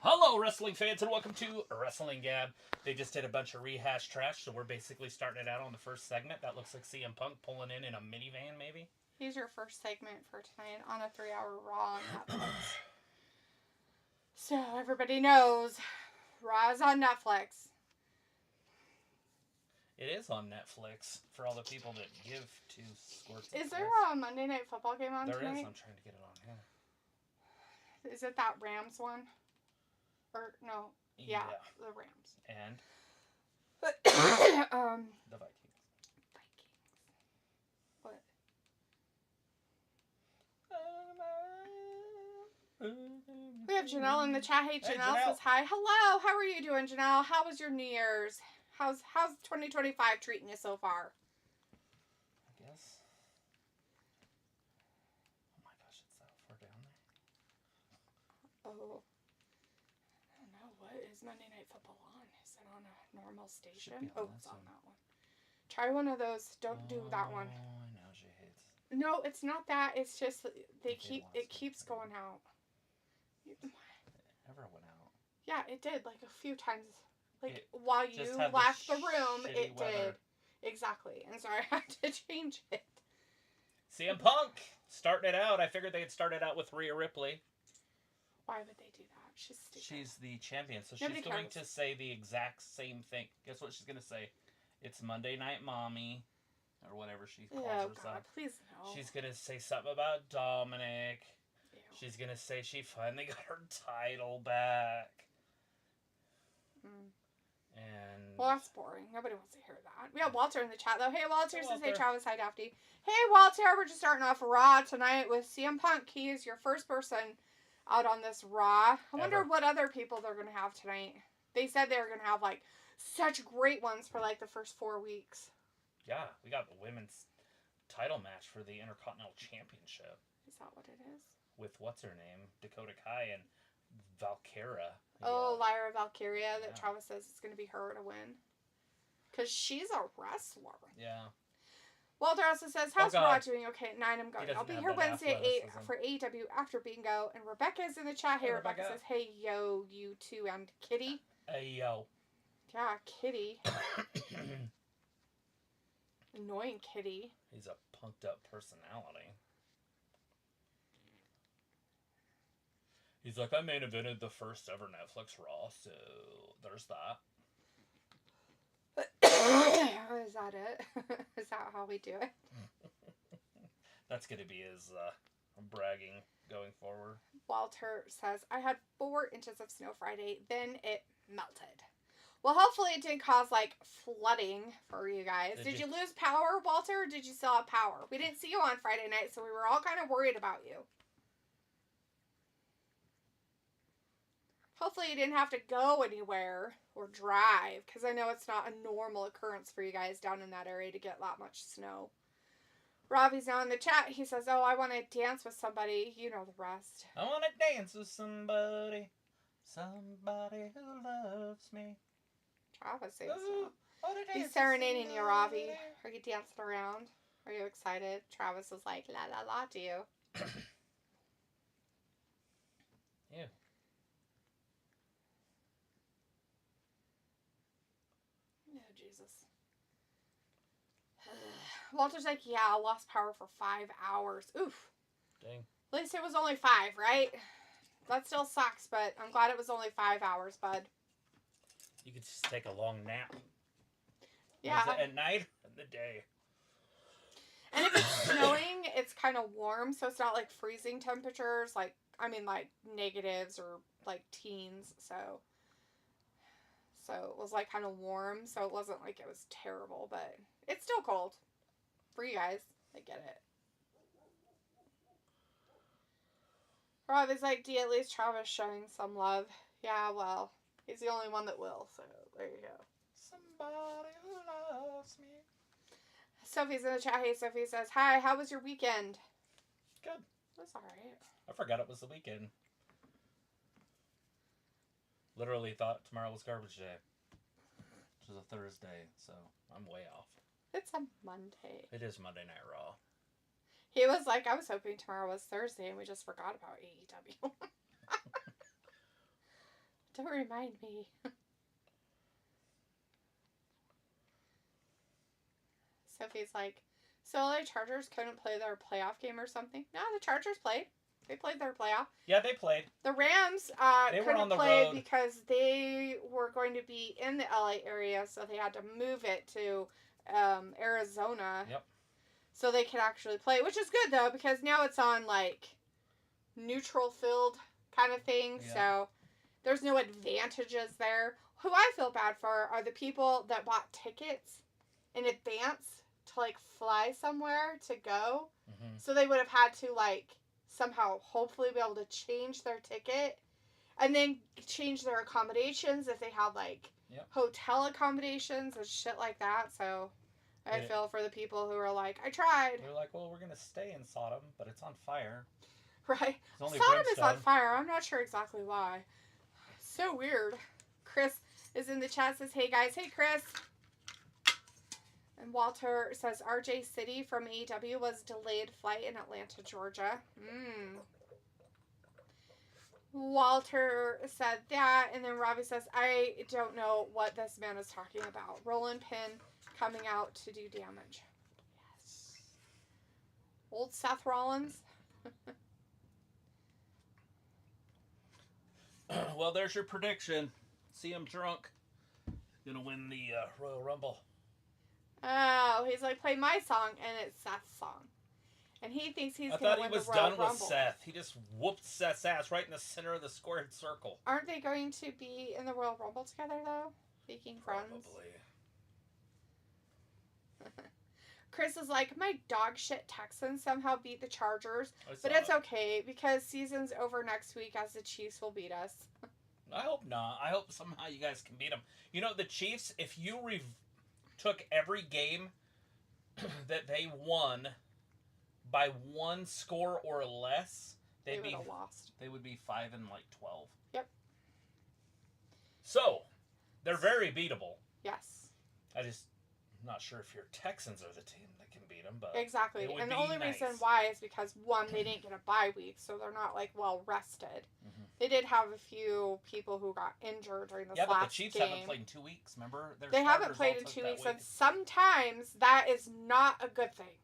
Hello, wrestling fans, and welcome to Wrestling Gab. They just did a bunch of rehash trash, so we're basically starting it out on the first segment. That looks like CM Punk pulling in a minivan, maybe? Here's your first segment for tonight on a 3-hour Raw on Netflix. So, everybody knows, Raw is on Netflix. It is on Netflix for all the people that give to Squirts. Is there a Monday Night Football game on tonight? There is. I'm trying to get it on here. Is it that Rams one? Or, no. Yeah. The Rams. And? The Vikings. What? We have Janelle in the chat. Hey, Janelle says hi. Hello. How are you doing, Janelle? How was your New Year's? How's 2025 treating you so far? I guess. Oh my gosh, it's that far down there. Oh. I don't know. What is Monday Night Football on? Is it on a normal station? Oh, it's on that one. Try one of those. Don't do that one. Oh, I know she hates. No, it's not that. It's just it keeps going out. It never went out. Yeah, it did like a few times. Like while you left the room, it did. Exactly. And so I had to change it. CM Punk starting it out. I figured they'd start it out with Rhea Ripley. Why would they do that? She's stupid. She's the champion, so she's going to say the exact same thing. Guess what she's going to say? It's Monday Night Mommy, or whatever she calls herself. God, please no. She's going to say something about Dominik. Ew. She's going to say she finally got her title back. And well, that's boring. Nobody wants to hear that. We have Walter in the chat, though. Hey, Walter says, hey, Travis, hi, Dafty. Hey, Walter, we're just starting off Raw tonight with CM Punk. He is your first person out on this Raw. I wonder what other people they're going to have tonight. They said they were going to have, like, such great ones for, like, the first 4 weeks. Yeah, we got the women's title match for the Intercontinental Championship. Is that what it is? With what's-her-name? Dakota Kai and Valkyra. Oh, Lyra Valkyria, that Travis says it's going to be her to win. Because she's a wrestler. Yeah. Walter also says, how's Raw doing? Okay, at 9 I'm going. I'll be here Wednesday at 8 for AEW after Bingo. And Rebecca's in the chat. Hey, Rebecca says, hey, yo, you two and Kitty. Hey, yo. Yeah, Kitty. Annoying Kitty. He's a punked up personality. He's like, I main evented the first ever Netflix Raw, so there's that. Is that it? Is that how we do it? That's going to be his bragging going forward. Walter says, I had 4 inches of snow Friday, then it melted. Well, hopefully it didn't cause, like, flooding for you guys. Did you lose power, Walter, or did you still have power? We didn't see you on Friday night, so we were all kind of worried about you. Hopefully you didn't have to go anywhere or drive, because I know it's not a normal occurrence for you guys down in that area to get that much snow. Ravi's now in the chat. He says, oh, I want to dance with somebody. You know the rest. I want to dance with somebody. Somebody who loves me. Travis says so. He's serenading you, Ravi. Are you dancing around? Are you excited? Travis was like, la la la to you. Yeah. Oh, Jesus. Walter's like, yeah, I lost power for 5 hours. Oof. Dang. At least it was only 5, right? That still sucks, but I'm glad it was only 5 hours, bud. You could just take a long nap. Yeah. Was it at night or in the day? And if it's snowing, it's kind of warm, so it's not like freezing temperatures, like negatives or like teens, so it was like kind of warm, so it wasn't like it was terrible, but it's still cold for you guys. I get it. Rob is like, D, at least Travis showing some love. Yeah, well, he's the only one that will, so there you go. Somebody who loves me. Sophie's in the chat. Hey, Sophie says, hi, how was your weekend? Good. That's alright. I forgot it was the weekend. Literally thought tomorrow was garbage day. Which is a Thursday, so I'm way off. It's a Monday. It is Monday Night Raw. He was like, I was hoping tomorrow was Thursday and we just forgot about AEW. Don't remind me. Sophie's like, so LA Chargers couldn't play their playoff game or something? No, the Chargers played. They played their playoff. Yeah, they played. The Rams They were couldn't on the play road. because they were going to be in the LA area, so they had to move it to Arizona. Yep. So they could actually play, which is good though, because now it's on like neutral field kind of thing. Yeah. So there's no advantages there. Who I feel bad for are the people that bought tickets in advance to like fly somewhere to go. Mm-hmm. So they would have had to like somehow hopefully be able to change their ticket and then change their accommodations if they had like hotel accommodations and shit like that. So I feel for the people who are like, I tried. They're like, well, we're going to stay in Sodom, but it's on fire. Right. Sodom is on fire. I'm not sure exactly why. So weird. Chris is in the chat, says, hey guys. Hey, Chris. And Walter says, RJ City from AEW was delayed flight in Atlanta, Georgia. Walter said that. And then Robbie says, I don't know what this man is talking about. Roland Pin coming out to do damage. Yes. Old Seth Rollins. Well, there's your prediction. See him drunk. Gonna win the Royal Rumble. Oh, he's like, play my song, and it's Seth's song. And he thinks he's going to win the Royal Rumble. I thought he was done with Seth. He just whooped Seth's ass right in the center of the squared circle. Aren't they going to be in the Royal Rumble together, though? Speaking friends. Probably. Chris is like, my dog shit Texans somehow beat the Chargers. But it's okay, because season's over next week as the Chiefs will beat us. I hope not. I hope somehow you guys can beat them. You know, the Chiefs, if you took every game that they won by one score or less, they would have lost. They would be 5-12. Yep. So, they're very beatable. Yes. I'm not sure if your Texans are the team that can beat them, but exactly. And the only reason why is because one, they didn't get a bye week, so they're not like well rested. Mm-hmm. They did have a few people who got injured during this last game. Yeah, but the Chiefs haven't played in 2 weeks. Remember, they haven't played in 2 weeks, and sometimes that is not a good thing.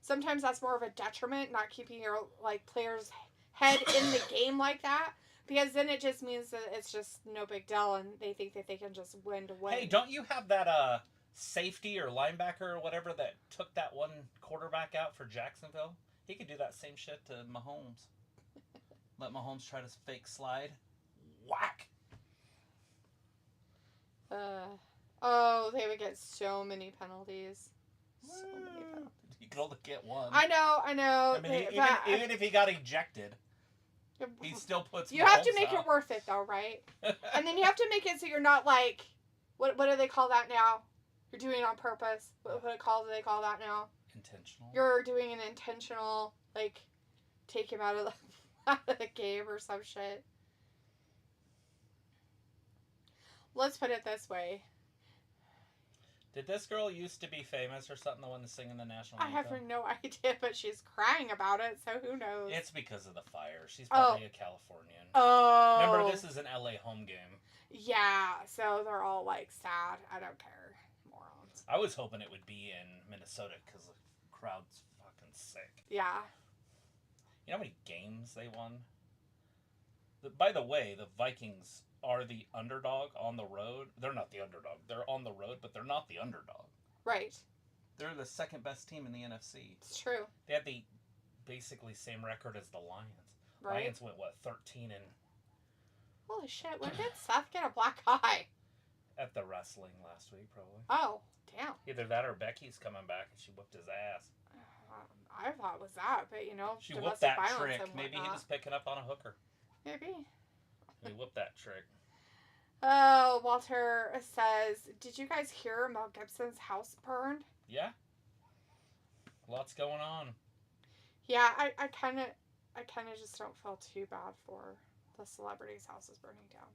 Sometimes that's more of a detriment, not keeping your like players' head in the game like that. Because then it just means that it's just no big deal, and they think that they can just win to win. Hey, don't you have that safety or linebacker or whatever that took that one quarterback out for Jacksonville? He could do that same shit to Mahomes. Let Mahomes try to fake slide. Whack! They would get so many penalties. So many penalties. You could only get one. I know. I mean, even if he got ejected, he still puts You have to make it worth it, though, right? And then you have to make it so you're not like... What do they call that now? You're doing it on purpose. What do they call that now? Intentional. You're doing an intentional, like, take him out of the game or some shit. Let's put it this way. Did this girl used to be famous or something, the one to sing in the national anthem? I have no idea, but she's crying about it, so who knows? It's because of the fire. She's probably a Californian. Oh. Remember, this is an LA home game. Yeah, so they're all, like, sad. I don't care. Morons. I was hoping it would be in Minnesota because the crowd's fucking sick. Yeah. You know how many games they won? By the way, the Vikings are the underdog on the road. They're not the underdog. They're on the road, but they're not the underdog. Right. They're the second best team in the NFC. It's true. They had the basically same record as the Lions. Right. Lions went, 13 and... Holy shit, when did Seth get a black eye? At the wrestling last week, probably. Oh, damn. Either that or Becky's coming back and she whipped his ass. I thought it was that, but she whipped that trick. Maybe he was picking up on a hooker. Maybe. He whipped that trick. Oh, Walter says, did you guys hear Mel Gibson's house burned? Yeah. Lots going on. Yeah, I kind of just don't feel too bad for the celebrities' houses burning down.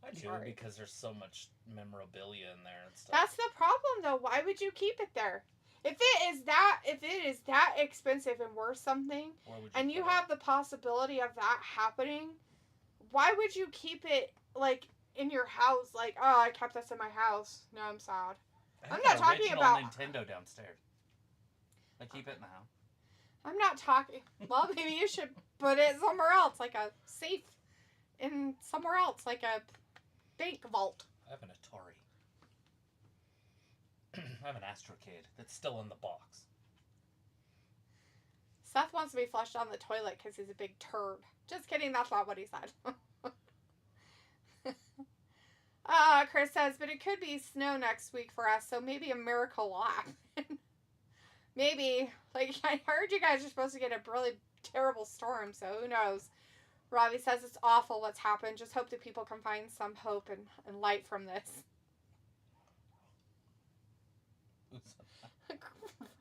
I do, because there's so much memorabilia in there and stuff. That's the problem, though. Why would you keep it there? If it is that expensive and worth something, and you have the possibility of that happening, why would you keep it, like, in your house? Like, oh, I kept this in my house. No, I'm sad. I'm not talking about Nintendo downstairs. I keep it in the house. I'm not talking. Well, maybe you should put it somewhere else, like a safe in somewhere else, like a bank vault. I have an Atari. I have an Astrocade that's still in the box. Seth wants to be flushed down the toilet because he's a big turd. Just kidding, that's not what he said. Chris says, but it could be snow next week for us, so maybe a miracle will happen. Maybe. Like, I heard you guys are supposed to get a really terrible storm, so who knows. Robbie says it's awful what's happened. Just hope that people can find some hope and light from this.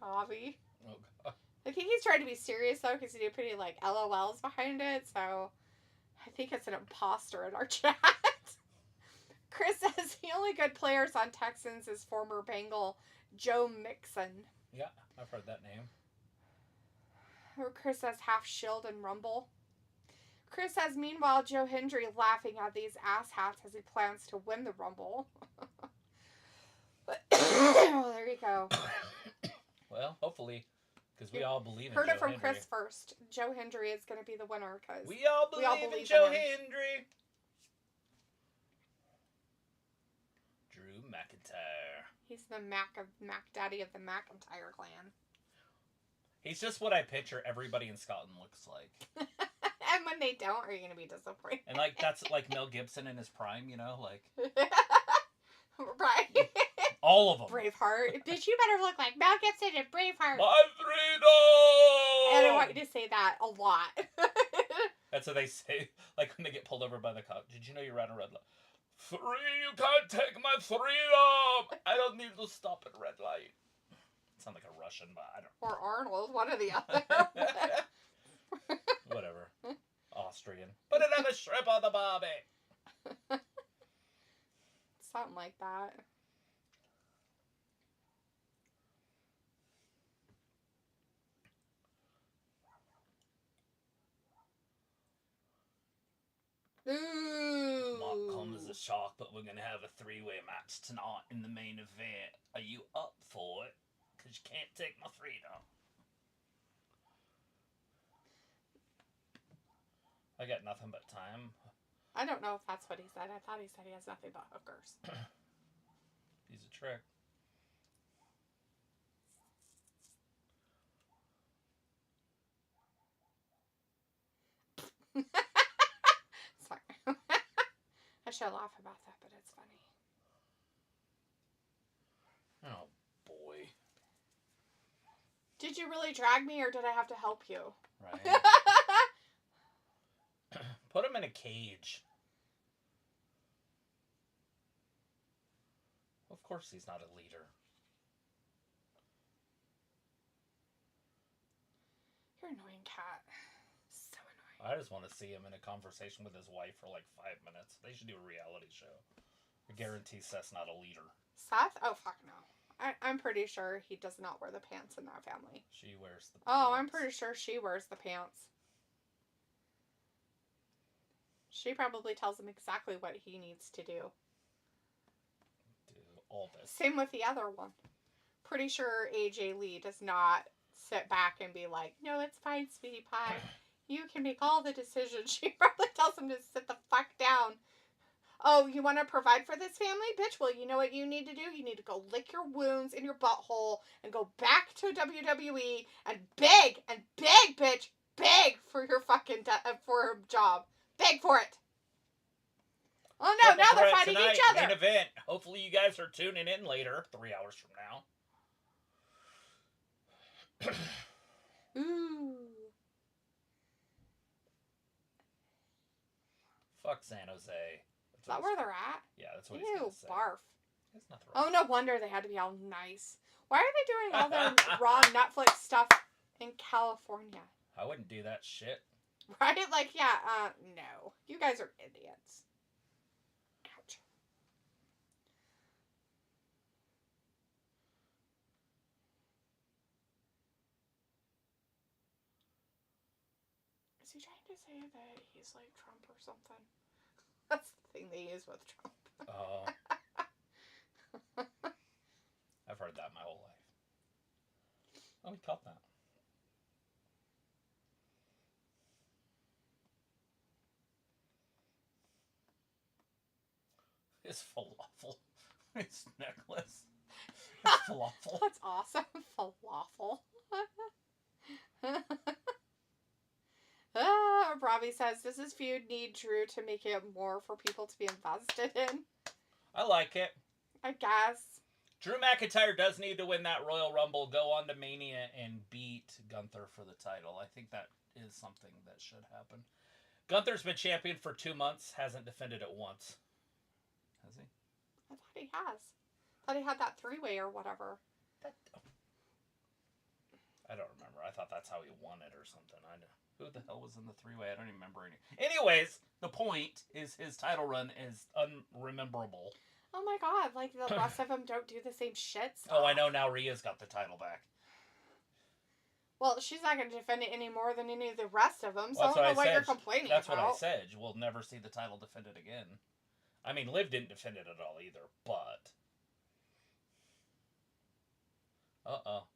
Robbie. Oh, God. I think he's trying to be serious, though, because he did pretty, like, LOLs behind it, so I think it's an imposter in our chat. Chris says the only good players on Texans is former Bengal Joe Mixon. Yeah, I've heard that name. Or Chris says half shield and rumble. Chris says, meanwhile, Joe Hendry laughing at these asshats as he plans to win the rumble. Oh, there you go. Well, hopefully, because we all believe in Heard Joe it from Hendry. Chris first. Joe Hendry is going to be the winner because we all believe in Joe Hendry. Drew McIntyre. He's the Mac Daddy of the McIntyre clan. He's just what I picture everybody in Scotland looks like. And when they don't, are you going to be disappointed? And, like, that's, like, Mel Gibson in his prime, you know? Like... Right. All of them. Braveheart. Bitch, you better look like Mel Gibson and Braveheart. My freedom! And I want you to say that a lot. That's what they say, like, when they get pulled over by the cop. Did you know you're at a red light? Free, you can't take my freedom! I don't need to stop at red light. Sound like a Russian, but I don't... Or Arnold, one or the other. Whatever. Austrian. Put another strip on the bobby! Something like that. Ooh. Mock comes as a shock, but we're going to have a three-way match tonight in the main event. Are you up for it? Because you can't take my freedom. I got nothing but time. I don't know if that's what he said. I thought he said he has nothing but hookers. He's a trick. Sorry. I should laugh about that, but it's funny. Oh, boy. Did you really drag me, or did I have to help you? Right. Put him in a cage. Of course he's not a leader. You're an annoying cat. So annoying. I just want to see him in a conversation with his wife for like 5 minutes. They should do a reality show. I guarantee Seth's not a leader. Seth? Oh, fuck no. I'm pretty sure he does not wear the pants in that family. She wears the pants. Oh, I'm pretty sure she wears the pants. She probably tells him exactly what he needs to do. Do all this. Same with the other one. Pretty sure AJ Lee does not sit back and be like, no, it's fine, sweetie pie. You can make all the decisions. She probably tells him to sit the fuck down. Oh, you want to provide for this family? Bitch, well, you know what you need to do? You need to go lick your wounds in your butthole and go back to WWE and beg, bitch, beg for your fucking for a job. Beg for it. Oh, no, now they're fighting each other. Main event. Hopefully you guys are tuning in later, 3 hours from now. Ooh. Fuck San Jose. Is that where they're at? Yeah, that's what Ew, he's gonna say. barf. That's nothing wrong. Oh, no wonder they had to be all nice. Why are they doing all their Raw Netflix stuff in California? I wouldn't do that shit. Right? Like, yeah, no. You guys are idiots. Ouch. Is he trying to say that he's like Trump or something? he's with Trump. Oh. I've heard that my whole life. Oh, we caught that. His falafel. His necklace. His falafel. That's awesome. Falafel. Robbie says, does this feud need Drew to make it more for people to be invested in? I like it. I guess. Drew McIntyre does need to win that Royal Rumble, go on to Mania, and beat Gunther for the title. I think that is something that should happen. Gunther's been champion for 2 months, hasn't defended it once. Has he? I thought he has. I thought he had that 3-way or whatever. I don't remember. I thought that's how he won it or something. I know. Who the hell was in the 3-way? I don't even remember any. Anyways, the point is his title run is unrememberable. Oh my god, like the rest of them don't do the same shit stuff. Oh, I know, now Rhea's got the title back. Well, she's not going to defend it any more than any of the rest of them, so Well, I don't know what you're complaining That's about. what I said. We'll never see the title defended again. I mean, Liv didn't defend it at all either, but... Uh-oh.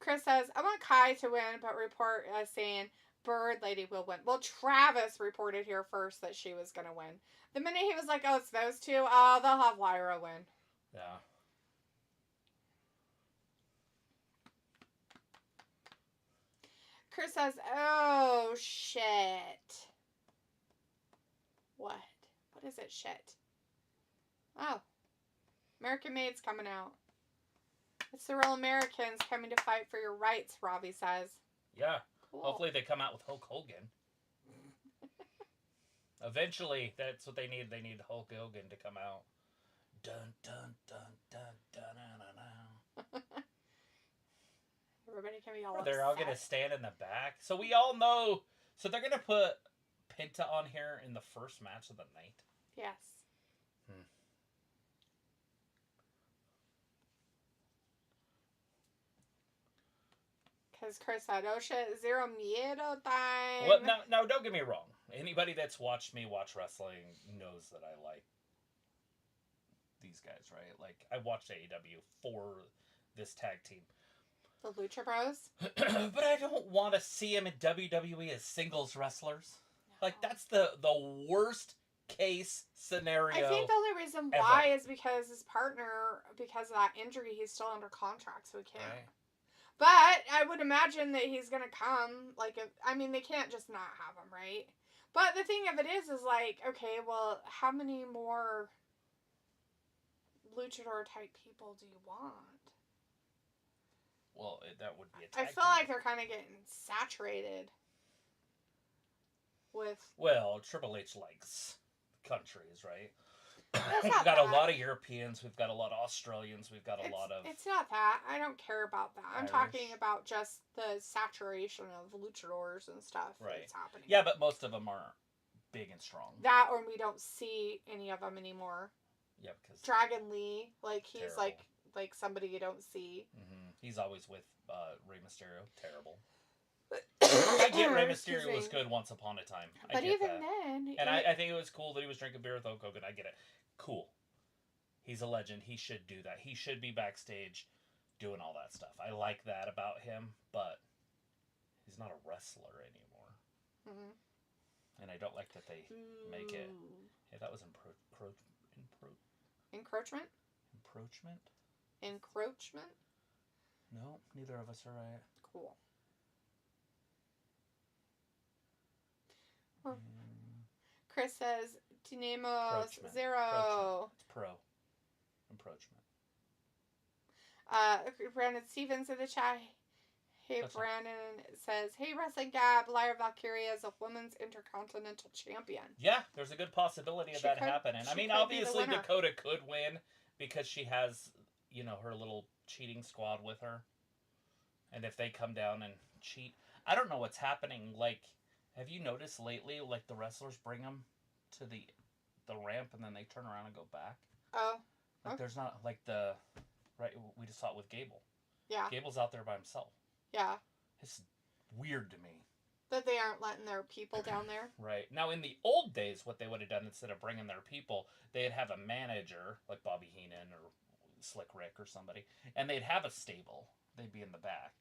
Chris says, I want Kai to win, but report saying Bird Lady will win. Well, Travis reported here first that she was going to win. The minute he was like, oh, it's those two, oh, they'll have Lyra win. Yeah. Chris says, oh, shit. What? What is it, shit? Oh. American Maid's coming out. It's the real Americans coming to fight for your rights, Robbie says. Yeah. Cool. Hopefully they come out with Hulk Hogan. Eventually, that's what they need. They need Hulk Hogan to come out. Dun, dun, dun, dun, dun, dun, dun, dun. Everybody can be all They're upset. all going to stand in the back. So we all know. So they're going to put Penta on here in the first match of the night. Yes. Because Chris said, oh shit, zero miedo time. Well, no, don't get me wrong. Anybody that's watched me watch wrestling knows that I like these guys, right? Like, I watched AEW for this tag team. The Lucha Bros? But I don't want to see him in WWE as singles wrestlers. No. Like, that's the worst case scenario. I think the only reason why is because his partner, because of that injury, he's still under contract, so he can't. Right. But I would imagine that he's going to come. Like, I mean, they can't just not have him, right? But the thing of it is like, okay, well, how many more luchador-type people do you want? Well, that would be a tag I feel like they're kind of getting saturated with... Well, Triple H likes countries, right? We've got a lot of Europeans. We've got a lot of Australians. We've got a lot of... It's not that. I don't care about that. I'm talking about just the saturation of luchadors and stuff that's happening. Yeah, but most of them aren't big and strong. That, or we don't see any of them anymore. Yeah, because... Dragon Lee, like, he's terrible. like somebody you don't see. Mm-hmm. He's always with Rey Mysterio. Terrible. I get Rey Mysterio was good once upon a time. But even then... And I think it was cool that he was drinking beer with Hulk Hogan. I get it. Cool. He's a legend. He should do that. He should be backstage doing all that stuff. I like that about him, but he's not a wrestler anymore. Mm-hmm. And I don't like that they make it... Yeah, that was encroachment? Encroachment? Encroachment? No, neither of us are right. Cool. Well, Chris says, Tenemos zero. It's pro. Encroachment. Brandon Stevens in the chat. Hey, Brandon says, hey, Wrestling Gab, Lyra Valkyria is a women's intercontinental champion. Yeah, there's a good possibility of that happening. I mean, obviously Dakota could win because she has, you know, her little cheating squad with her. And if they come down and cheat, I don't know what's happening. Like, have you noticed lately, like, the wrestlers bring them to the ramp and then they turn around and go back? Oh. Like, there's not, like, right, we just saw it with Gable. Yeah. Gable's out there by himself. Yeah. It's weird to me. That they aren't letting their people down there. Right. Now, in the old days, what they would have done, instead of bringing their people, they'd have a manager, like Bobby Heenan or Slick Rick or somebody, and they'd have a stable. They'd be in the back.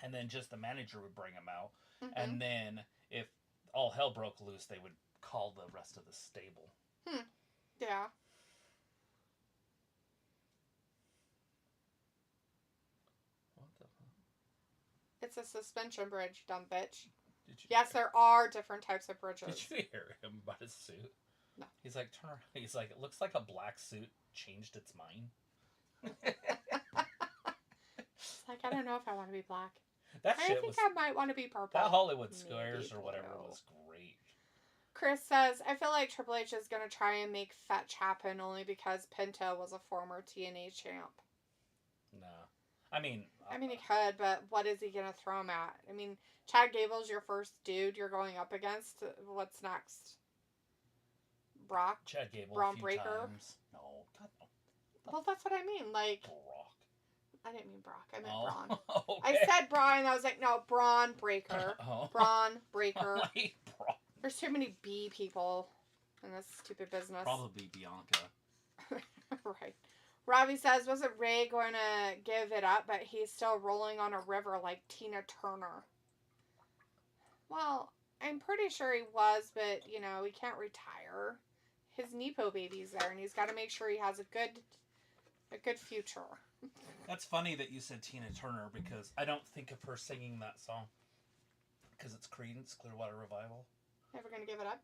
And then just the manager would bring them out. Mm-hmm. And then, if all hell broke loose, they would call the rest of the stable. Yeah. It's a suspension bridge, dumb bitch. Yes, there are different types of bridges. Did you hear him about his suit? No. He's like, turn around. He's like, it looks like a black suit changed its mind. It's like, I don't know if I want to be black. I think I might want to be purple. That Hollywood Squares or whatever was great. Chris says, I feel like Triple H is going to try and make fetch happen only because Penta was a former TNA champ. No. I mean, he could, but what is he going to throw him at? I mean, Chad Gable's your first dude you're going up against. What's next? Brock? Chad Gable Braun a few Breaker? Times. No, God, no. Well, that's what I mean. Like, Brock. I didn't mean Brock. I meant Braun. Okay. I said Braun, and I was like, no, Braun Breaker. Braun Breaker. Like, Braun. There's too many B people in this stupid business. Probably Bianca. Right. Robbie says, wasn't Ray going to give it up, but he's still rolling on a river like Tina Turner? Well, I'm pretty sure he was, but, you know, he can't retire. His Nepo baby's there, and he's got to make sure he has a good future. That's funny that you said Tina Turner, because I don't think of her singing that song. Because it's Creedence Clearwater Revival. Never going to give it up?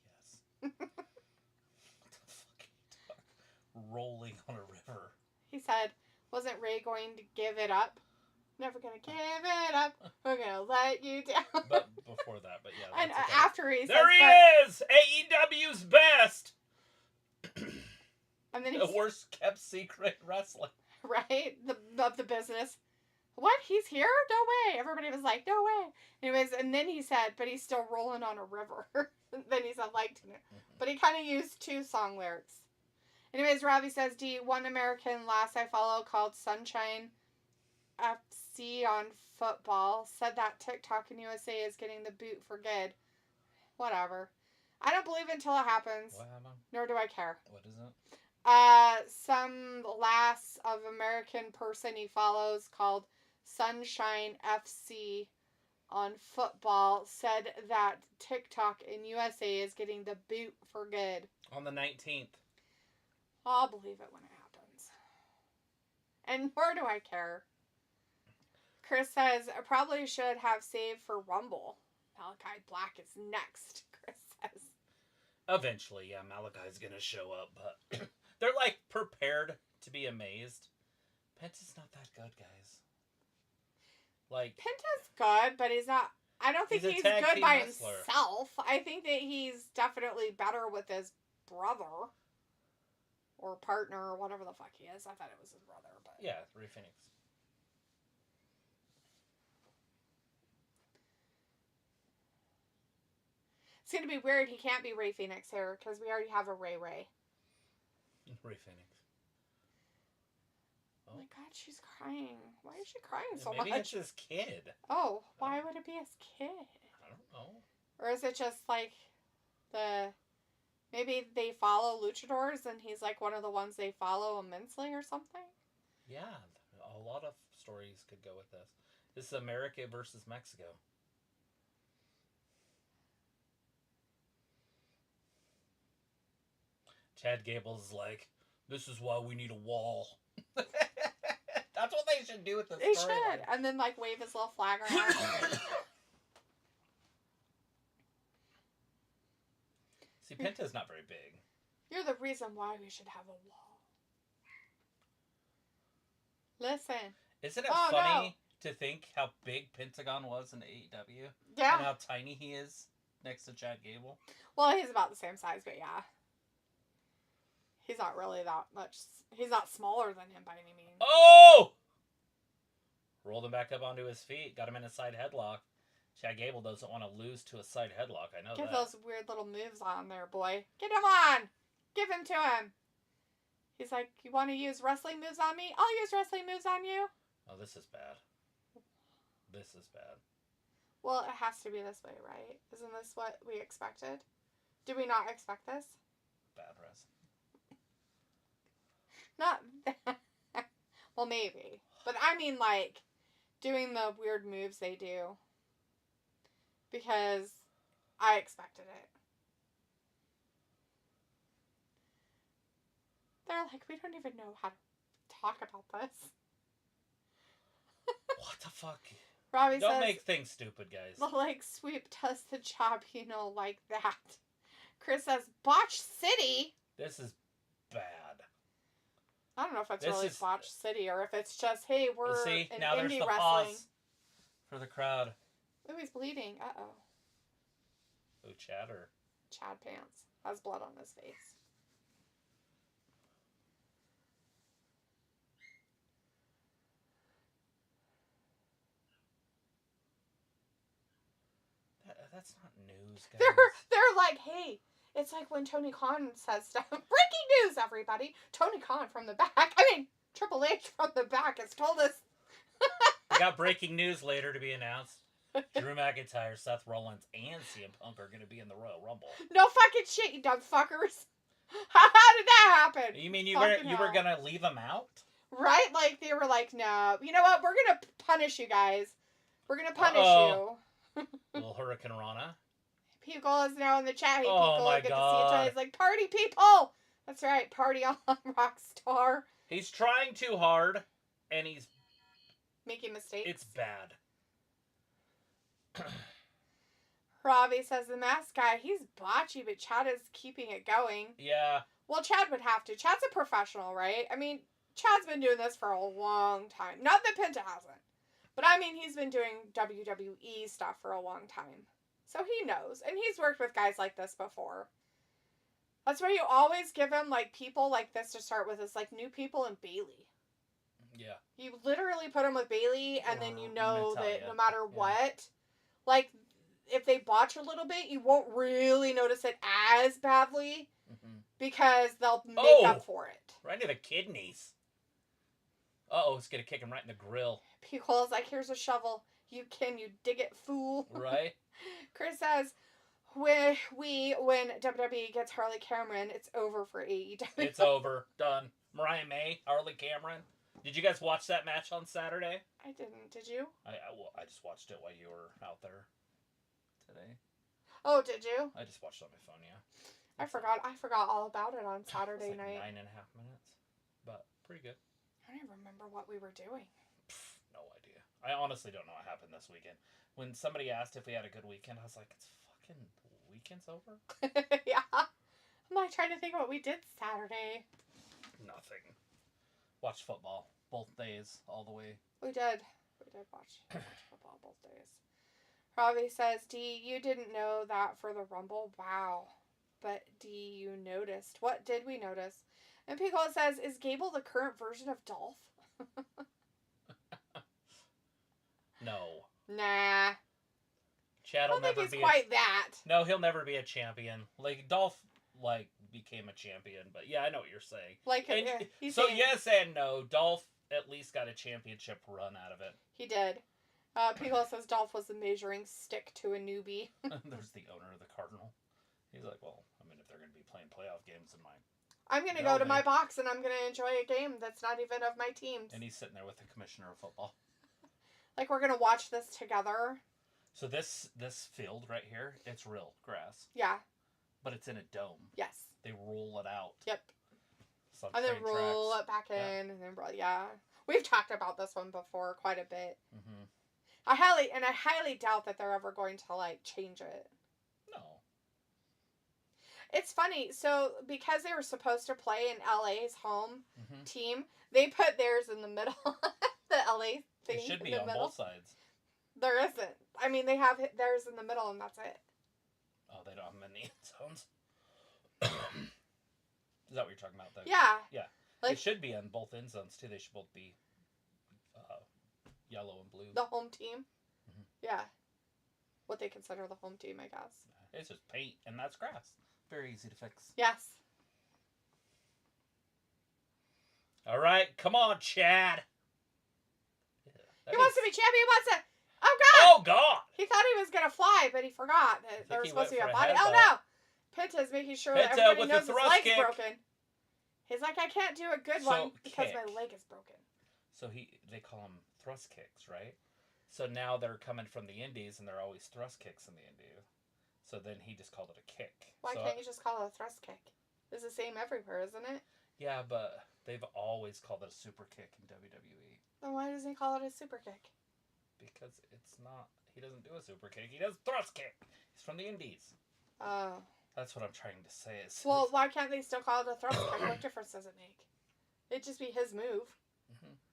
Yes. What the fuck are you talking? Rolling on a river. He said, wasn't Ray going to give it up? Never gonna give it up. We're gonna let you down. But before that, but yeah. And okay. after he says, there he is! AEW's best! And then the worst kept secret wrestling. Right? Of the business. What? He's here? No way. Everybody was like, no way. Anyways, and then he said, but he's still rolling on a river. Then he said, liked it. But he kind of used 2 song lyrics. Anyways, Robbie says, one American lass I follow called Sunshine FC on football said that TikTok in USA is getting the boot for good. Whatever. I don't believe it until it happens. What happened? Nor do I care. What is it? Some lass of American person he follows called Sunshine FC on football said that TikTok in USA is getting the boot for good. On the 19th. I'll believe it when it happens. And nor do I care. Chris says, I probably should have saved for Rumble. Malachi Black is next, Chris says. Eventually, yeah, Malachi's going to show up, but they're, like, prepared to be amazed. Penta's not that good, guys. Like, Penta's good, but he's not... I don't think he's good by himself. I think that he's definitely better with his brother. Or partner, or whatever the fuck he is. I thought it was his brother, but... Yeah, Rey Phoenix. It's going to be weird. He can't be Rey Phoenix here, because we already have a Rey. Rey Phoenix. Oh my god, she's crying. Why is she crying so much? much? Maybe it's his kid. Oh, why would it be his kid? I don't know. Or is it just like maybe they follow luchadors and he's like one of the ones they follow immensely or something? Yeah, a lot of stories could go with this. This is America versus Mexico. Chad Gable's like, this is why we need a wall. That's what they should do with this story. They should. And then, like, wave his little flag around. See, Penta's not very big. You're the reason why we should have a wall. Listen. Isn't it funny to think how big Pentagon was in AEW? Yeah. And how tiny he is next to Chad Gable? Well, he's about the same size, but yeah. He's not really that much. He's not smaller than him by any means. Oh! Rolled him back up onto his feet. Got him in a side headlock. Chad Gable doesn't want to lose to a side headlock. I know that. Get those weird little moves on there, boy. Get him on! Give him to him! He's like, you want to use wrestling moves on me? I'll use wrestling moves on you. Oh, this is bad. This is bad. Well, it has to be this way, right? Isn't this what we expected? Did we not expect this? Bad wrestling. Not that. Well, maybe. But I mean, like, doing the weird moves they do. Because I expected it. They're like, we don't even know how to talk about this. What the fuck? Robbie Don't says, make things stupid, guys. the leg sweep does the job, like that. Chris says, Botch City? This is bad. I don't know if it's This really is... Botch City or if it's just, hey, we're See, in now there's indie the wrestling. pause for the crowd. Ooh, he's bleeding. Uh-oh. Ooh, chatter. Chad Pants has blood on his face. That's not news, guys. They're like, hey, it's like when Tony Khan says stuff. Breaking news, everybody. Tony Khan from the back. I mean, Triple H from the back has told us. We got breaking news later to be announced. Drew McIntyre, Seth Rollins, and CM Punk are going to be in the Royal Rumble. No fucking shit, you dumb fuckers. How did that happen? You mean you were going to leave them out? Right? Like, they were like, no. You know what? We're going to punish you guys. We're going to punish you. Little Hurricane Rana. People is now in the chat. Hey, Oh people, my get God. to see each other. He's like, party people. That's right. Party on, Rockstar. He's trying too hard, and he's... Making mistakes. It's bad. Robbie says the mask guy, he's botchy, but Chad is keeping it going. Yeah. Well, Chad would have to. Chad's a professional, right? I mean, Chad's been doing this for a long time. Not that Penta hasn't. But I mean, he's been doing WWE stuff for a long time. So he knows. And he's worked with guys like this before. That's why you always give him, like, people like this to start with. Is like new people and Bailey. Yeah. You literally put him with Bailey, and then you know Natalia. that no matter what, like, if they botch a little bit, you won't really notice it as badly because they'll make up for it. Right into the kidneys. Uh-oh, it's going to kick him right in the grill. People is like, here's a shovel. You dig it, fool. Right? Chris says, when WWE gets Harley Cameron, it's over for AEW. It's over. Done. Mariah May, Harley Cameron. Did you guys watch that match on Saturday? I didn't. Did you? I just watched it while you were out there today. Oh, did you? I just watched it on my phone, yeah. I forgot all about it on Saturday night. 9.5 minutes. But pretty good. I don't even remember what we were doing. No idea. I honestly don't know what happened this weekend. When somebody asked if we had a good weekend, I was like, it's fucking weekend's over? Yeah. I'm like trying to think what we did Saturday. Nothing. Watched football both days, all the way. We did watch football both days. Robbie says, D, you didn't know that for the Rumble? Wow. But D, you noticed. What did we notice? And Pico says, is Gable the current version of Dolph? No. Nah. Chad will never be. I don't think he's quite that. No, he'll never be a champion. Like Dolph, became a champion. But yeah, I know what you're saying. So saying, yes and no. Dolph at least got a championship run out of it. He did. Pico says Dolph was the measuring stick to a newbie. There's the owner of the Cardinal. He's like, well, I mean, if they're going to be playing playoff games in I'm going to go to my box and I'm going to enjoy a game that's not even of my teams. And he's sitting there with the commissioner of football. Like, we're going to watch this together. So this field right here, it's real grass. Yeah. But it's in a dome. Yes. They roll it out. Yep. And then roll it back in. And then, yeah. We've talked about this one before quite a bit. Mm-hmm. I highly doubt that they're ever going to, change it. No. It's funny. So, because they were supposed to play in LA's home team, they put theirs in the middle. The LA thing. It should be on both sides. There isn't. I mean, they have theirs in the middle, and that's it. Oh, they don't have many end zones. Is that what you're talking about? Yeah. Yeah. It should be on both end zones, too. They should both be yellow and blue. The home team? Mm-hmm. Yeah. What they consider the home team, I guess. It's just paint, and that's grass. Very easy to fix. Yes. All right, come on, Chad. He wants to be champion. He wants to... Oh, God! Oh, God! He thought he was going to fly, but he forgot that there was supposed to be a body. Oh, no! Penta's making sure that everybody knows his leg's broken. He's like, I can't do a good one because my leg is broken. So they call them thrust kicks, right? So now they're coming from the indies, and they're always thrust kicks in the indies. So then he just called it a kick. Why can't you just call it a thrust kick? It's the same everywhere, isn't it? Yeah, but they've always called it a super kick in WWE. Then why doesn't he call it a super kick? Because it's not... He doesn't do a super kick. He does thrust kick. He's from the indies. Oh. That's what I'm trying to say. Well, why can't they still call it a thrust kick? What difference does it make? It'd just be his move.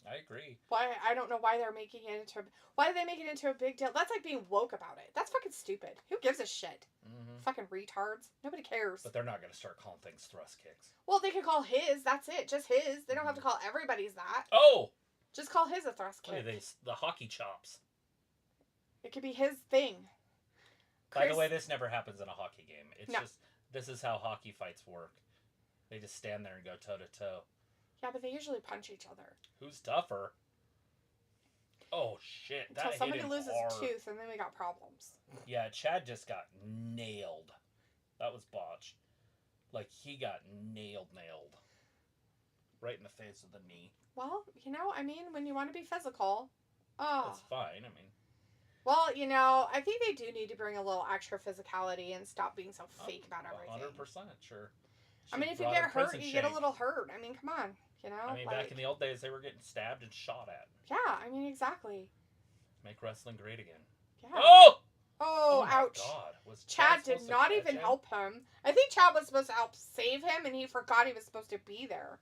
I agree. Why? I don't know why they're making it into... Why do they make it into a big deal? That's like being woke about it. That's fucking stupid. Who gives a shit? Fucking retards. Nobody cares. But they're not going to start calling things thrust kicks. Well, they can call his. That's it. Just his. They don't have to call everybody's that. Oh! Just call his a thrust kick. Look at the hockey chops. It could be his thing. By the way, this never happens in a hockey game. It's just... This is how hockey fights work. They just stand there and go toe-to-toe. Yeah, but they usually punch each other. Who's tougher? Oh, shit. Until somebody loses a tooth, and then we got problems. Yeah, Chad just got nailed. That was botched. Like, he got nailed. Right in the face of the knee. Well, I mean, when you want to be physical... Oh. That's fine, I mean... Well, I think they do need to bring a little extra physicality and stop being so fake about everything. 100%, sure. I mean, if you get hurt, you get a little hurt. I mean, come on, I mean, back in the old days, they were getting stabbed and shot at. Yeah, I mean, exactly. Make wrestling great again. Yeah. Oh! Oh, ouch. God. Chad did not even help him. I think Chad was supposed to help save him, and he forgot he was supposed to be there.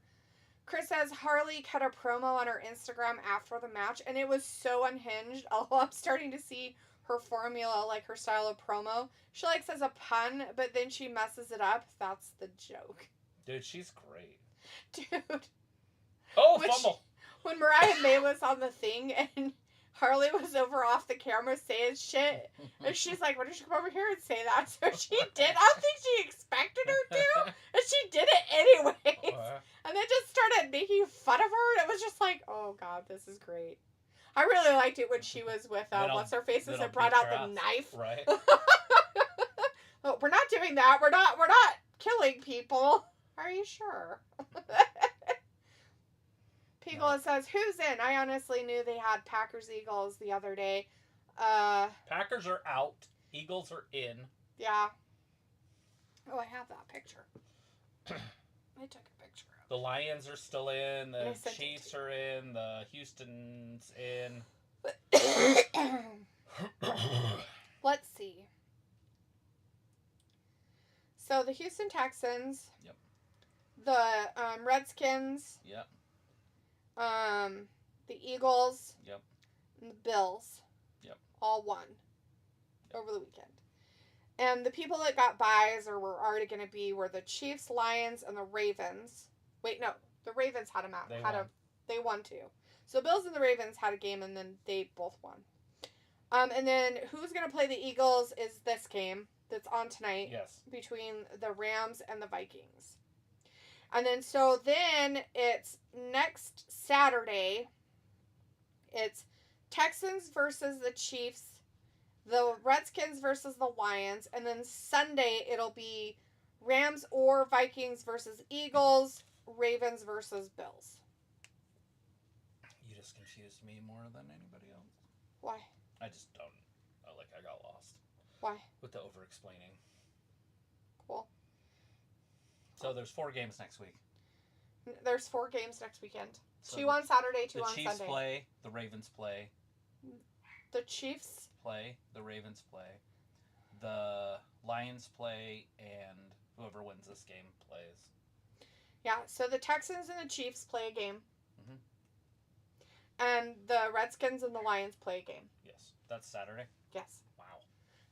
Chris says Harley cut a promo on her Instagram after the match, and it was so unhinged. Although I'm starting to see her formula, like her style of promo. She says a pun, but then she messes it up. That's the joke. Dude, she's great. Dude. Oh, fumble. When Mariah May was on the thing, and Harley was over off the camera saying shit, and she's like, why don't you come over here and say that? So she did. I don't think she expected her to, and she did it anyway. And then just started making fun of her, and it was just like, oh, God, this is great. I really liked it when she was with, what's-her-faces and brought out the knife. Right. Oh, we're not doing that. We're not killing people. Are you sure? Pigula says, who's in? I honestly knew they had Packers-Eagles the other day. Packers are out. Eagles are in. Yeah. Oh, I have that picture. I took a picture of it. The Lions are still in. The Chiefs are in. The Houston's in. Let's see. So the Houston Texans. Yep. The Redskins. Yep. The Eagles. Yep. And the Bills. Yep. All won over the weekend. And the people that got byes or were already going to be were the Chiefs, Lions, and the Ravens. Wait, no. The Ravens had a match. They won too. So Bills and the Ravens had a game, and then they both won. And then who's going to play the Eagles is this game that's on tonight. Yes. Between the Rams and the Vikings. And then it's next Saturday. It's Texans versus the Chiefs, the Redskins versus the Lions, and then Sunday it'll be Rams or Vikings versus Eagles, Ravens versus Bills. You just confused me more than anybody else. Why? I just don't. I got lost. Why? With the over-explaining. Cool. So there's 4 games next week. There's 4 games next weekend. So 2 on Saturday, 2 on Sunday. The Chiefs play, the Ravens play. The Chiefs play, the Ravens play. The Lions play, and whoever wins this game plays. Yeah, so the Texans and the Chiefs play a game. Mm-hmm. And the Redskins and the Lions play a game. Yes. That's Saturday? Yes. Wow.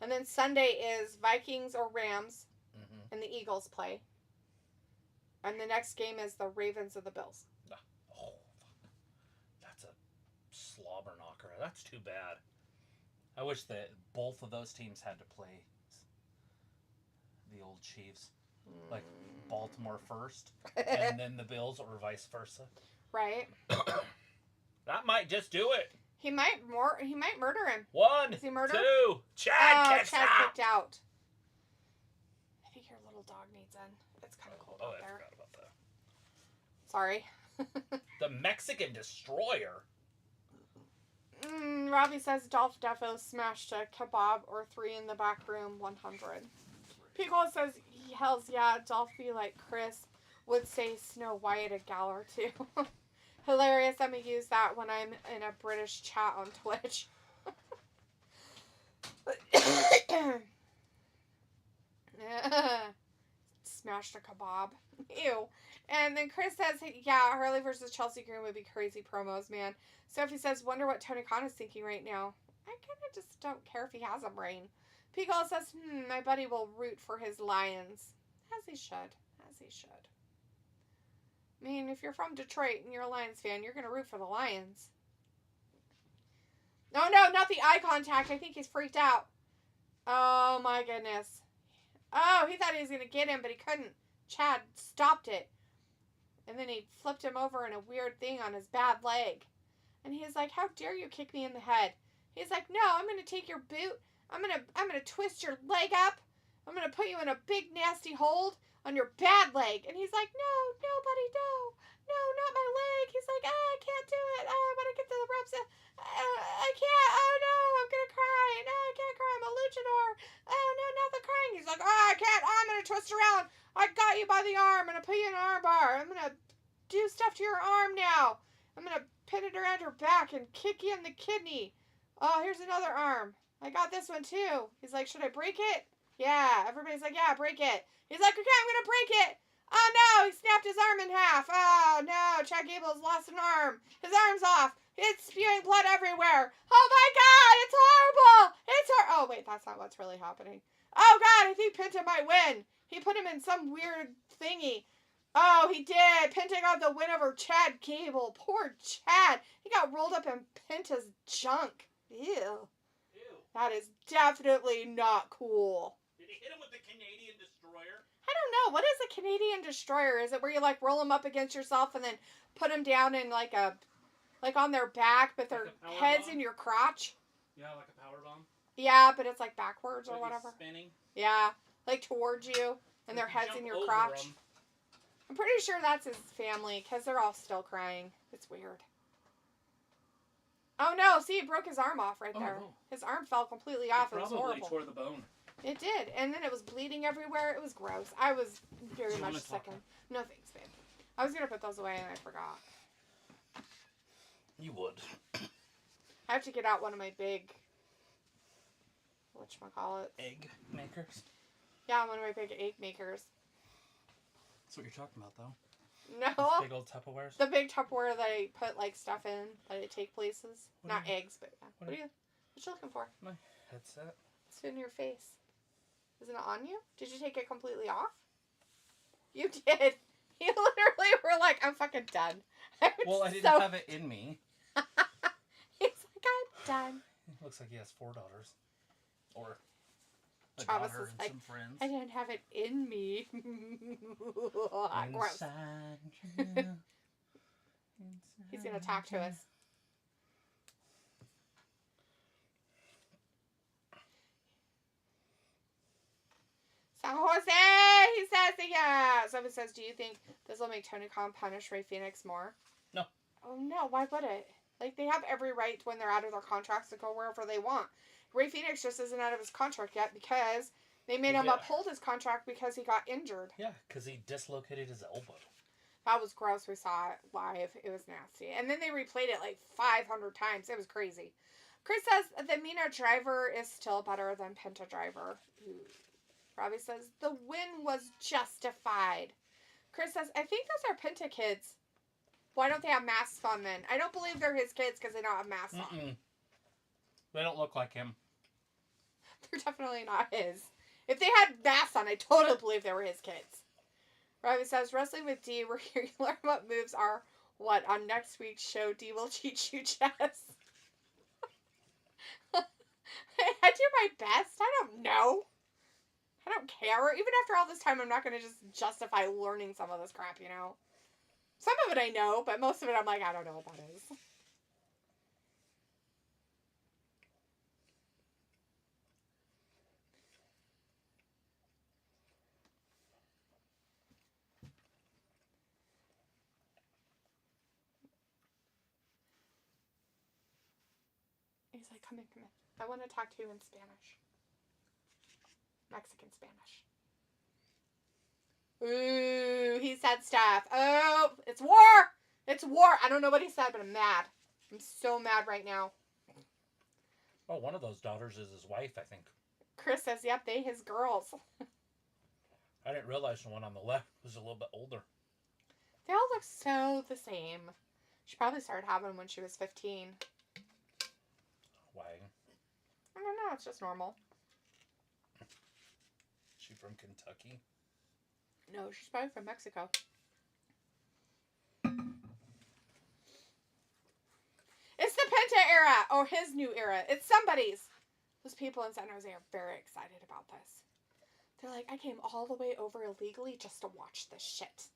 And then Sunday is Vikings or Rams, mm-hmm. and the Eagles play. And the next game is the Ravens or the Bills. Oh, fuck. That's a slobber knocker. That's too bad. I wish that both of those teams had to play the old Chiefs. Like Baltimore first, and then the Bills, or vice versa. Right. That might just do it. He might murder him. 1, Is he murdered? 2. Chad kicks Chad out. kicked out. I think your little dog needs in. It's kind of cold out I there. forgot about that. Sorry. The Mexican Destroyer. Robbie says Dolph Defo smashed a kebab or 3 in the back room 100. Pico says, hells yeah, Dolph be like Chris would say Snow White a gal or 2. Hilarious, I'm going to use that when I'm in a British chat on Twitch. Smashed a kebab. Ew. And then Chris says, yeah, Harley versus Chelsea Green would be crazy promos, man. Sophie says, wonder what Tony Khan is thinking right now. I kind of just don't care if he has a brain. Pico says, my buddy will root for his Lions. As he should. As he should. I mean, if you're from Detroit and you're a Lions fan, you're going to root for the Lions. Oh, no, not the eye contact. I think he's freaked out. Oh, my goodness. Oh, he thought he was going to get him, but he couldn't. Chad stopped it. And then he flipped him over in a weird thing on his bad leg. And he's like, how dare you kick me in the head? He's like, no, I'm going to take your boot. I'm going to twist your leg up. I'm going to put you in a big nasty hold on your bad leg. And he's like, no, buddy, no, not my leg. He's like, I can't do it. I want to get to the ropes. I can't. Oh, no, I'm going to cry. No, I can't cry. I'm a luchador. Oh, no, not the crying. He's like, oh, I can't. I'm going to twist around. I got you by the arm. I'm going to put you in an arm bar. I'm going to do stuff to your arm now. I'm going to pin it around your back and kick you in the kidney. Oh, here's another arm. I got this one, too. He's like, should I break it? Yeah. Everybody's like, yeah, break it. He's like, okay, I'm going to break it. Oh, no, he snapped his arm in half. Oh, no, Chad Gable's lost an arm. His arm's off. It's spewing blood everywhere. Oh, my God, it's horrible. Oh, wait, that's not what's really happening. Oh, God, I think Penta might win. He put him in some weird thingy. Oh, he did. Penta got the win over Chad Gable. Poor Chad. He got rolled up in Penta's junk. Ew. That is definitely not cool. Did he hit him with the Canadian Destroyer? I don't know. What is a Canadian Destroyer? Is it where you like roll them up against yourself and then put them down in like on their back, but their like heads bomb? in your crotch? Yeah, like a power bomb. Yeah, but it's like backwards or like whatever. Spinning. Yeah, like towards you, and their heads in your crotch. I'm pretty sure that's his family because they're all still crying. It's weird. Oh no! See, he broke his arm off right there. Oh. His arm fell completely off. It was horrible. Probably tore the bone. It did, and then it was bleeding everywhere. It was gross. I was very much sickened. No thanks, babe. I was gonna put those away and I forgot. You would. I have to get out one of my big, whatchamacallit? Egg makers? Yeah, one of my big egg makers. That's what you're talking about, though. No. Those big old Tupperwares? The big Tupperware that I put, like, stuff in, that I take places. Not eggs, but yeah. What are you looking for? My headset. It's in your face. Isn't it on you? Did you take it completely off? You did. You literally were like, I'm fucking done. Well, I didn't have it in me. He's like, I'm done. It looks like he has 4 daughters. Or a Travis daughter is and like, some friends. I didn't have it in me. Gross. He's going to talk to us. San Jose, he says that, yeah. Someone says, do you think this will make Tony Khan punish Rey Fenix more? No. Oh, no. Why would it? Like, they have every right when they're out of their contracts to go wherever they want. Rey Fenix just isn't out of his contract yet because they made him uphold his contract because he got injured. Yeah, because he dislocated his elbow. That was gross. We saw it live. It was nasty. And then they replayed it like 500 times. It was crazy. Chris says the Mina driver is still better than Penta driver. Ooh. Robbie says, the win was justified. Chris says, I think those are Penta kids. Why don't they have masks on then? I don't believe they're his kids because they don't have masks on. They don't look like him. They're definitely not his. If they had masks on, I totally believe they were his kids. Robbie says, wrestling with D, where you learn what moves are what on next week's show. D will teach you chess. I do my best. I don't know. I don't care. Even after all this time, I'm not going to just justify learning some of this crap, you know? Some of it I know, but most of it I'm like, I don't know what that is. He's like, come in, come in. I want to talk to you in Spanish. Mexican Spanish. Ooh, he said stuff. Oh, it's war! It's war! I don't know what he said, but I'm mad. I'm so mad right now. Oh, one of those daughters is his wife, I think. Chris says, yep, they his girls. I didn't realize the one on the left was a little bit older. They all look so the same. She probably started having them when she was 15. Why? I don't know, it's just normal. She from Kentucky? No, she's probably from Mexico. It's the Penta era, or his new era. It's somebody's. Those people in San Jose are very excited about this. They're like, I came all the way over illegally just to watch this shit.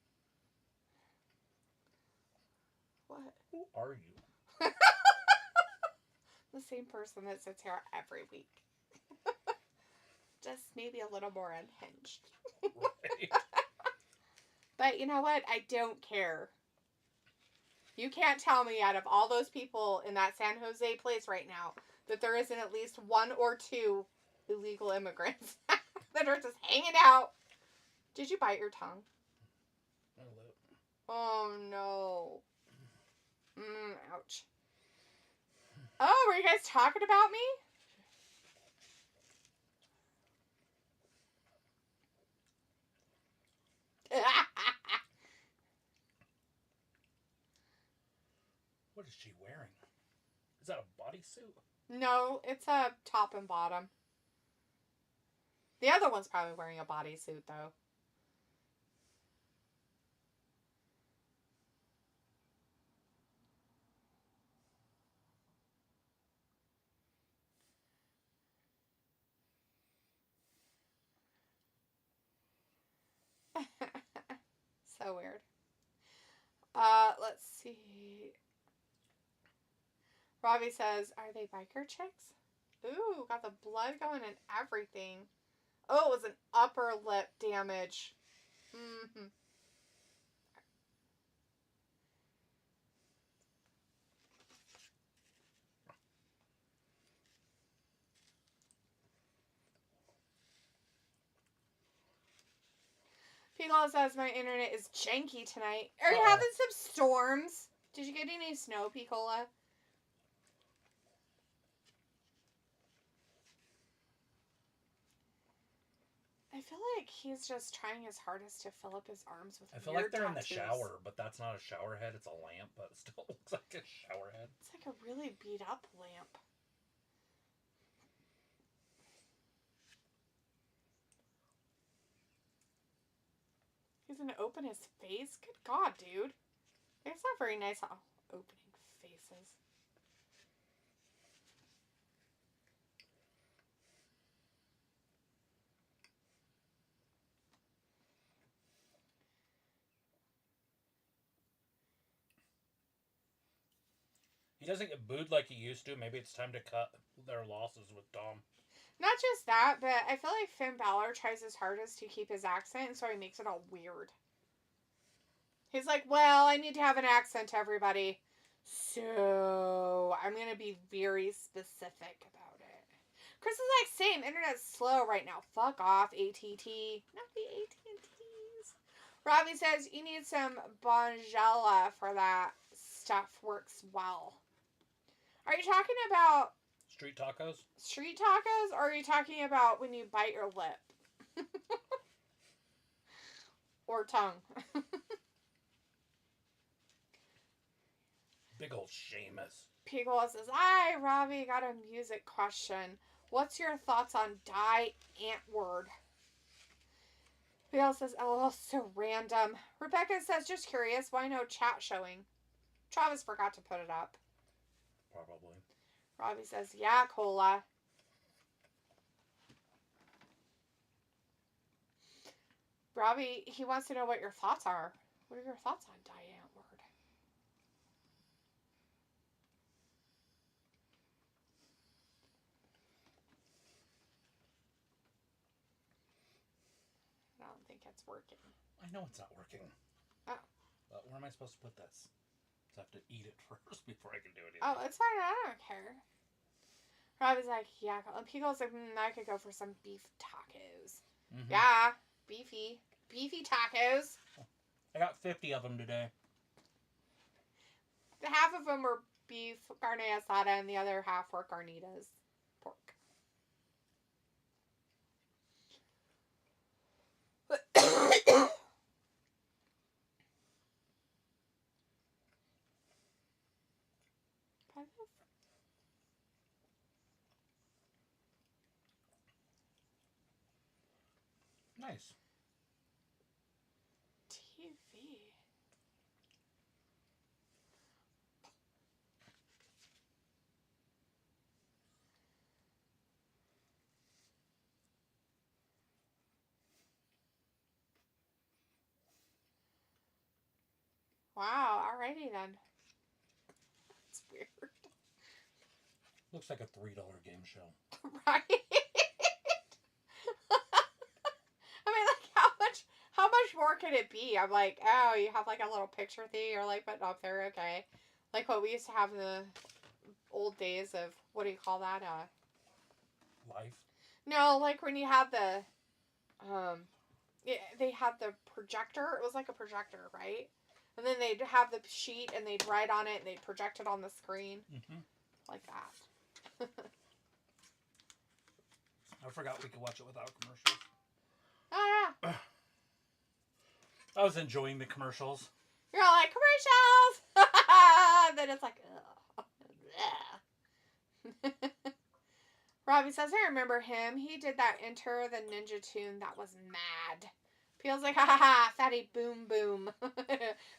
What? Who are you? The same person that sits here every week. Just maybe a little more unhinged. Right. But you know what? I don't care. You can't tell me out of all those people in that San Jose place right now that there isn't at least one or two illegal immigrants that are just hanging out. Did you bite your tongue? My lip. Oh, no. Ouch. Oh, were you guys talking about me? What is she wearing? Is that a bodysuit? No, it's a top and bottom. The other one's probably wearing a bodysuit, though. So weird. Let's see. Robbie says, are they biker chicks? Ooh, got the blood going and everything. Oh, it was an upper lip damage. Mm-hmm. People says my internet is janky tonight. Are you having some storms? Did you get any snow, Picola? I feel like he's just trying his hardest to fill up his arms with I feel weird like they're tattoos. in the shower, but that's not a shower head, it's a lamp, but it still looks like a shower head. It's like a really beat up lamp. He's gonna open his face? Good God, dude. It's not very nice opening faces. He doesn't get booed like he used to. Maybe it's time to cut their losses with Dom. Not just that, but I feel like Finn Balor tries his hardest to keep his accent, and so he makes it all weird. He's like, well, I need to have an accent, everybody. So, I'm going to be very specific about it. Chris is like, same, internet's slow right now. Fuck off, AT&T. Not the AT&Ts. Robbie says, you need some Bonjela for that. Stuff works well. Are you talking about Street tacos? street tacos, or are you talking about when you bite your lip? Or tongue? Big old Sheamus. Pickle says, hi, Robbie, got a music question. What's your thoughts on Die Antwoord? Pickle says, oh, so random. Rebecca says, just curious, why no chat showing? Travis forgot to put it up. Probably. Robbie says, yeah, Cola. Robbie, he wants to know what your thoughts are. What are your thoughts on Die Antwoord? I don't think it's working. I know it's not working. Oh. But where am I supposed to put this? I have to eat it first before I can do anything. Oh, it's fine. I don't care. Robbie's like, yeah. Pico's like, I could go for some beef tacos. Mm-hmm. Yeah, beefy tacos. I got 50 of them today. Half of them were beef carne asada, and the other half were carnitas, pork. Nice. TV. Wow, alrighty then. That's weird. Looks like a $3 game show. Right? I mean, like, how much more could it be? I'm like, oh, you have like a little picture thing you're like putting up there, okay. Like what we used to have in the old days of, what do you call that? Life? No, like when you had the, they had the projector. It was like a projector, right? And then they'd have the sheet and they'd write on it and they'd project it on the screen. Mm-hmm. Like that. I forgot we could watch it without commercials. Oh, yeah. I was enjoying the commercials. You're all like, commercials! Then it's like, ugh. Robbie says, I remember him. He did that Enter the Ninja tune that was mad. Feels like, ha ha ha, fatty boom boom.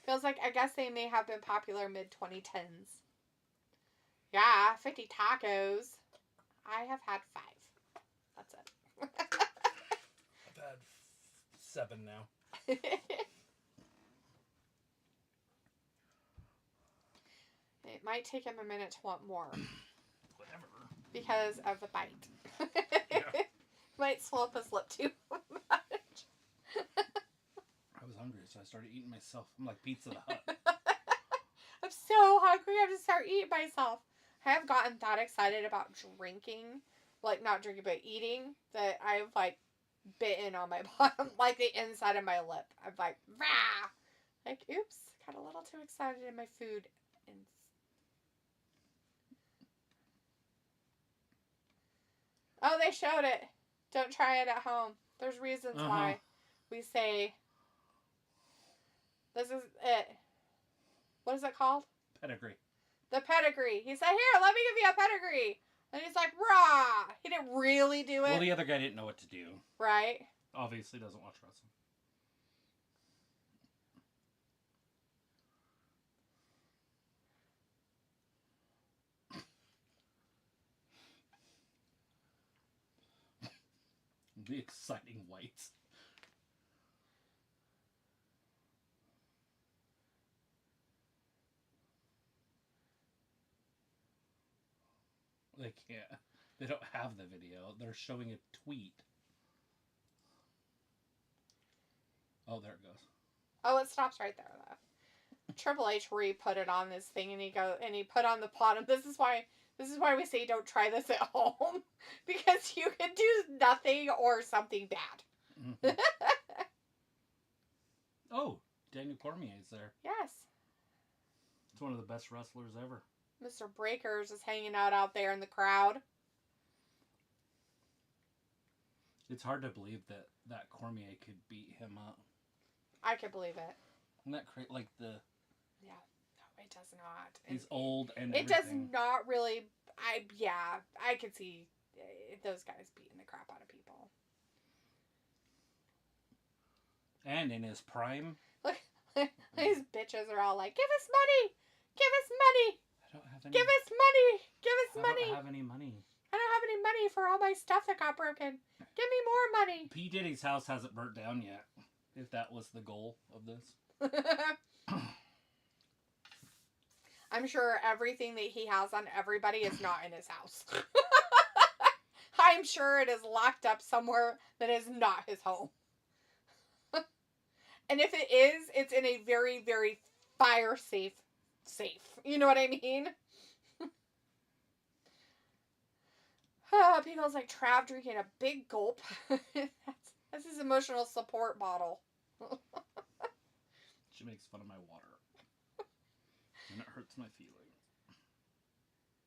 Feels like, I guess they may have been popular mid-2010s. Yeah, 50 tacos. I have had 5. That's it. I've had 7 now. It might take him a minute to want more. Whatever. Because of the bite. Yeah. Might slow up his lip too much. I was hungry, so I started eating myself. I'm like Pizza the Hut. I'm so hungry. I have to start eating myself. I have gotten that excited about drinking. Like, not drinking, but eating. That I've, like, bitten on my bottom. Like, the inside of my lip. I'm like, rah! Like, oops. Got a little too excited in my food. And oh, they showed it. Don't try it at home. There's reasons why we say, this is it. What is it called? Pedigree. The pedigree. He said, here, let me give you a pedigree. And he's like, rah! He didn't really do it. Well, the other guy didn't know what to do. Right. Obviously doesn't watch wrestling. The exciting whites. They can't. They don't have the video. They're showing a tweet. Oh, there it goes. Oh, it stops right there, though. Triple H re-put it on this thing, and he put on the bottom. This is why we say don't try this at home. Because you can do nothing or something bad. Mm-hmm. Oh, Daniel Cormier's there. Yes. It's one of the best wrestlers ever. Mr. Breakers is hanging out there in the crowd. It's hard to believe that Cormier could beat him up. I can believe it. Isn't that like the... Yeah. No, it does not. He's old and it everything. Does not really... I could see those guys beating the crap out of people. And in his prime... Look, these bitches are all like, give us money! Give us money! I don't have any... Give us money! Give us money! I don't have any money. I don't have any money for all my stuff that got broken. Give me more money! P. Diddy's house hasn't burnt down yet. If that was the goal of this. I'm sure everything that he has on everybody is not in his house. I'm sure it is locked up somewhere that is not his home. And if it is, it's in a very, very fire safe. You know what I mean? People's like Trav drinking a big gulp. That's his emotional support bottle. She makes fun of my water. And it hurts my feelings.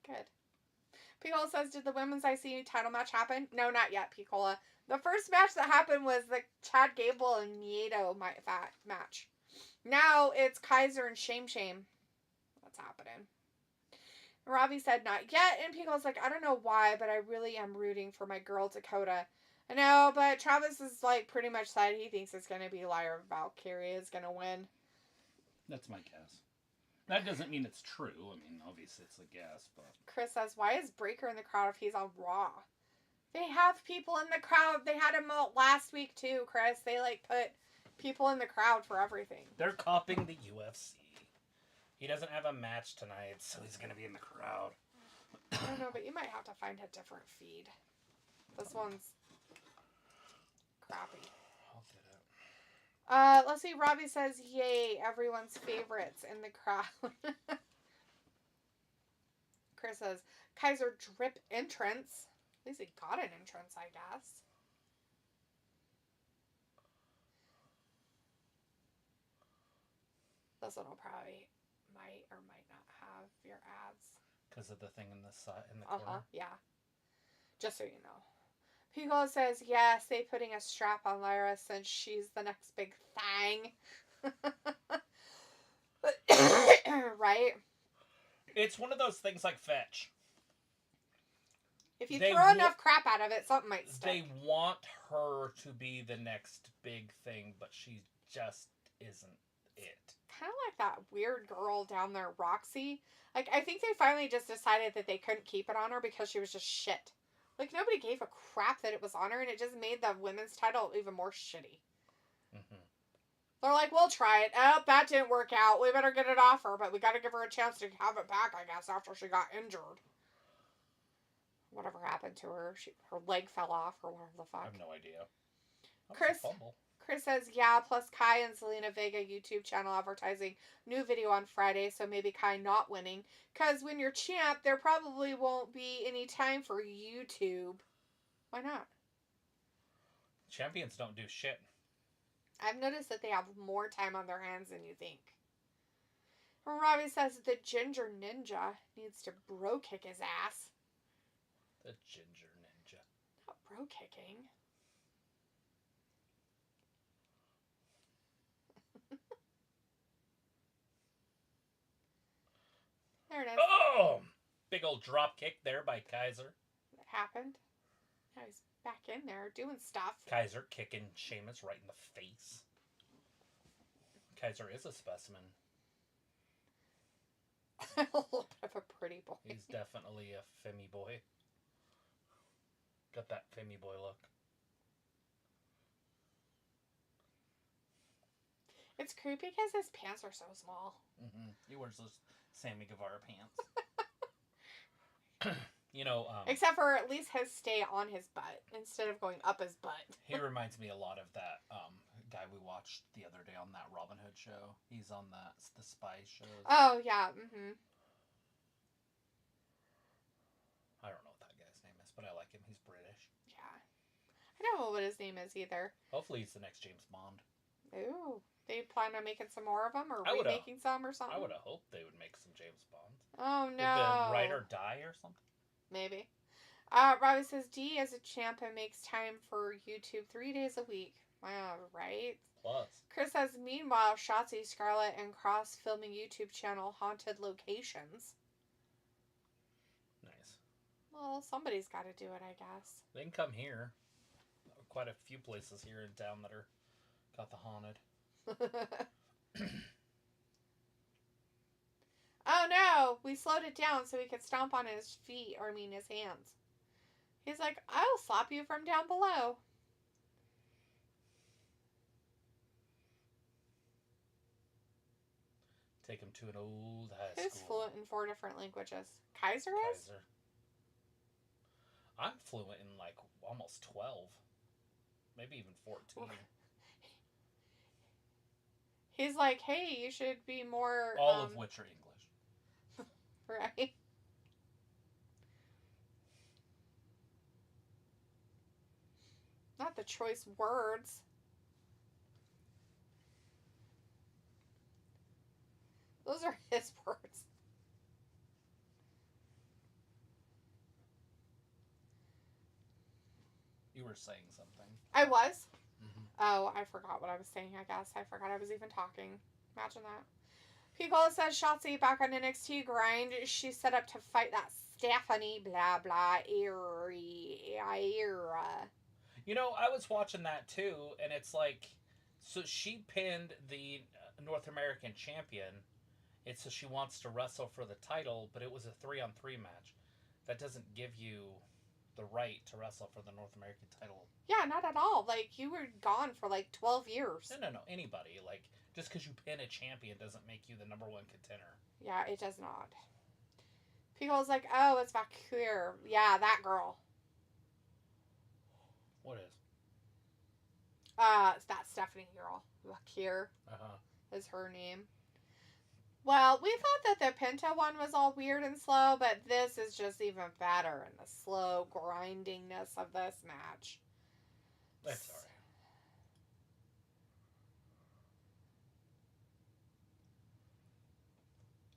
Good. Picola says, did the women's IC title match happen? No, not yet, Picola. The first match that happened was the Chad Gable and Nieto match. Now it's Kaiser and Shame. That's happening. Robbie said, not yet. And Picola's like, I don't know why, but I really am rooting for my girl Dakota. I know, but Travis is like pretty much said he thinks it's going to be Lyra Valkyria is going to win. That's my guess. That doesn't mean it's true. I mean, obviously it's a guess, but... Chris says, why is Breaker in the crowd if he's on Raw? They have people in the crowd. They had him out last week too, Chris. They like put people in the crowd for everything. They're copying the UFC. He doesn't have a match tonight, so he's going to be in the crowd. I don't know, but you might have to find a different feed. This one's crappy. I'll get it. Let's see. Robbie says, yay, everyone's favorites in the crowd. Chris says, Kaiser drip entrance. At least he got an entrance, I guess. This one will probably might or might not have your ads. Because of the thing in the side, in the corner? Yeah. Just so you know. Pico says, yes, they putting a strap on Lyra since she's the next big thing. Right? It's one of those things like Fetch. If you throw enough crap out of it, something might stick. They want her to be the next big thing, but she just isn't it. Kind of like that weird girl down there, Roxy. Like, I think they finally just decided that they couldn't keep it on her because she was just shit. Like, nobody gave a crap that it was on her, and it just made the women's title even more shitty. Mm-hmm. They're like, we'll try it. Oh, that didn't work out. We better get it off her, but we got to give her a chance to have it back, I guess, after she got injured. Whatever happened to her. Her leg fell off or whatever the fuck. I have no idea. Chris says, yeah, plus Kai and Zelina Vega YouTube channel advertising new video on Friday, so maybe Kai not winning. Because when you're champ, there probably won't be any time for YouTube. Why not? Champions don't do shit. I've noticed that they have more time on their hands than you think. Robbie says the Ginger Ninja needs to bro kick his ass. The Ginger Ninja. Not bro kicking. There it is. Oh! Big old drop kick there by Kaiser. That happened. Now he's back in there doing stuff. Kaiser kicking Sheamus right in the face. Kaiser is a specimen. A little bit of a pretty boy. He's definitely a femmy boy. Got that femmy boy look. It's creepy because his pants are so small. Mm-hmm. He wears those Sammy Guevara pants. You know, except for at least his stay on his butt instead of going up his butt. He reminds me a lot of that guy we watched the other day on that Robin Hood show. He's on the spy shows. Oh yeah, mm-hmm. I don't know what that guy's name is, but I like him. He's British. Yeah, I don't know what his name is either. Hopefully, he's the next James Bond. Ooh, they plan on making some more of them or remaking some or something. I would have hoped they would make some James Bonds. Oh no! Did the writer die or something? Maybe. Robbie says D as a champ and makes time for YouTube 3 days a week. Wow, right? Plus. Chris says, meanwhile, Shotzi, Scarlett, and Cross filming YouTube channel Haunted Locations. Nice. Well, somebody's got to do it, I guess. They can come here. Quite a few places here in town that are got the haunted. Oh no! We slowed it down so he could stomp on his feet, or I mean his hands. He's like, I'll slap you from down below. Take him to an old high school. Who's fluent in 4 different languages? Kaiser is? Kaiser. I'm fluent in like almost 12. Maybe even 14. He's like, hey, you should be more... All of which are English. Right. the choice words. Those are his words. You were saying something. I was? Mm-hmm. Oh, I forgot what I was saying, I guess. I forgot I was even talking. Imagine that. Picola says Shotzi back on NXT grind. She's set up to fight that Stephanie blah blah era. You know, I was watching that too, and it's like, so she pinned the North American champion. It's so she wants to wrestle for the title, but it was a 3-on-3 match. That doesn't give you the right to wrestle for the North American title. Yeah, not at all. Like, you were gone for like 12 years. No, anybody. Like, just because you pin a champion doesn't make you the number one contender. Yeah, it does not. Pico's like, oh, it's Valkyrie. Yeah, that girl. What is? It's that Stephanie girl. Valkyrie Uh-huh. is her name. Well, we thought that the Penta one was all weird and slow, but this is just even better in the slow grindingness of this match. That's alright.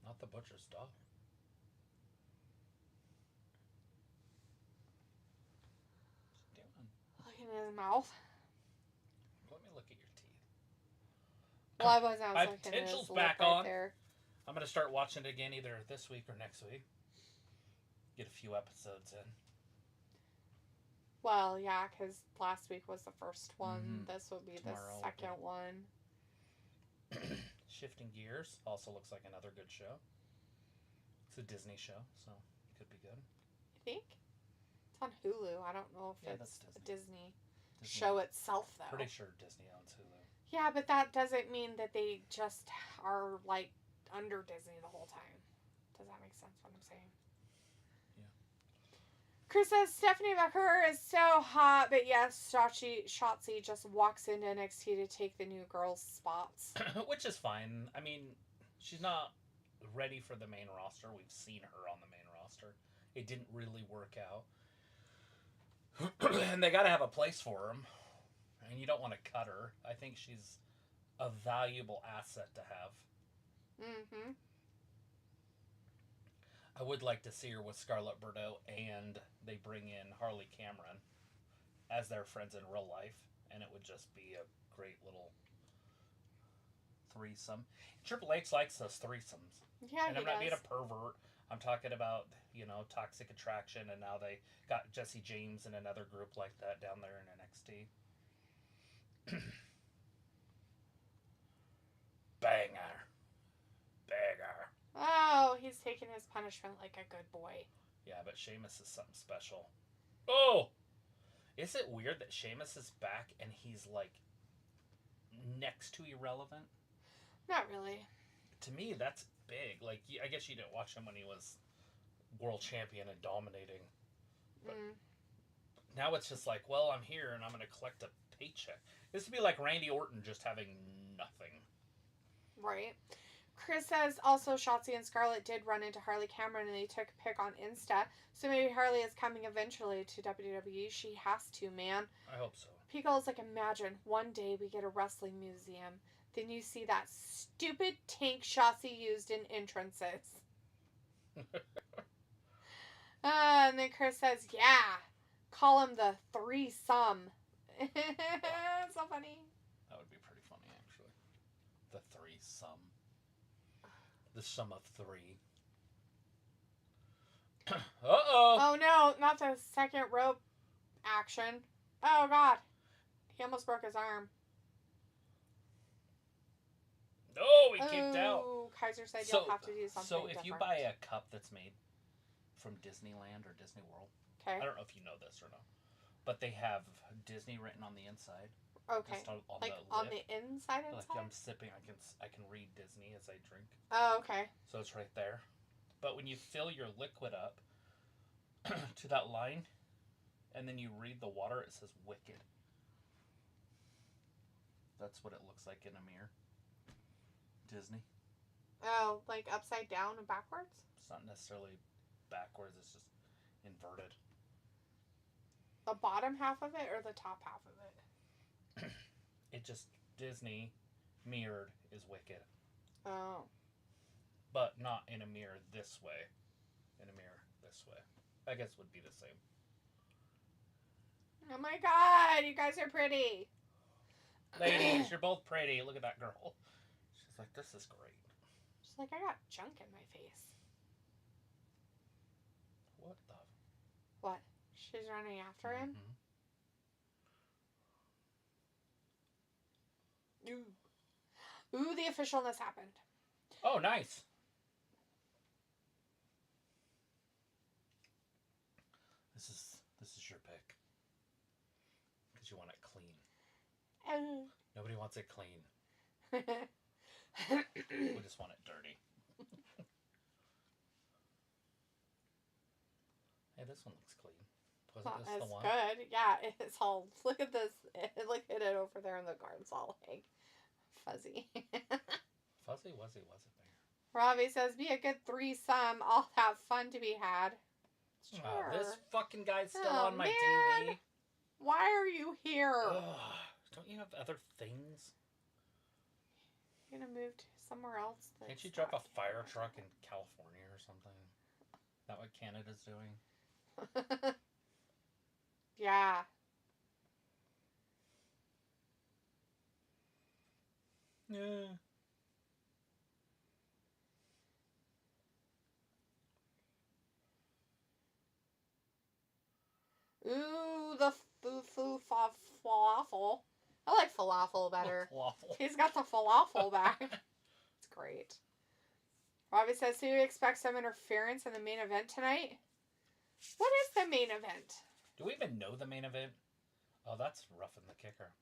Not the butcher's daughter. What's he doing? Looking in his mouth. Let me look at your teeth. Well, I was My looking at his potential's lip back right on. there. I'm going to start watching it again either this week or next week. Get a few episodes in. Well, yeah, because last week was the first one. Mm-hmm. This will be Tomorrow the second one. Shifting Gears also looks like another good show. It's a Disney show, so it could be good. You think? It's on Hulu. I don't know if that's it's Disney. a Disney show itself, though. Pretty sure Disney owns Hulu. Yeah, but that doesn't mean that they just are, like, under Disney the whole time. Does that make sense what I'm saying? Yeah. Chris says Stephanie Baker is so hot, but yes, Shotzi just walks into NXT to take the new girls' spots. Which is fine. I mean, she's not ready for the main roster. We've seen her on the main roster. It didn't really work out. And they got to have a place for him. And you don't want to cut her. I think she's a valuable asset to have. Mm-hmm. I would like to see her with Scarlett Bordeaux, and they bring in Harley Cameron as their friends in real life, and it would just be a great little threesome. Triple H likes those threesomes. Yeah, and I'm not being a pervert. I'm talking about, Toxic Attraction, and now they got Jesse James and another group like that down there in NXT. Banger. Oh, he's taking his punishment like a good boy. Yeah, but Sheamus is something special. Oh! Is it weird that Sheamus is back and he's, like, next to irrelevant? Not really. To me, that's big. Like, I guess you didn't watch him when he was world champion and dominating. But now it's just like, well, I'm here and I'm going to collect a paycheck. This would be like Randy Orton just having nothing. Right. Chris says also Shotzi and Scarlett did run into Harley Cameron and they took a pic on Insta. So maybe Harley is coming eventually to WWE. She has to, man. I hope so. Pico's like, imagine one day we get a wrestling museum. Then you see that stupid tank Shotzi used in entrances. And then Chris says, yeah. Call him the threesome. So funny. That would be pretty funny, actually. The threesome. The sum of three. Uh-oh! Oh no, not the second rope action. Oh god. He almost broke his arm. Oh, he kicked out. Oh, Kaiser said you'll have to do something So if different. you buy a cup that's made from Disneyland or Disney World, okay. I don't know if you know this or not, but they have Disney written on the inside. Okay. On like the on the inside? Like I'm sipping, I can read Disney as I drink. Oh, okay. So it's right there. But when you fill your liquid up to that line, and then you read the water, it says Wicked. That's what it looks like in a mirror. Disney. Oh, like upside down and backwards? It's not necessarily backwards, it's just inverted. The bottom half of it or the top half of it? It just, Disney mirrored is Wicked. Oh. But not in a mirror this way. In a mirror this way. I guess would be the same. Oh my god, you guys are pretty. Ladies, you're both pretty. Look at that girl. She's like, this is great. She's like, I got junk in my face. What the? What? She's running after him? Ooh. Ooh, the officialness happened. Oh, nice. This is your pick. Because you want it clean. Nobody wants it clean. We just want it dirty. Hey, this one looks clean. Was this the one? Good. Yeah, it's all. Look at this. Look at it over there in the garden. It's all like fuzzy. Fuzzy, wasn't there? Robbie says, "Be a good threesome. I'll have fun to be had." Sure. Oh, this fucking guy's still on my man. TV. Why are you here? Don't you have other things? You're gonna move to somewhere else. Can't you drop a fire truck in California or something? Is that what Canada's doing? Yeah. Yeah. Ooh, the falafel. I like falafel better. Falafel. He's got the falafel back. It's great. Robbie says, "Do you expect some interference in the main event tonight?" What is the main event? Do we even know the main event? Oh, that's Ruffin the Kicker.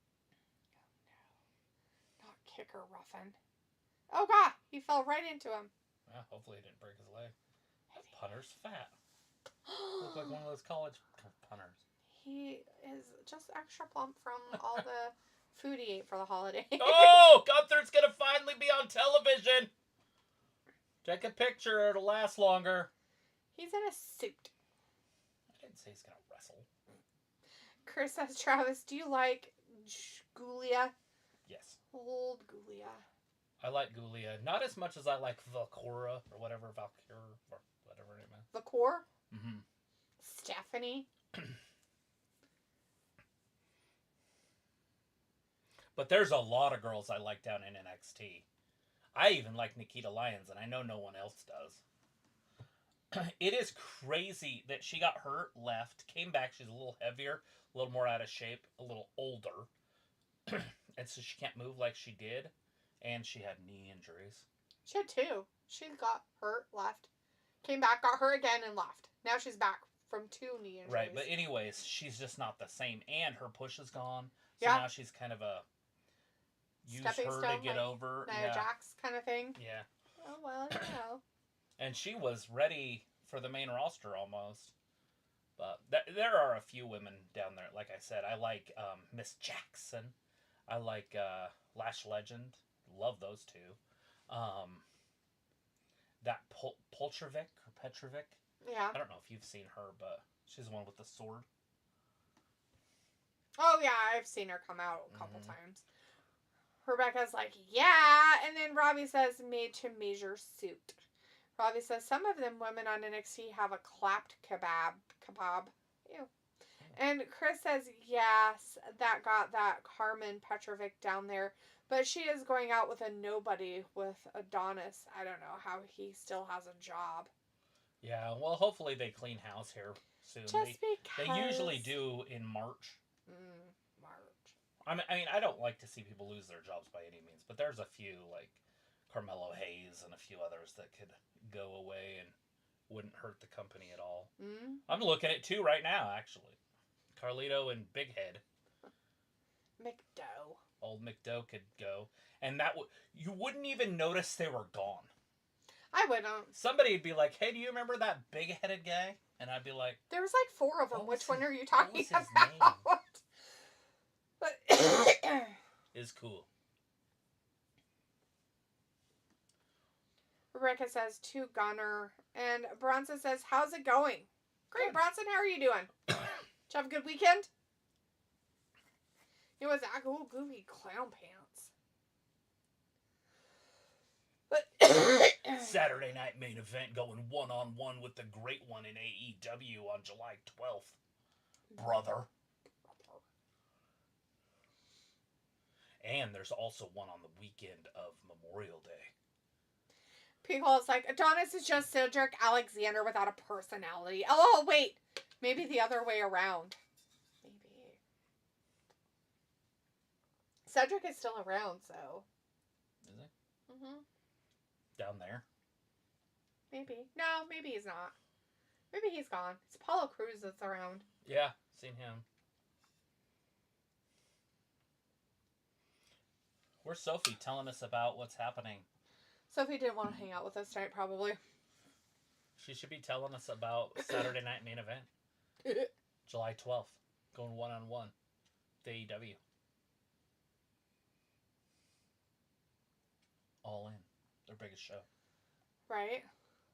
No. Not Kicker Ruffin. Oh, God. He fell right into him. Well, hopefully he didn't break his leg. That punter's fat. Look like one of those college punters. He is just extra plump from all the food he ate for the holiday. Oh! Gunther's going to finally be on television! Take a picture. It'll last longer. He's in a suit. I didn't say he's going to wrestle. Chris says, "Travis, do you like Gulia?" Yes. Old Gulia. I like Gulia. Not as much as I like Valkyra or whatever. Valkyra or whatever her name is. The core? Mm-hmm. Stephanie? But there's a lot of girls I like down in NXT. I even like Nikita Lyons, and I know no one else does. It is crazy that she got hurt, left, came back. She's a little heavier, a little more out of shape, a little older. And so she can't move like she did. And she had knee injuries. She had two. She got hurt, left. Came back, got hurt again, and left. Now she's back from 2 knee injuries. Right, but anyways, she's just not the same. And her push is gone. So yeah. Now she's kind of a... Use Stepping her stone, to get like over. Nia Jax kind of thing. Yeah. Oh, well, you know. And she was ready for the main roster almost. But there are a few women down there. Like I said, I like Miss Jackson. I like Lash Legend. Love those two. That Poltrovic or Petrovic. Yeah. I don't know if you've seen her, but she's the one with the sword. Oh, yeah, I've seen her come out a couple times. Rebecca's like, yeah. And then Robbie says, made to measure suit. Robbie says, some of them women on NXT have a clapped kebab. Ew. And Chris says, yes, that got that Carmen Petrovic down there. But she is going out with a nobody with Adonis. I don't know how he still has a job. Yeah, well, hopefully they clean house here soon. Just because. They usually do in March. I mean, I don't like to see people lose their jobs by any means, but there's a few, like Carmelo Hayes and a few others that could go away and wouldn't hurt the company at all. Mm. I'm looking at 2 right now, actually. Carlito and Big Head. McDough. Old McDough could go. And that you wouldn't even notice they were gone. I wouldn't. Somebody would be like, hey, do you remember that big-headed guy? And I'd be like... There was like 4 of them. Which one are you talking about? Name? But is cool. Rebecca says, to Gunner. And Bronson says, how's it going? Great, Bronson. How are you doing? you have a good weekend? It was that cool, goofy clown pants. But Saturday night main event going one-on-one with the great one in AEW on July 12th. Brother. And there's also one on the weekend of Memorial Day. People, it's like, Adonis is just Cedric Alexander without a personality. Oh, wait. Maybe the other way around. Maybe. Cedric is still around, so. Is he? Mm-hmm. Down there? Maybe. No, maybe he's not. Maybe he's gone. It's Apollo Crews that's around. Yeah, seen him. Where's Sophie telling us about what's happening? Sophie didn't want to hang out with us tonight, probably. She should be telling us about Saturday night main event. July 12th. Going one-on-one. The AEW. All in. Their biggest show. Right?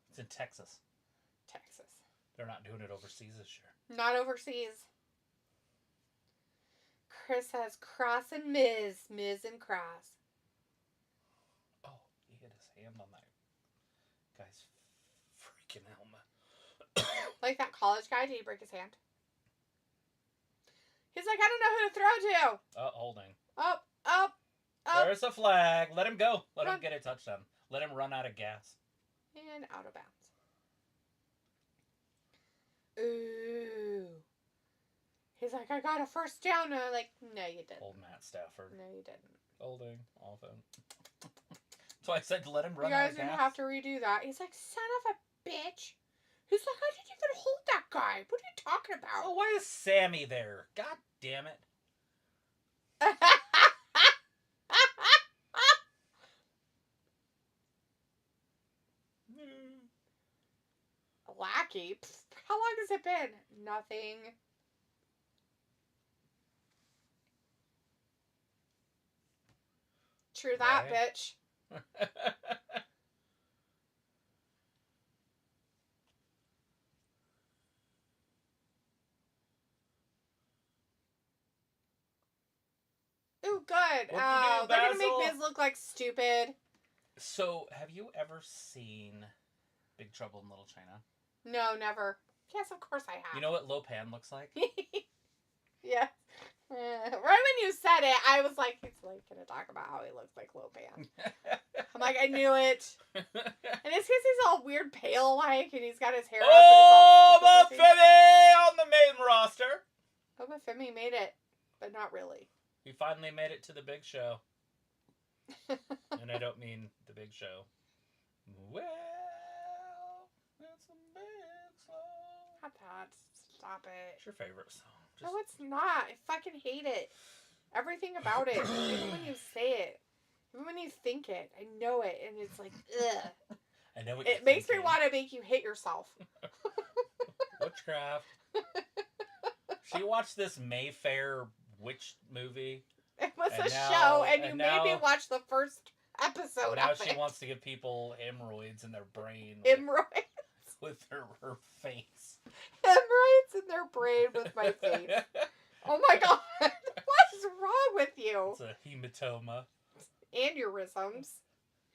It's in Texas. Texas. They're not doing it overseas this year. Not overseas. Chris says Cross and Miz. Miz and Cross. Oh, he hit his hand on that guy's freaking helmet. Like that college guy, did he break his hand? He's like, I don't know who to throw to. Holding. Up. There's a flag. Let him go. Let Run. him get a touchdown. Let him run out of gas. And out of bounds. Ooh. He's like, I got a first down. And I'm like, no, you didn't. Old Matt Stafford. No, you didn't. Holding. Often. So I said, let him run You out guys of didn't gas. have to redo that. He's like, son of a bitch. He's like, I didn't even hold that guy. What are you talking about? Oh, why is Sammy there? God damn it. Lackey? Pfft, how long has it been? Nothing. True that, Right. bitch. Ooh, good. Whoop-de-doo, They're gonna Basil. make Miz look like stupid. So, have you ever seen Big Trouble in Little China? No, never. Yes, of course I have. You know what Lopan looks like? Yeah. Right when you said it, I was like, he's like gonna talk about how he looks like Lopan. I'm like, I knew it. And it's because he's all weird pale like, and he's got his hair up. Oh, Buffini on the main roster. Boba Femi made it, but not really. He finally made it to the big show. And I don't mean the big show. Well, it's a big show. Not that. Stop it. What's your favorite song? No, it's not. I fucking hate it. Everything about it. Even when you say it. Even when you think it. I know it. And it's like, ugh. I know what It makes me want to make you hit yourself. Witchcraft. She watched this Mayfair witch movie. It was And a now- show, and you and made me now- watch the first episode Now of she it. wants to give people hemorrhoids in their brain Hemorrhoids. with her face. Hemorrhoids in their brain with my face. Oh my god. What is wrong with you? It's a hematoma. Aneurysms.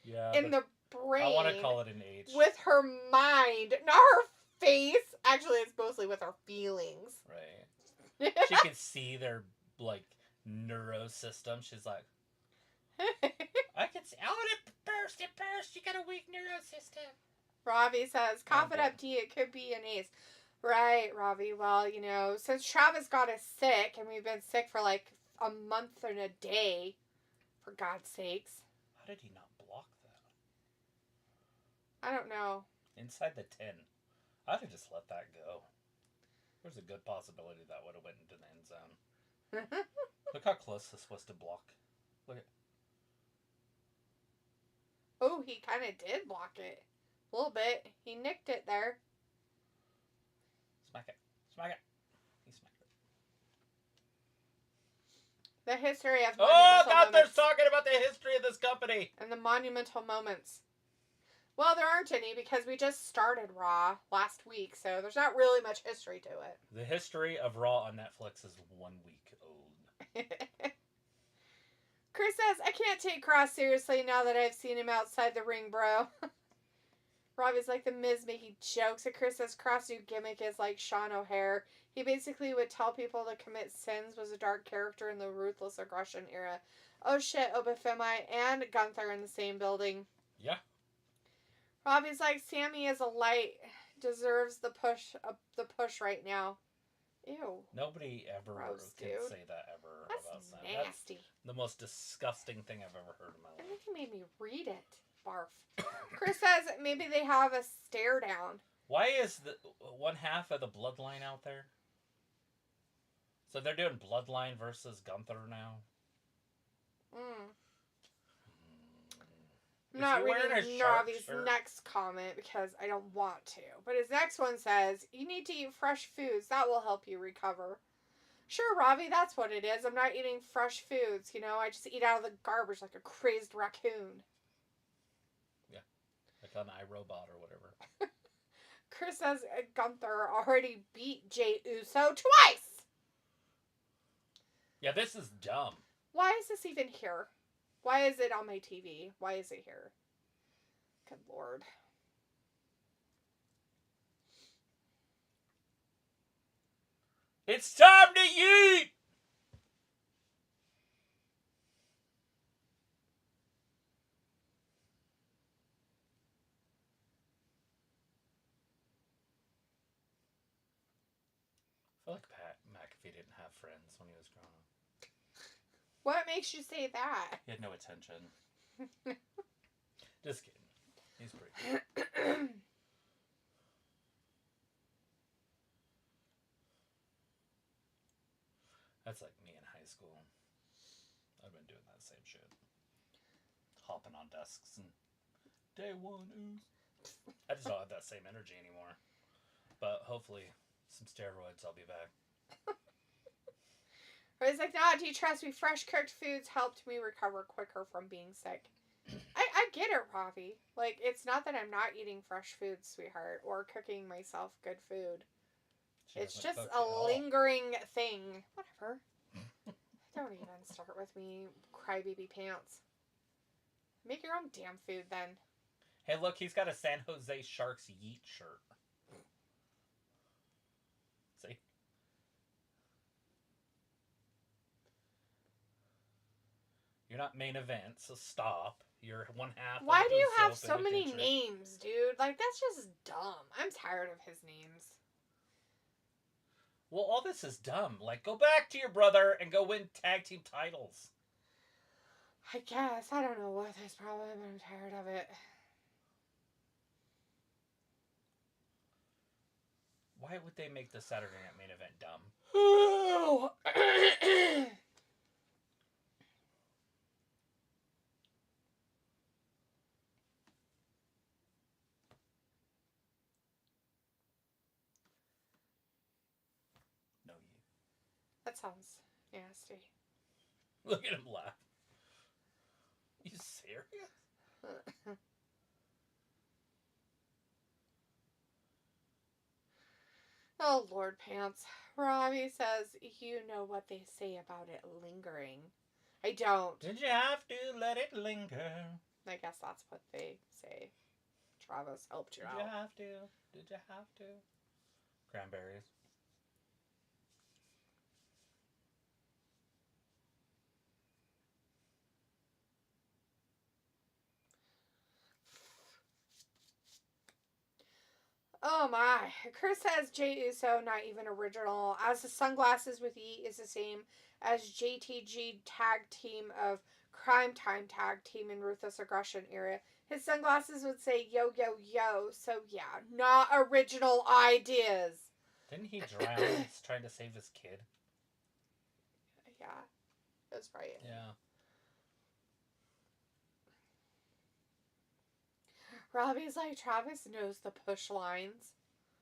Yeah. In the brain. I want to call it an H. With her mind, not her face. Actually, it's mostly with her feelings. Right. She can see their, like, neurosystem. She's like, I can see. Oh, it burst. You got a weak neurosystem. Ravi says, cough it Okay. up, D. It could be an ace. Right, Ravi. Well, you know, since Travis got us sick, and we've been sick for like a month and a day, for God's sakes. How did he not block that? I don't know. Inside the 10. I'd have just let that go. There's a good possibility that would have went into the end zone. Look how close this was to block. Look at. Oh, he kind of did block it. A little bit. He nicked it there. Smack it. Smack it. He smacked it. The history of Oh, monumental God, they're moments. talking about the history of this company. And the monumental moments. Well, there aren't any because we just started Raw last week, so there's not really much history to it. The history of Raw on Netflix is 1 week old. Chris says, I can't take Cross seriously now that I've seen him outside the ring, bro. Robbie's like the Miz making jokes. And Chris says Cross' new gimmick is like Sean O'Hare. He basically would tell people to commit sins, was a dark character in the Ruthless Aggression era. Oh shit, Obafemi and Gunther in the same building. Yeah. Robbie's like, Sammy is a light. Deserves the push right now. Ew. Nobody ever Gross, can dude. say that ever That's about Sam. nasty. That's the most disgusting thing I've ever heard in my I life. think he made me read it. Barf. Chris says maybe they have a stare down. Why is the one half of the Bloodline out there? So they're doing Bloodline versus Gunther now? I'm not reading Robbie's next comment because I don't want to. But his next one says, you need to eat fresh foods. That will help you recover. Sure, Robbie, that's what it is. I'm not eating fresh foods. You know, I just eat out of the garbage like a crazed raccoon. Yeah. Like on iRobot or whatever. Chris says Gunther already beat Jey Uso twice. Yeah, this is dumb. Why is this even here? Why is it on my TV? Why is it here? Good Lord. It's time to eat! I feel like Pat McAfee didn't have friends when he was growing up. What makes you say that? He had no attention. Just kidding. He's pretty cool. That's like me in high school. I've been doing that same shit. Hopping on desks and day one ooze. I just don't have that same energy anymore. But hopefully, some steroids, I'll be back. Or he's like, nah, do you trust me? Fresh cooked foods helped me recover quicker from being sick. I get it, Ravi. Like, it's not that I'm not eating fresh food, sweetheart, or cooking myself good food. It's just a lingering thing. Whatever. Don't even start with me, crybaby pants. Make your own damn food, then. Hey, look, he's got a San Jose Sharks Yeet shirt. See? You're not main event, so stop. You're one half. Why do you have so many names, dude? Like, that's just dumb. I'm tired of his names. Well, all this is dumb. Like, go back to your brother and go win tag team titles. I guess. I don't know what his problem is, but I'm tired of it. Why would they make the Saturday Night Main Event dumb? Oh. No, you. That sounds nasty. Look at him laugh. You serious? Oh, Lord Pants. Robbie says, you know what they say about it lingering. I don't. Did you have to let it linger? I guess that's what they say. Travis helped you out. Did you have to? Did you have to? Cranberries. Oh my. Chris says Jey Uso, not even original, as the sunglasses with E is the same as JTG tag team of Crime Time tag team in Ruthless Aggression era. His sunglasses would say yo, yo, yo. So yeah, not original ideas. Didn't he drown trying to save his kid? Yeah, that's right. Yeah. Robbie's like, Travis knows the push lines.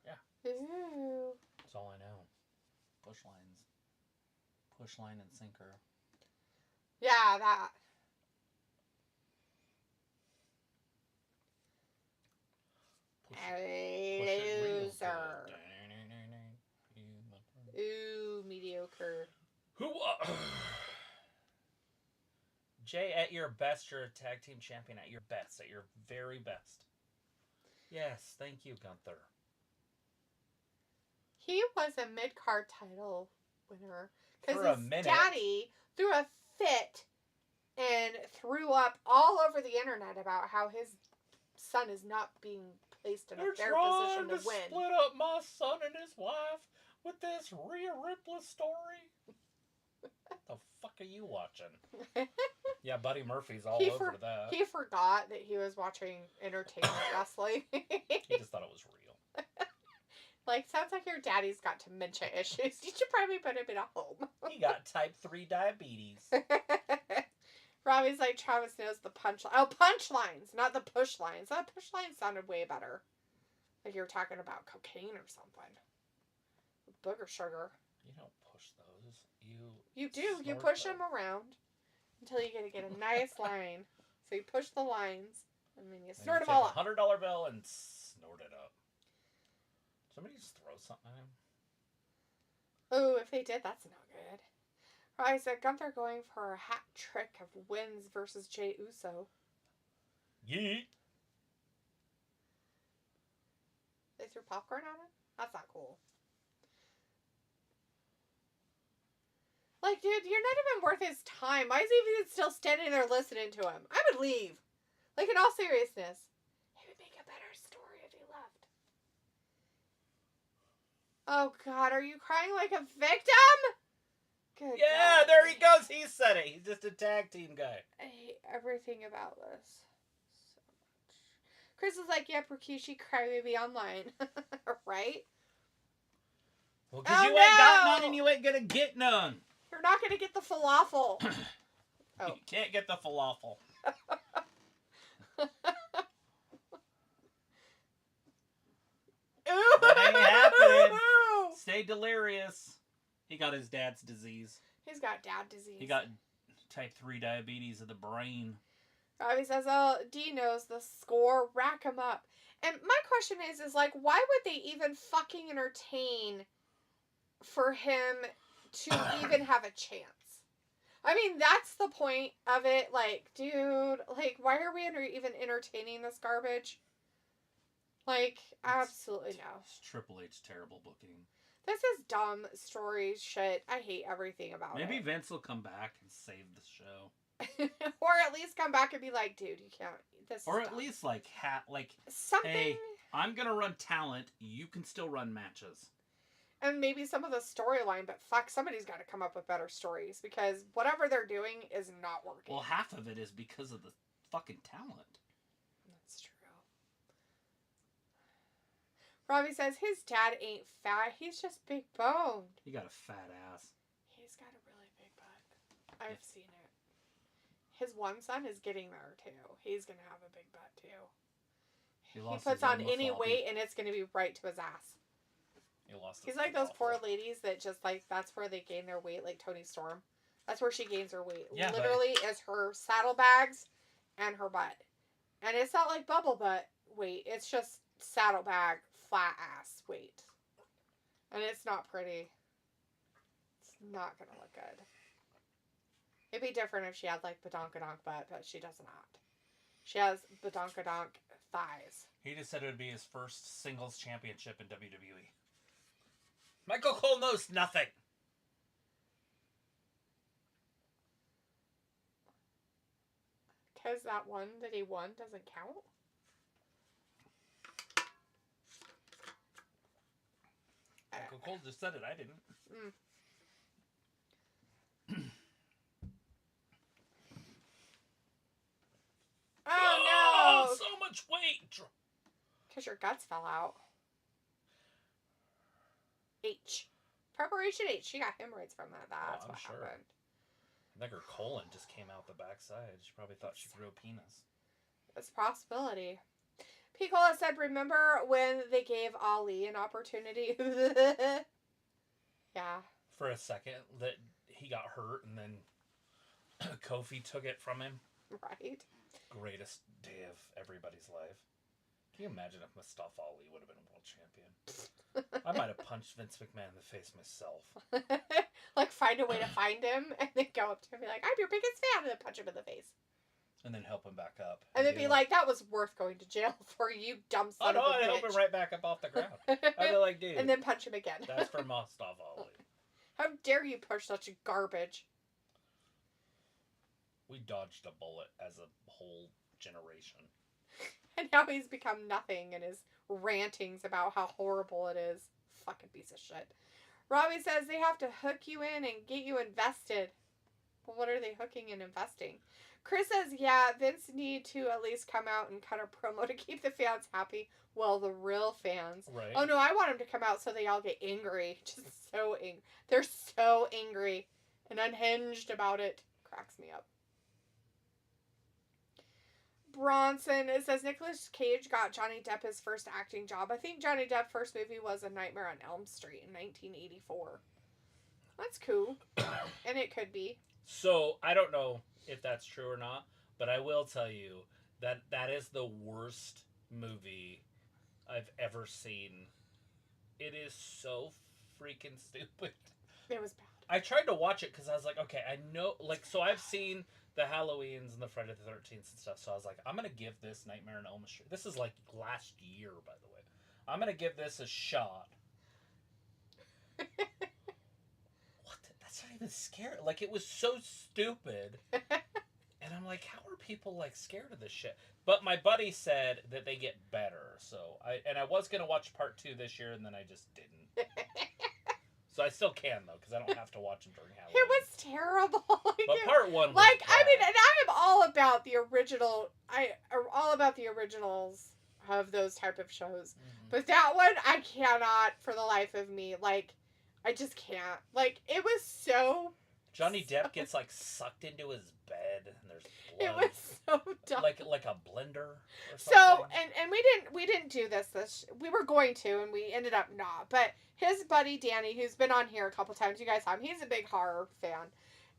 Yeah. Ooh. That's all I know. Push lines. Push line and sinker. Yeah, that. Loser. Ooh, mediocre. Who? Jay, at your best, you're a tag team champion. At your best, at your very best. Yes, thank you, Gunther. He was a mid-card title winner For because a his minute. daddy threw a fit and threw up all over the internet about how his son is not being placed in a fair position to win. Split up my son and his wife with this Rhea Ripley story. What the fuck are you watching? Yeah, Buddy Murphy's all over that. He forgot that he was watching entertainment wrestling. He just thought it was real. Like, sounds like your daddy's got dementia issues. You should probably put him in a home. He got type 3 diabetes. Robbie's like, Travis knows the punchline. Oh, punchlines, not the push lines. That push line sounded way better. Like you were talking about cocaine or something. Booger sugar. You don't push those. You do. You push them around until you get a nice line. So you push the lines, and then you snort them all up. $100 bill and snort it up. Somebody just throw something at him. Oh, if they did, that's not good. Right, so Gunther going for a hat trick of wins versus Jey Uso. Yeet. They threw popcorn at him? That's not cool. Like, dude, you're not even worth his time. Why is he even still standing there listening to him? I would leave. Like, in all seriousness. It would make a better story if he left. Oh, God, are you crying like a victim? Good yeah, God. there he goes. He said it. He's just a tag team guy. I hate everything about this so much. Chris is like, yeah, Rikishi crybaby online. Right? Well, because you ain't got none and you ain't going to get none. You're not going to get the falafel. Oh. You can't get the falafel. That ain't happening. Stay delirious. He got his dad's disease. He's got dad disease. He got type 3 diabetes of the brain. Robbie says, oh, D knows the score. Rack him up. And my question is like, why would they even fucking entertain for him to even have a chance? I mean, that's the point of it. Like, dude, like, why are we even entertaining this garbage? Like, absolutely no. It's Triple H terrible booking. This is dumb story shit. I hate everything about it. Maybe Vince will come back and save the show. Or at least come back and be like, dude, you can't. This or is at dumb. least like something. Hey, I'm gonna run talent. You can still run matches. And maybe some of the storyline, but fuck, somebody's got to come up with better stories because whatever they're doing is not working. Well, half of it is because of the fucking talent. That's true. Robbie says his dad ain't fat. He's just big boned. He got a fat ass. He's got a really big butt. I've seen it. His one son is getting there too. He's gonna have a big butt too. He puts on any weight and it's gonna be right to his ass. He's like those poor ladies that just like that's where they gain their weight, like Toni Storm. That's where she gains her weight. Yeah, literally is her saddlebags and her butt. And it's not like bubble butt weight. It's just saddlebag flat ass weight. And it's not pretty. It's not gonna look good. It'd be different if she had like badonkadonk butt, but she does not. She has badonkadonk thighs. He just said it would be his first singles championship in WWE. Michael Cole knows nothing. Because that one that he won doesn't count? Michael Cole just said it. I didn't. Oh, no! So much weight! Because your guts fell out. H. Preparation H. She got hemorrhoids from that. That's what happened. I think her colon just came out the backside. She probably thought she grew a penis. It's a possibility. Picola said, remember when they gave Ali an opportunity? Yeah. For a second, that he got hurt and then Kofi took it from him. Right. Greatest day of everybody's life. Can you imagine if Mustafa Ali would have been world champion? I might have punched Vince McMahon in the face myself. Like, find a way to find him, and then go up to him and be like, I'm your biggest fan, and then punch him in the face. And then help him back up. And then be like, that was worth going to jail for, you dumb son of a bitch. I'd help him right back up off the ground. I'd be like, dude. And then punch him again. That's for Mustafa Ali. How dare you push such garbage? We dodged a bullet as a whole generation. And now he's become nothing in his rantings about how horrible it is. Fucking piece of shit. Robbie says they have to hook you in and get you invested. Well, what are they hooking and investing? Chris says, yeah, Vince need to at least come out and cut a promo to keep the fans happy. Well, the real fans. Right. Oh, no, I want him to come out so they all get angry. Just so angry. They're so angry and unhinged about it. Cracks me up. Bronson, it says Nicolas Cage got Johnny Depp his first acting job. I think Johnny Depp's first movie was A Nightmare on Elm Street in 1984. That's cool. And it could be. So, I don't know if that's true or not, but I will tell you that that is the worst movie I've ever seen. It is so freaking stupid. It was bad. I tried to watch it because I was like, okay, I know, like, so I've seen the Halloweens and the Friday the 13th and stuff, so I was like, I'm going to give this Nightmare on Elm Street. This is like last year, by the way. I'm going to give this a shot. What? That's not even scary. Like, it was so stupid. And I'm like, how are people, like, scared of this shit? But my buddy said that they get better, so I was going to watch part 2 this year, and then I just didn't. So I still can, though, because I don't have to watch them during Halloween. It was terrible. But part 1 was like, bad. I mean, and I am all about the original. All about the originals of those type of shows. Mm-hmm. But that one, I cannot for the life of me. Like, I just can't. Like, it was so. Johnny Depp gets, like, sucked into his bed, and there's blood. It was so dumb. Like a blender or something. So, and we didn't do this. We were going to, and we ended up not. But his buddy Danny, who's been on here a couple times, you guys saw him. He's a big horror fan.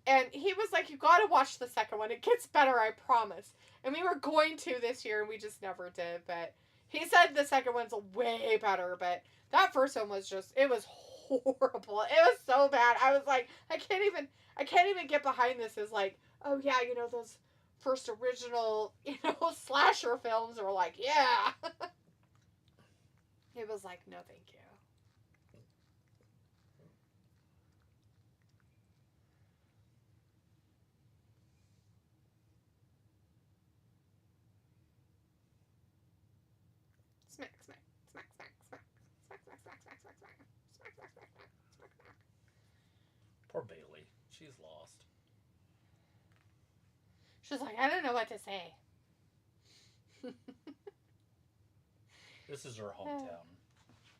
And he was like, you gotta watch the second one. It gets better, I promise. And we were going to this year, and we just never did. But he said the second one's way better. But that first one was just, it was horrible. It was so bad. I was like, I can't even get behind this as like, oh yeah, you know, those first original, you know, slasher films were like, yeah. It was like, no thank you. Smack, smack, smack, smack, smack, smack, smack, smack, smack, smack, smack, smack, smack, smack, smack, smack. Poor Bailey. She's lost. She's like, I don't know what to say. This is her hometown.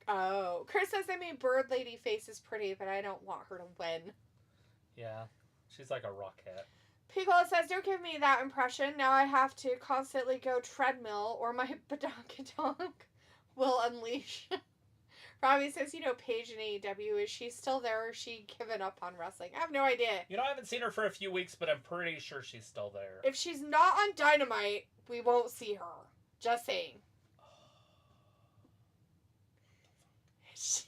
Oh. Chris says, I mean, Bird Lady face is pretty, but I don't want her to win. Yeah. She's like a rockette. Piccolo says, don't give me that impression. Now I have to constantly go treadmill or my badonkadonk will unleash. Robbie says, you know, Paige in AEW, is she still there or is she given up on wrestling? I have no idea. You know, I haven't seen her for a few weeks, but I'm pretty sure she's still there. If she's not on Dynamite, we won't see her. Just saying. She's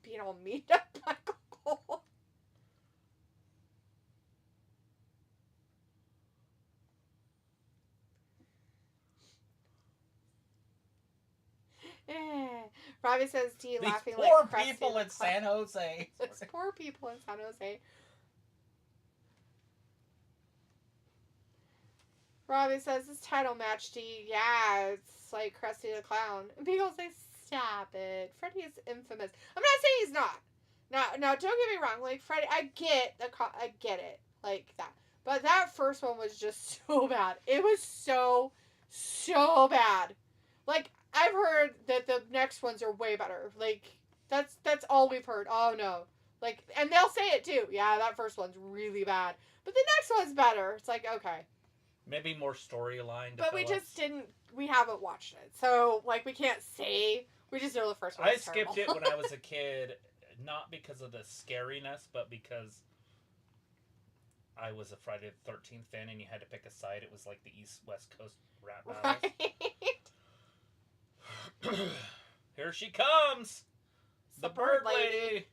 being all mean up Michael Cole. Robbie says, D These laughing poor like people in San Jose. These poor people in San Jose. Robbie says, this title match, D, yeah, it's like Krusty the Clown. And people say, stop it. Freddie is infamous. I'm not saying he's not. Now, don't get me wrong. Like, Freddie, I get it. Like, that. But that first one was just so bad. It was so, so bad. Like, I've heard that the next ones are way better. Like, that's all we've heard. Oh, no. Like, and they'll say it, too. Yeah, that first one's really bad. But the next one's better. It's like, okay. Maybe more storyline. But we just we haven't watched it. So, like, we can't say. We just know the first one. I skipped it when I was a kid, not because of the scariness, but because I was a Friday the 13th fan and you had to pick a side. It was like the East-West Coast rap battles. Right. Here she comes! The bird lady!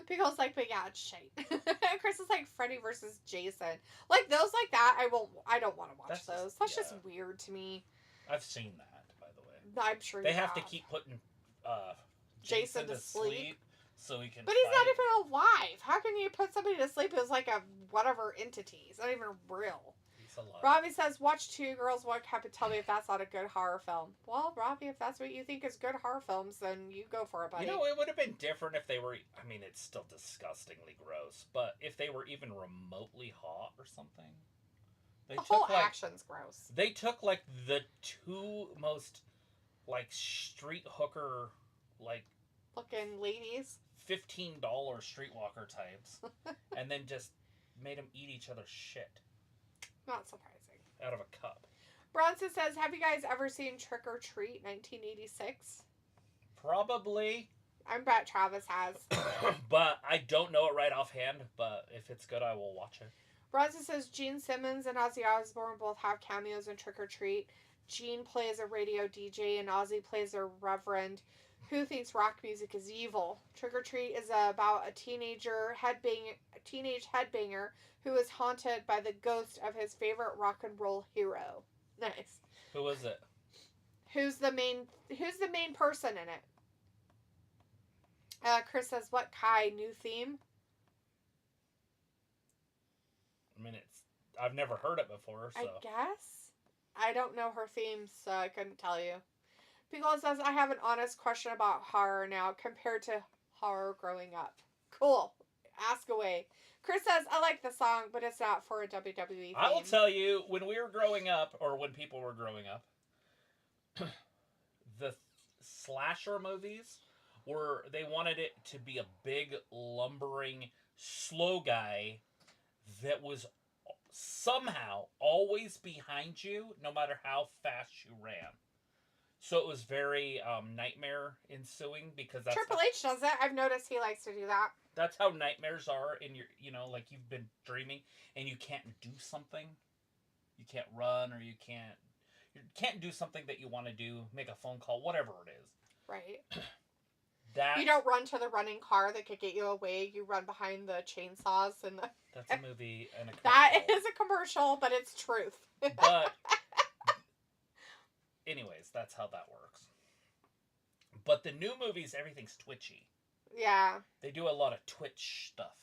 Pickle's like, but yeah, it's shite. Chris is like Freddy versus Jason. Like those like that, I don't want to watch those. That's just weird to me. I've seen that, by the way. I'm sure they have to keep putting Jason to sleep so he can But he's not even alive. How can you put somebody to sleep who's like a whatever entity? He's not even real. Robbie says, watch Two Girls, One Cup and tell me if that's not a good horror film. Well, Robbie, if that's what you think is good horror films, then you go for it, buddy. You know, it would have been different if they were, I mean, it's still disgustingly gross, but if they were even remotely hot or something. The whole action's gross. They took, like, the two most, like, street hooker, like... looking ladies. $15 streetwalker types. And then just made them eat each other's shit. Not surprising. Out of a cup. Bronson says, have you guys ever seen Trick or Treat 1986? Probably. I bet Travis has. But I don't know it right offhand, but if it's good, I will watch it. Bronson says, Gene Simmons and Ozzy Osbourne both have cameos in Trick or Treat. Gene plays a radio DJ and Ozzy plays a reverend who thinks rock music is evil. Trick or Treat is about a teenage headbanger who is haunted by the ghost of his favorite rock and roll hero. Nice. Who is it? Who's the main person in it? Chris says, what Kai new theme? I mean, I've never heard it before, so. I guess. I don't know her themes, so I couldn't tell you. Pickle says, I have an honest question about horror now compared to horror growing up. Cool. Ask away. Chris says, I like the song, but it's not for a WWE theme. I will tell you, when we were growing up, or when people were growing up, the slasher movies they wanted it to be a big, lumbering, slow guy that was somehow always behind you, no matter how fast you ran. So it was very nightmare ensuing because that's Triple H does that. I've noticed he likes to do that. That's how nightmares are in your, like you've been dreaming and you can't do something. You can't run or you can't do something that you want to do, make a phone call, whatever it is. Right. You don't run to the running car that could get you away. You run behind the chainsaws and the... That's a movie and a commercial. That is a commercial, but it's truth. But anyways, that's how that works. But the new movies, everything's twitchy. Yeah. They do a lot of twitch stuff.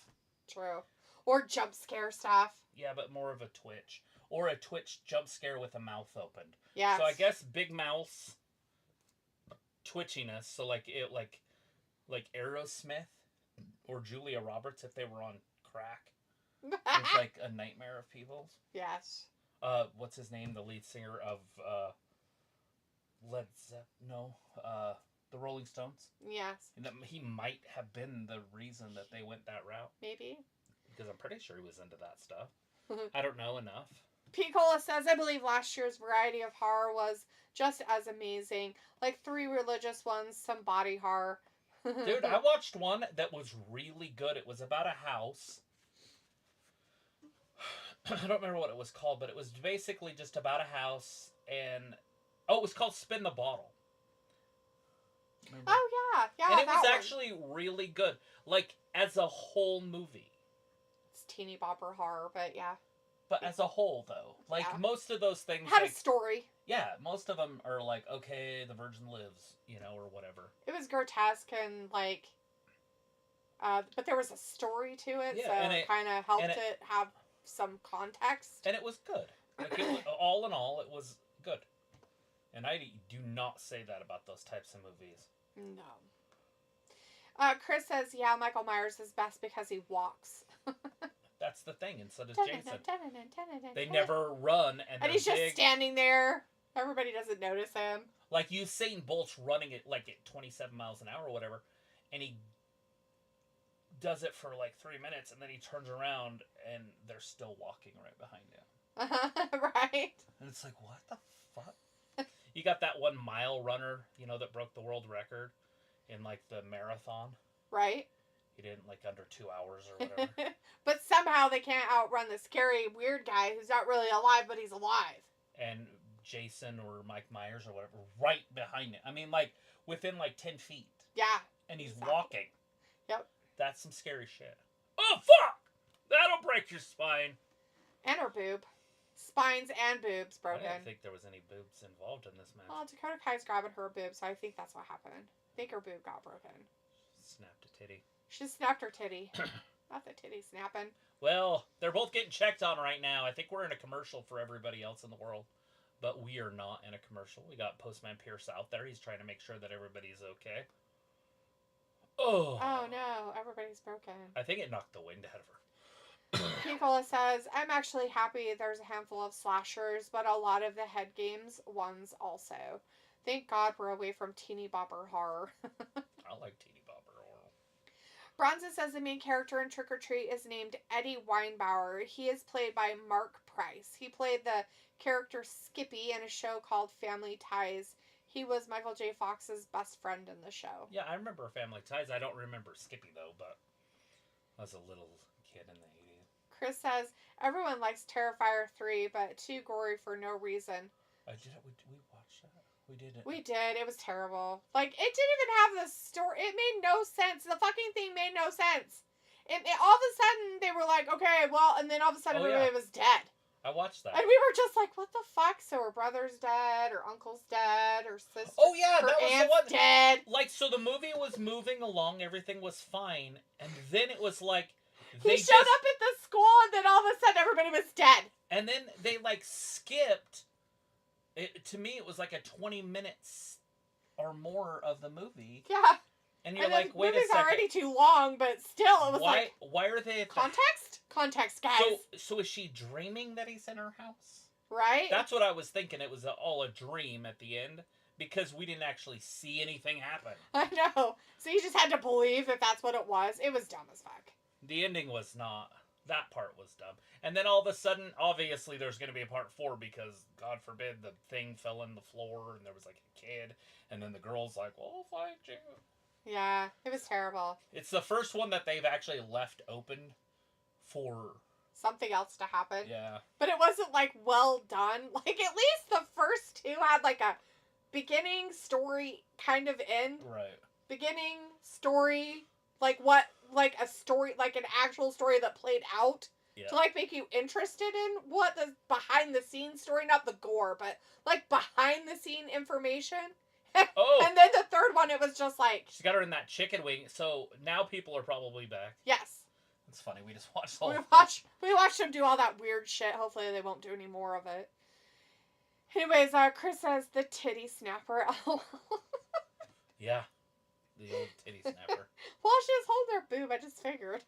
True. Or jump scare stuff. Yeah, but more of a twitch. Or a twitch jump scare with a mouth opened. Yeah. So I guess big mouths, twitchiness. So like Aerosmith or Julia Roberts if they were on crack. It's like a nightmare of people's. Yes. What's his name? The lead singer of Led Zeppelin? No. The Rolling Stones? Yes. And he might have been the reason that they went that route. Maybe. Because I'm pretty sure he was into that stuff. I don't know enough. Piccola says, I believe last year's variety of horror was just as amazing. Like 3 religious ones, some body horror. Dude, I watched one that was really good. It was about a house. I don't remember what it was called, but it was basically just about a house and... Oh, it was called Spin the Bottle. Remember? Oh, yeah. Yeah, and it was actually really good. Like, as a whole movie. It's teeny bopper horror, but yeah. But as a whole, though. Like, most of those things... Had a story. Yeah, most of them are like, okay, the virgin lives, or whatever. It was grotesque and, like... but there was a story to it, so it kind of helped it have some context. And it was good. Like, all in all, it was good. And I do not say that about those types of movies. No. Chris says, yeah, Michael Myers is best because he walks. That's the thing, and so does Jason. They never run, and he's just standing there. Everybody doesn't notice him. Like Usain Bolt's running it like at 27 miles an hour or whatever, and he does it for like 3 minutes, and then he turns around, and they're still walking right behind him. Right. And it's like, what the fuck? You got that 1 mile runner, that broke the world record in like the marathon. Right. He did like under 2 hours or whatever. But somehow they can't outrun the scary weird guy who's not really alive, but he's alive. And Jason or Mike Myers or whatever right behind it. I mean, like, within, like, 10 feet. Yeah. And he's walking. Yep. That's some scary shit. Oh, fuck! That'll break your spine. And her boob. Spines and boobs broken. I didn't think there was any boobs involved in this match. Well, Dakota Kai's grabbing her boob, so I think that's what happened. I think her boob got broken. Snapped a titty. She snapped her titty. Not the titty snapping. Well, they're both getting checked on right now. I think we're in a commercial for everybody else in the world. But we are not in a commercial. We got Postman Pierce out there. He's trying to make sure that everybody's okay. Oh. Oh, no. Everybody's broken. I think it knocked the wind out of her. Nicola says, I'm actually happy there's a handful of slashers, but a lot of the head games ones also. Thank God we're away from teeny bopper horror. I like teeny bopper horror. Bronson says the main character in Trick or Treat is named Eddie Weinbauer. He is played by Mark Price. He played the character Skippy in a show called Family Ties. He was Michael J. Fox's best friend in the show. Yeah, I remember Family Ties. I don't remember Skippy, though, but I was a little kid in the 80s. Chris says, everyone likes Terrifier 3, but too gory for no reason. We watched that? We didn't. We did. It was terrible. Like, it didn't even have the story. It made no sense. The fucking thing made no sense. It all of a sudden, they were like, okay, well, and then all of a sudden, everybody was dead. I watched that. And we were just like, what the fuck? So her brother's dead, her uncle's dead, her sister. Oh, yeah, her that was aunt's the one. Dead. Like, so the movie was moving along, everything was fine, and then it was like, he showed up at the school, and then all of a sudden, everybody was dead. And then they, like, skipped. To me, it was like a 20 minutes or more of the movie. Yeah. And you're like, wait a second. The movie's already too long, but still, it was why are they... Context? Context, guys. So is she dreaming that he's in her house? Right? That's what I was thinking. It was all a dream at the end. Because we didn't actually see anything happen. I know. So you just had to believe that that's what it was. It was dumb as fuck. The ending was not. That part was dumb. And then all of a sudden, obviously, there's going to be a part 4 because, God forbid, the thing fell in the floor and there was like a kid. And then the girl's like, well, I'll find you. Yeah, it was terrible. It's the first one that they've actually left open for something else to happen. Yeah. But it wasn't, like, well done. Like, at least the first 2 had, like, a beginning, story, kind of end. Right. Beginning, story, like, what, like, a story, like, an actual story that played out. Yeah. To, like, make you interested in what the behind-the-scenes story, not the gore, but, like, behind-the-scene information. Oh. And then the third one, it was just like... She got her in that chicken wing, so now people are probably back. Yes. It's funny, we just watched the whole We watched them do all that weird shit. Hopefully they won't do any more of it. Anyways, Chris says the titty snapper. Yeah. The old titty snapper. Well, she was holding her boob, I just figured.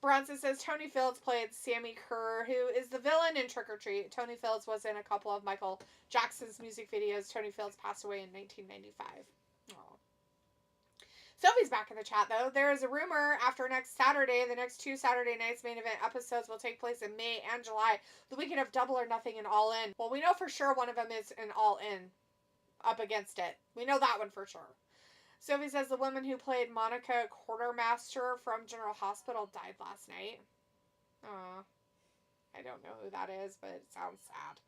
Bronson says Tony Fields played Sammy Kerr, who is the villain in Trick or Treat. Tony Fields was in a couple of Michael Jackson's music videos. Tony Fields passed away in 1995. Aww. Sophie's back in the chat, though. There is a rumor after next Saturday, the next 2 Saturday Night's main event episodes will take place in May and July, the weekend of Double or Nothing and All In. Well, we know for sure one of them is an All In up against it. We know that one for sure. Sophie says the woman who played Monica Quartermaster from General Hospital died last night. Aw. I don't know who that is, but it sounds sad.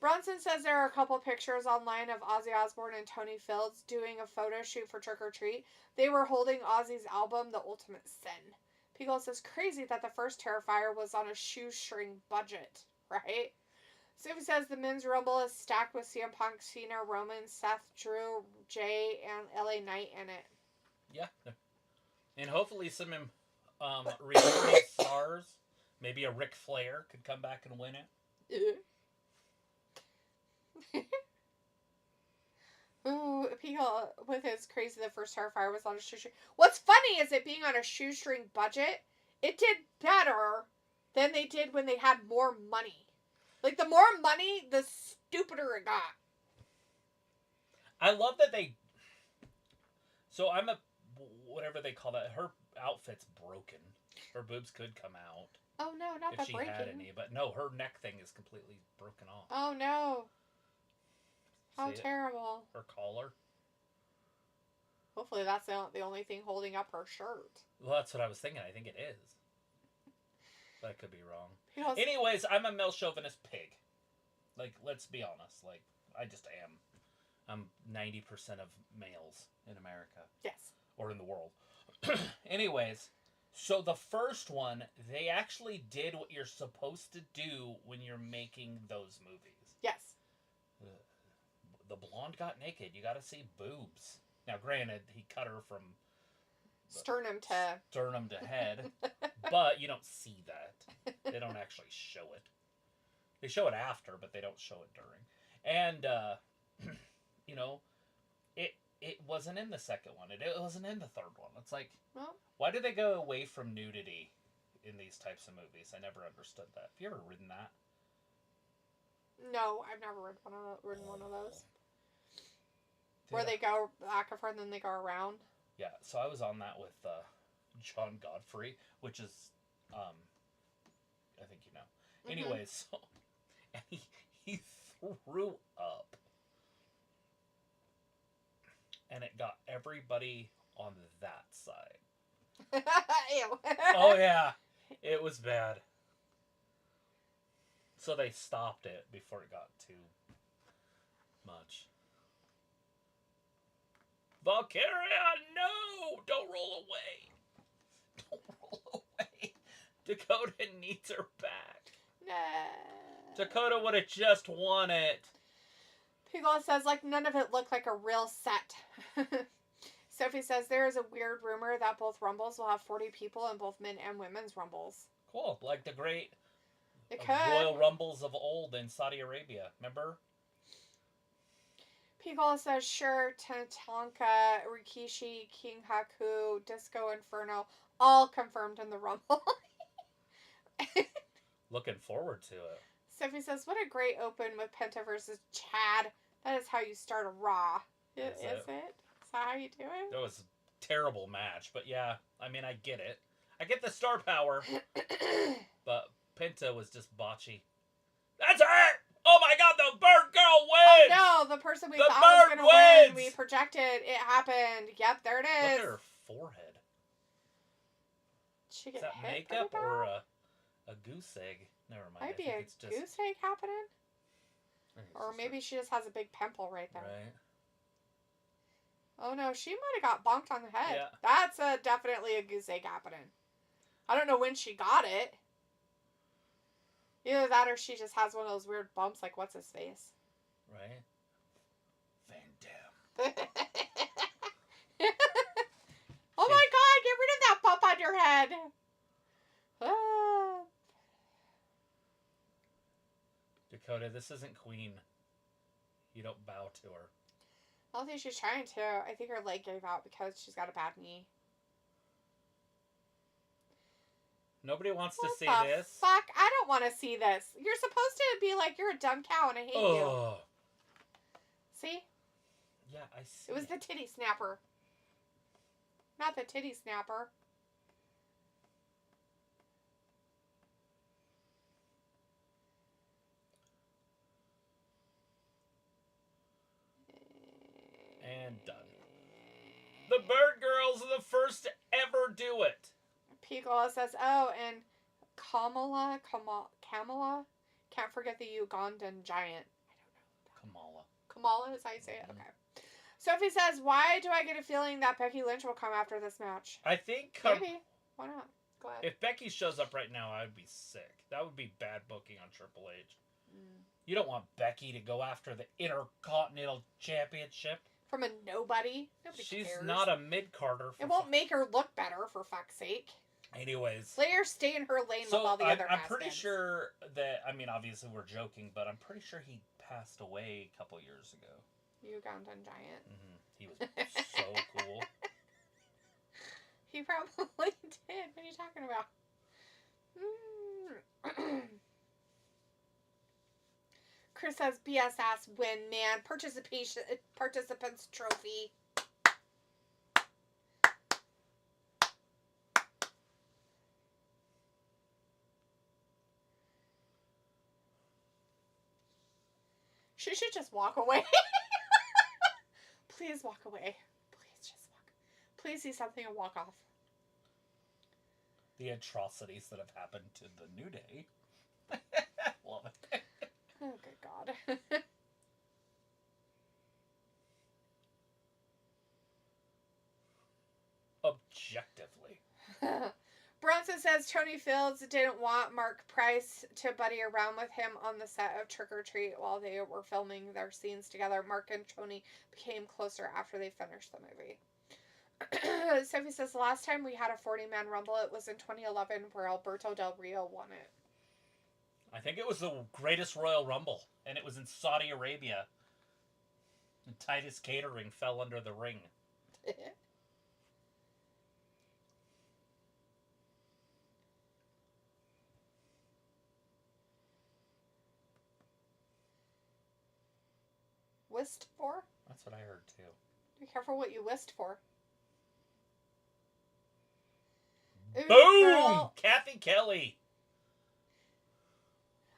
Bronson says there are a couple pictures online of Ozzy Osbourne and Tony Fields doing a photo shoot for Trick or Treat. They were holding Ozzy's album, The Ultimate Sin. Pico says, crazy that the first Terrifier was on a shoestring budget, right? Sophie says the men's rumble is stacked with CM Punk, Cena, Roman, Seth, Drew, Jay, and LA Knight in it. Yeah. And hopefully some returning stars, maybe a Ric Flair, could come back and win it. Ooh, Pico with his crazy the first Terrifier was on a shoestring. What's funny is it being on a shoestring budget, it did better than they did when they had more money. Like, the more money, the stupider it got. I love that they... So, whatever they call that, her outfit's broken. Her boobs could come out. Oh, no, not the breaking. If she had any. But no, her neck thing is completely broken off. Oh, no. How terrible. Her collar. Hopefully that's the only thing holding up her shirt. Well, that's what I was thinking. I think it is. But I could be wrong. Anyways, I'm a male chauvinist pig. Like, let's be honest. Like, I just am. I'm 90% of males in America. Yes. Or in the world. Anyways, so the first one, they actually did what you're supposed to do when you're making those movies. Yes. The blonde got naked. You got to see boobs. Now, granted, he cut her from sternum to head, but you don't see that. They don't actually show it. They show it after, but they don't show it during. And you know, it wasn't in the second one. It wasn't in the third one. It's like, well, why do they go away from nudity in these types of movies? I never understood that. Have you ever ridden that? No, I've never ridden one of those. Where they go back and forth and then they go around. Yeah, so I was on that with John Godfrey, which is, I think you know. Mm-hmm. Anyways, so, and he threw up. And it got everybody on that side. Ew. Oh, yeah. It was bad. So they stopped it before it got too much. Valkyria, no! Don't roll away. Don't roll away. Dakota needs her back. No. Dakota would have just won it. Piglet says, like, none of it looked like a real set. Sophie says, there is a weird rumor that both Rumbles will have 40 people in both men and women's Rumbles. Cool. Like the great Royal Rumbles of old in Saudi Arabia. Remember? Piglet says, sure, Tatanka, Rikishi, King Haku, Disco Inferno, all confirmed in the Rumble. Looking forward to it. Sophie says, what a great open with Penta versus Chad. That is how you start a Raw. Is it? Is that how you do it? That was a terrible match, but yeah, I mean, I get it. I get the star power, but Penta was just botchy. That's it! Oh my god, the Bird Girl wins! Oh no, the person we thought was going to win, we projected, it happened. Yep, there it is. Look at her forehead. Did she get is that hit makeup or a goose egg? Never mind. Might be a goose egg happening. Or maybe she just has a big pimple right there. Right. Oh no, she might have got bonked on the head. Yeah. That's definitely a goose egg happening. I don't know when she got it. Either that or she just has one of those weird bumps like what's his face. Right. Van Dam. Oh my god, get rid of that bump on your head. Dakota, this isn't Queen. You don't bow to her. I don't think she's trying to. I think her leg gave out because she's got a bad knee. Nobody wants to see this. Fuck, I don't want to see this. You're supposed to be like, you're a dumb cow and I hate you. See? Yeah, I see. It was the titty snapper. Not the titty snapper. And done. The Bird Girls are the first to ever do it. Picola says, oh, and Kamala, can't forget the Ugandan giant. I don't know. Kamala is how you say it? Okay. Sophie says, why do I get a feeling that Becky Lynch will come after this match? I think... Maybe. Why not? Go ahead. If Becky shows up right now, I'd be sick. That would be bad booking on Triple H. You don't want Becky to go after the Intercontinental Championship. From a nobody. Nobody She's cares. Not a mid-carder. It won't make her look better, for fuck's sake. Anyways. Let her stay in her lane with all the other I'm pretty sure that, I mean, obviously we're joking, but I'm pretty sure he passed away a couple years ago. Ugandan giant. Mm-hmm. He was so cool. He probably did. What are you talking about? Chris says, BSS win, man. Participants trophy. She should just walk away. Please walk away. Please just walk. Please see something and walk off. The atrocities that have happened to the New Day. Love it. Oh, good God. Bronson says Tony Fields didn't want Mark Price to buddy around with him on the set of Trick or Treat while they were filming their scenes together. Mark and Tony became closer after they finished the movie. Sophie says the last time we had a 40-man rumble, it was in 2011 where Alberto Del Rio won it. I think it was the greatest Royal Rumble, and it was in Saudi Arabia. And Titus Catering fell under the ring. Whist for? That's what I heard too. Be careful what you whist for. Boom! Girl. Kathy Kelly.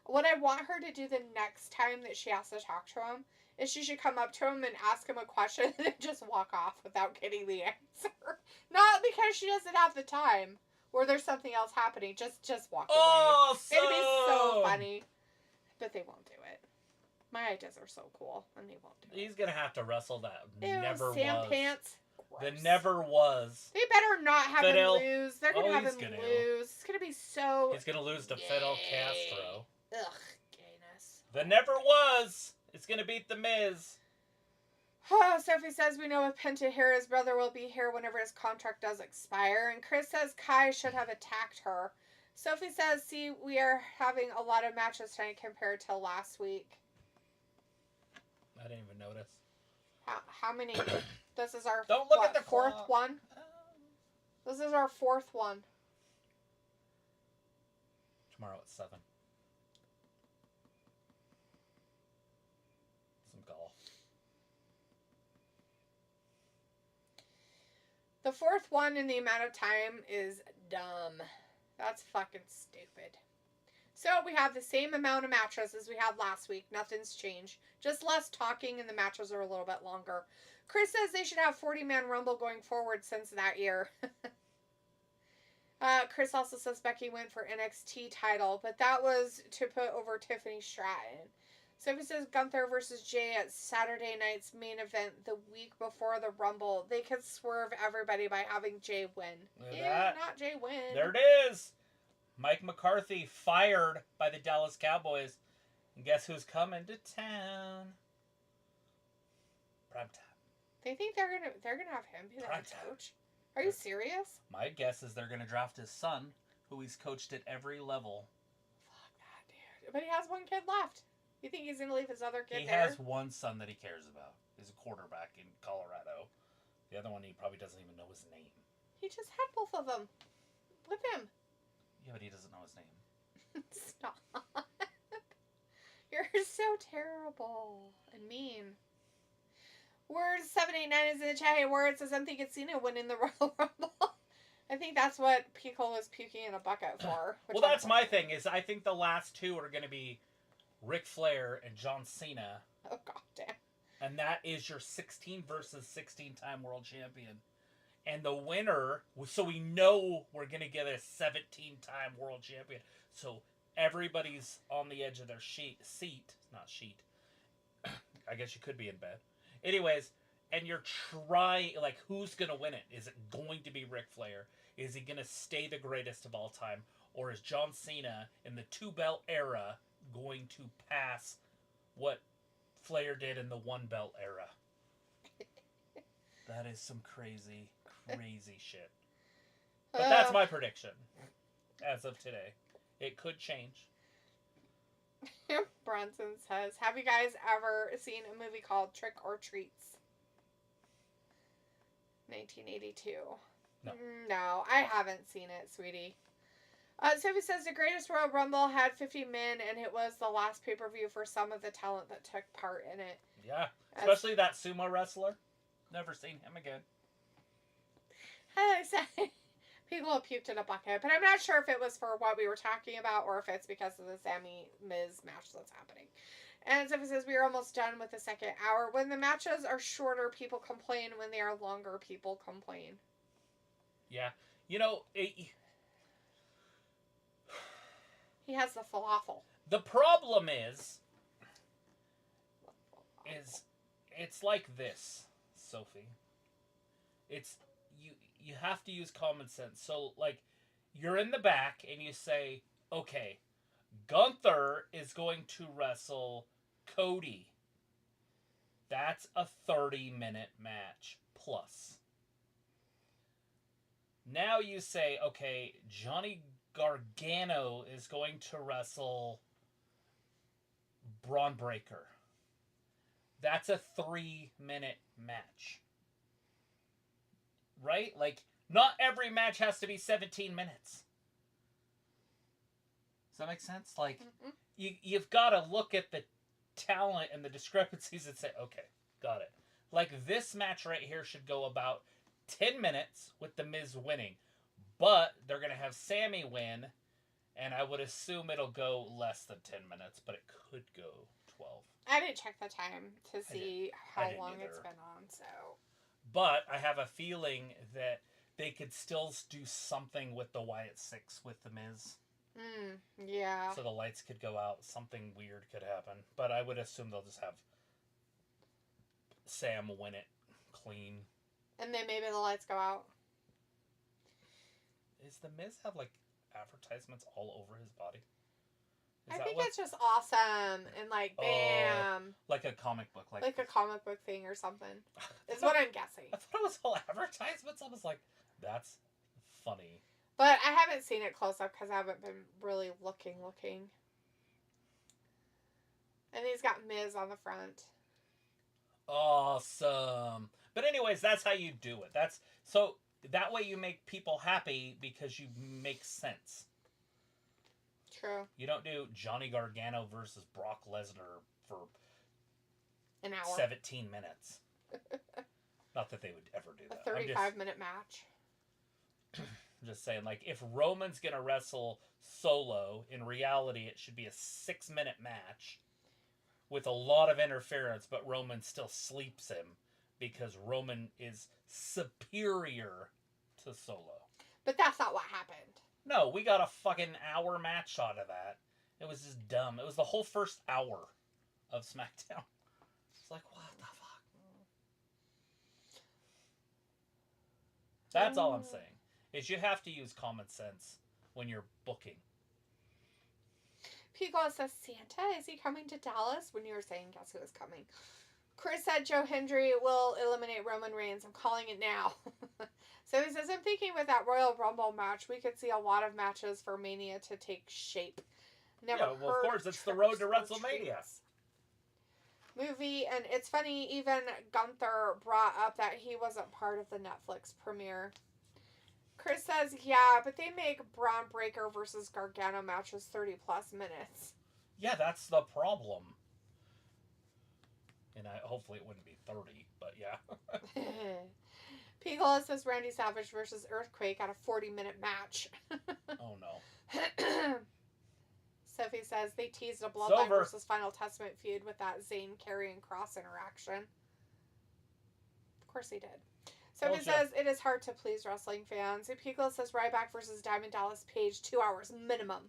What I want her to do the next time that she has to talk to him is she should come up to him and ask him a question and then just walk off without getting the answer. Not because she doesn't have the time or there's something else happening. Just walk away. It'd be so funny. But they won't do it. My ideas are so cool, and they won't do it. He's going to have to wrestle that. Ew, never Sam was. Pants. The never was. They better not have him lose. They're going to have him lose. It's going to be so... He's going to lose to Fidel Castro. Ugh, gayness. The never was. It's going to beat The Miz. Oh, Sophie says we know with Penta here, his brother will be here whenever his contract does expire. And Chris says Kai should have attacked her. Sophie says, see, we are having a lot of matches tonight compared to last week. I didn't even notice. How many? This is our Don't look at the fourth clock. one? This is our fourth one. Tomorrow at 7. Some golf. The fourth one in the amount of time is dumb. That's fucking stupid. So we have the same amount of matches as we had last week. Nothing's changed. Just less talking and the matches are a little bit longer. Chris says they should have 40-man Rumble going forward since that year. Chris also says Becky went for NXT title, but that was to put over Tiffany Stratton. Sophie says Gunther versus Jay at Saturday night's main event the week before the Rumble. They could swerve everybody by having Jay win. Not Jay win. There it is. Mike McCarthy fired by the Dallas Cowboys. And guess who's coming to town? Prime time. They think they're gonna have him be the head coach. Are you serious? My guess is they're gonna draft his son, who he's coached at every level. Fuck that dude. But he has one kid left. You think he's gonna leave his other kid He there? has one son that he cares about. He's a quarterback in Colorado. The other one he probably doesn't even know his name. He just had both of them with him. Yeah, but he doesn't know his name. Stop. You're so terrible and mean. Words 789 is in the chat. Hey, Word says I'm thinking Cena winning the Royal Rumble. I think that's what Pico was puking in a bucket for. Well, that's my thing. Is I think the last two are going to be Ric Flair and John Cena. Oh goddamn! And that is your 16 versus 16-time world champion. And the winner, so we know we're going to get a 17-time world champion. So everybody's on the edge of their seat. Not sheet. I guess you could be in bed. Anyways, and you're trying, like, who's going to win it? Is it going to be Ric Flair? Is he going to stay the greatest of all time? Or is John Cena in the two-belt era going to pass what Flair did in the one-belt era? That is some crazy shit. But that's my prediction as of today. It could change. Bronson says, have you guys ever seen a movie called Trick or Treats? 1982. No, I haven't seen it, sweetie. Sophie says the greatest Royal Rumble had 50 men, and it was the last pay-per-view for some of the talent that took part in it. Yeah, especially that sumo wrestler. Never seen him again. People have puked in a bucket, but I'm not sure if it was for what we were talking about or if it's because of the Sammy Miz match that's happening. And Sophie says we are almost done with the second hour. When the matches are shorter, people complain. When they are longer, people complain. Yeah. You know, he has the falafel. The problem is it's like this, Sophie. It's you have to use common sense. So, like, you're in the back and you say, okay, Gunther is going to wrestle Cody. That's a 30-minute match plus. Now you say, okay, Johnny Gargano is going to wrestle Braun Breaker. That's a 3-minute match. Right? Like, not every match has to be 17 minutes. Does that make sense? Like, you've got to look at the talent and the discrepancies and say, okay, got it. Like, this match right here should go about 10 minutes with The Miz winning. But they're going to have Sammy win, and I would assume it'll go less than 10 minutes, but it could go 12. I didn't check the time to see how long it's been on, so. But I have a feeling that they could still do something with the Wyatt Six with The Miz. Yeah. So the lights could go out. Something weird could happen. But I would assume they'll just have Sam win it clean. And then maybe the lights go out. Is The Miz have, like, advertisements all over his body? I think it's just awesome and, like, bam. Like a comic book. Like a comic book thing or something. Is what I'm guessing. I thought it was all advertisements. I was like, that's funny. But I haven't seen it close up because I haven't been really looking. And he's got Miz on the front. Awesome. But anyways, that's how you do it. So that way you make people happy because you make sense. True. You don't do Johnny Gargano versus Brock Lesnar for an hour. 17 minutes. Not that they would ever do that. A 35-minute match. I'm just saying, like, if Roman's going to wrestle solo, in reality it should be a 6-minute match with a lot of interference, but Roman still sleeps him because Roman is superior to Solo. But that's not what happened. No, we got a fucking hour match out of that. It was just dumb. It was the whole first hour of SmackDown. It's like, what the fuck? That's all I'm saying. Is you have to use common sense when you're booking. Pico says, Santa, is he coming to Dallas? When you were saying, guess who is coming? Chris said Joe Hendry will eliminate Roman Reigns. I'm calling it now. So he says, I'm thinking with that Royal Rumble match, we could see a lot of matches for Mania to take shape. Never of course, it's the road to WrestleMania. Movie, and it's funny, even Gunther brought up that he wasn't part of the Netflix premiere. Chris says, yeah, but they make Braun Breaker versus Gargano matches 30 plus minutes. Yeah, that's the problem. And hopefully it wouldn't be 30, but yeah. Pigola says Randy Savage versus Earthquake at a 40-minute match. Oh, no. Sophie says they teased a Bloodline versus Final Testament feud with that Zayn, Carey, and Cross interaction. Of course he did. Sophie says it is hard to please wrestling fans. Pigola says Ryback versus Diamond Dallas Page, 2 hours minimum.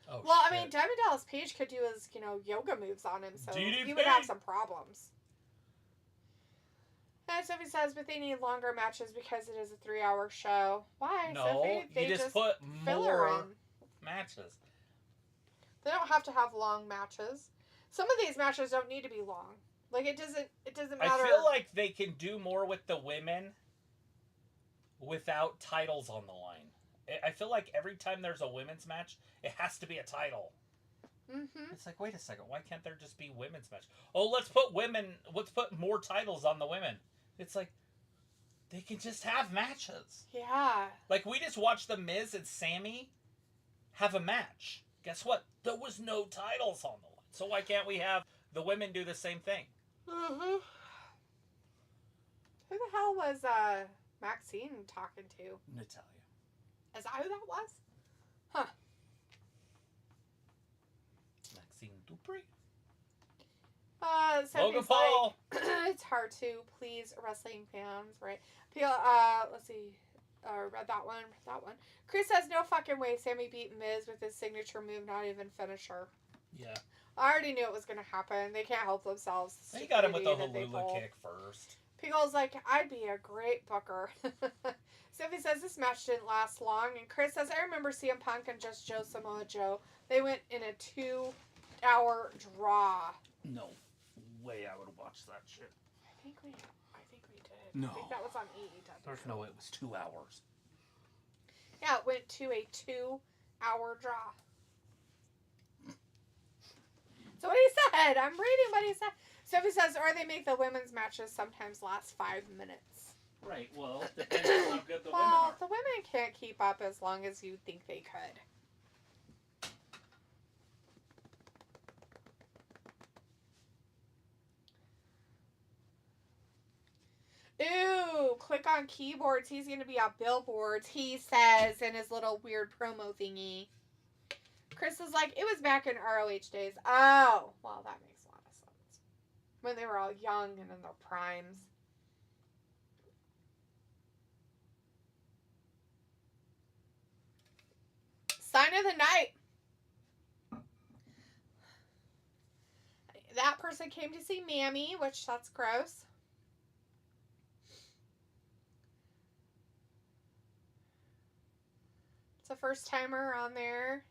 Oh, well, shit. I mean, Diamond Dallas Page could do his, yoga moves on him, so he would have some problems. And Sophie says, but they need longer matches because it is a 3-hour show. Why, no, Sophie? They you just put more matches. They don't have to have long matches. Some of these matches don't need to be long. Like, it doesn't matter. I feel like they can do more with the women without titles on the line. I feel like every time there's a women's match, it has to be a title. Mm-hmm. It's like, wait a second, why can't there just be women's match? Oh, let's put more titles on the women. It's like, they can just have matches. Yeah. Like, we just watched The Miz and Sammy have a match. Guess what? There was no titles on the line. So why can't we have the women do the same thing? Mm-hmm. Who the hell was Maxine talking to? Natalia. Is that who that was? Huh. Maxine Dupree? Logan Paul. Like, it's hard to please wrestling fans, right? Let's see. Read that one. Chris says, no fucking way Sammy beat Miz with his signature move, not even finisher. Yeah. I already knew it was going to happen. They can't help themselves. They got him with the Halula kick first. Pickle's like, I'd be a great booker. Sophie says this match didn't last long. And Chris says, I remember CM Punk and Just Joe Samoa Joe. They went in a 2-hour draw. No way I would have watched that shit. I think we did. No. I think that was on AEW. There's no way it was 2 hours. Yeah, it went to a 2-hour draw. So what he said, I'm reading what he said. Sophie says, or they make the women's matches sometimes last 5 minutes. Right, well, depending on how good the women Well, are. the women can't keep up as long as you think they could. Ooh, click on keyboards. He's going to be on billboards, he says in his little weird promo thingy. Chris is like, it was back in ROH days. Oh, well, that makes a lot of sense. When they were all young and in their primes. Sign of the night. That person came to see Mammy, which that's gross. It's a first timer on there.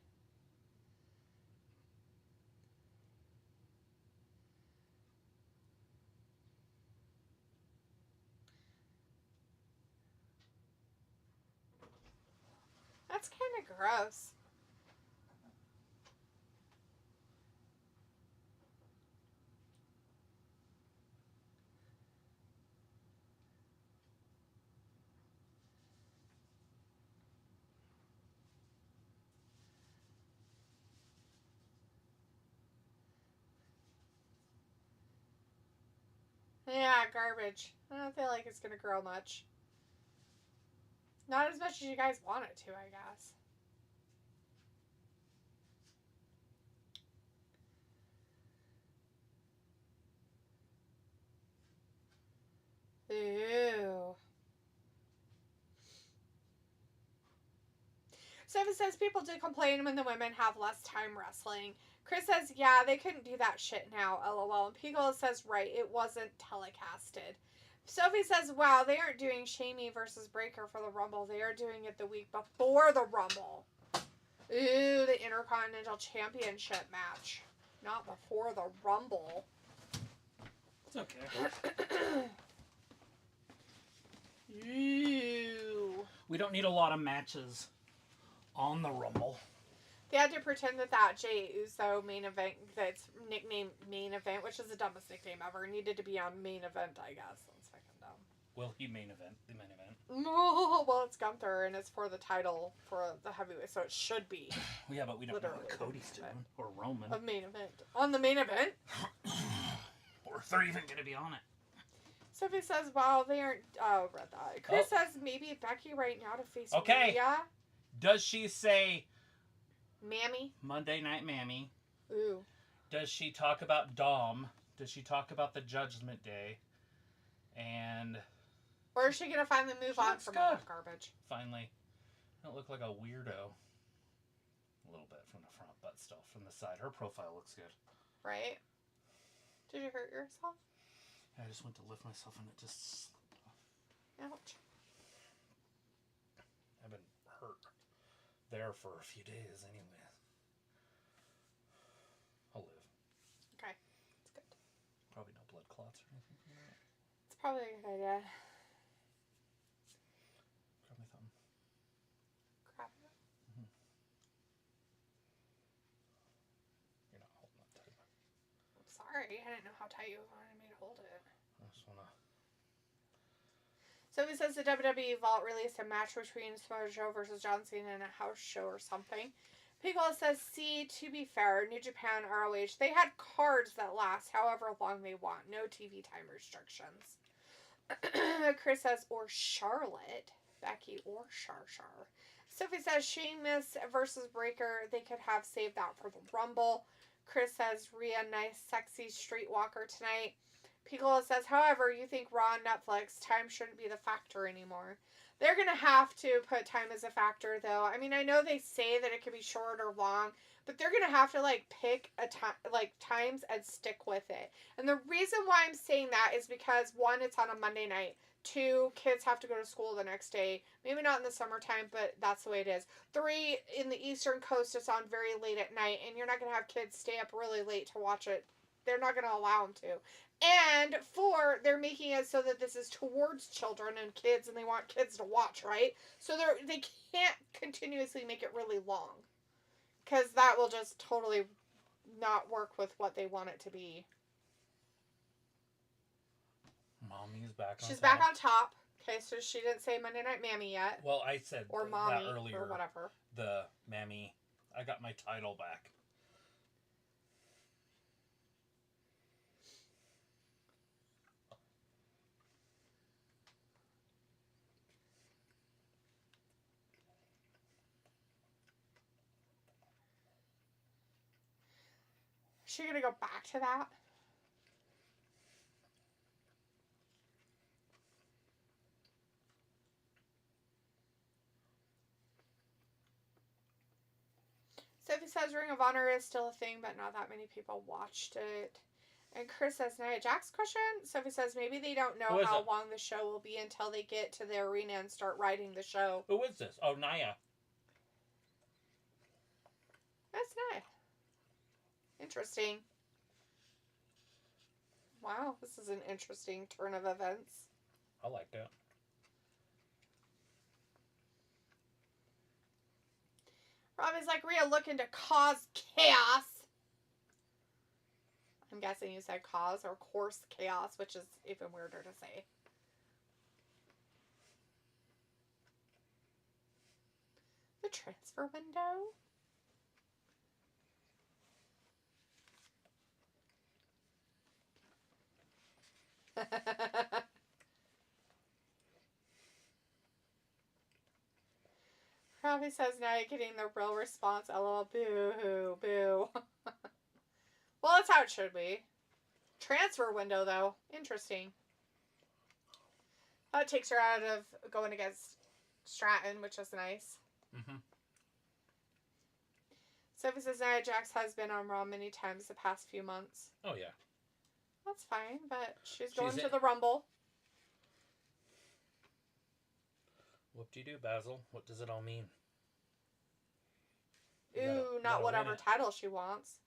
That's kind of gross. Yeah, garbage. I don't feel like it's going to grow much. Not as much as you guys want it to, I guess. Ew. Sophie says people do complain when the women have less time wrestling. Chris says, yeah, they couldn't do that shit now, lol. And Pico says, right, it wasn't telecasted. Sophie says, wow, they aren't doing Shamey versus Breaker for the Rumble. They are doing it the week before the Rumble. Ooh, the Intercontinental Championship match. Not before the Rumble. It's okay. Ew. We don't need a lot of matches on the Rumble. They had to pretend that Jey Uso main event, that's nicknamed main event, which is the dumbest nickname ever, needed to be on main event, I guess. That's fucking dumb. Will he main event the main event? No, well, it's Gunther, and it's for the title for the heavyweight, so it should be. Yeah, but we don't know what Literally. Cody's doing, or Roman. A main event. On the main event? Or if they're even going to be on it. Sophie says, wow, they aren't... Oh, read that. Chris says, maybe Becky right now to face Rhea. Does she say... Mammy? Monday Night Mammy. Ooh. Does she talk about Dom? Does she talk about the Judgment Day? And... Or is she going to finally move on from all that garbage? Finally. I don't look like a weirdo. A little bit from the front, but still, from the side. Her profile looks good. Right? Did you hurt yourself? I just went to lift myself and it just slipped off. Ouch. I've been hurt there for a few days anyway. I'll live. Okay. That's good. Probably no blood clots or anything from that. It's probably a good idea. Grab my thumb. Crap. Mm-hmm. You're not holding that tight. I'm sorry. I didn't know how tight you wanted me to hold it. I just want to... So it says the WWE Vault released a match between Samoa Joe versus John Cena in a house show or something. Piccolo says, see, to be fair, New Japan, ROH, they had cards that last however long they want. No TV time restrictions. Chris says, or Charlotte. Becky or Char. Sophie says, Sheamus versus Breaker, they could have saved that for the Rumble. Chris says, Rhea, nice, sexy streetwalker tonight. Piccolo says, however, you think Raw and Netflix, time shouldn't be the factor anymore. They're going to have to put time as a factor, though. I mean, I know they say that it could be short or long, but they're gonna have to like pick a time, like times, and stick with it. And the reason why I'm saying that is because one, it's on a Monday night. Two, kids have to go to school the next day. Maybe not in the summertime, but that's the way it is. Three, in the Eastern Coast, it's on very late at night, and you're not gonna have kids stay up really late to watch it. They're not gonna allow them to. And four, they're making it so that this is towards children and kids, and they want kids to watch, right? So they can't continuously make it really long, because that will just totally not work with what they want it to be. Mommy's back on She's top. back on top. Okay, so she didn't say Monday Night Mammy yet. Well, I said or Mommy that earlier. Or whatever. The Mammy. I got my title back. Is she gonna go back to that? Sophie says Ring of Honor is still a thing, but not that many people watched it. And Chris says, Nia Jax question? Sophie says maybe they don't know how long the show will be until they get to the arena and start writing the show. Who is this? Oh, Nia. That's Nia. Interesting. Wow, this is an interesting turn of events. I like that. Robbie's like, Rhea looking to cause chaos. I'm guessing you said cause or course chaos, which is even weirder to say. The transfer window? Robbie says now you're getting the real response. LOL. Boo hoo. Boo. Well, that's how it should be. Transfer window, though. Interesting. That takes her out of going against Stratton, which is nice. Mm-hmm. Sophie says Nia Jax has been on Raw many times the past few months. Oh, yeah. That's fine, but she's going to the Rumble. Whoop-de-doo, Basil. What does it all mean? Ooh, not whatever title she wants.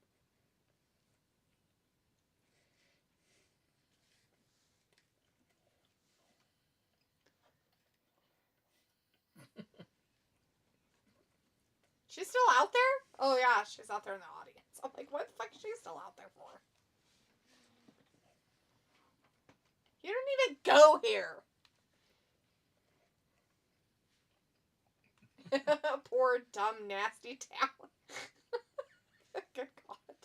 She's still out there? Oh, yeah, she's out there in the audience. I'm like, what the fuck is she still out there for? You don't even go here. Poor, dumb, nasty town. Good God.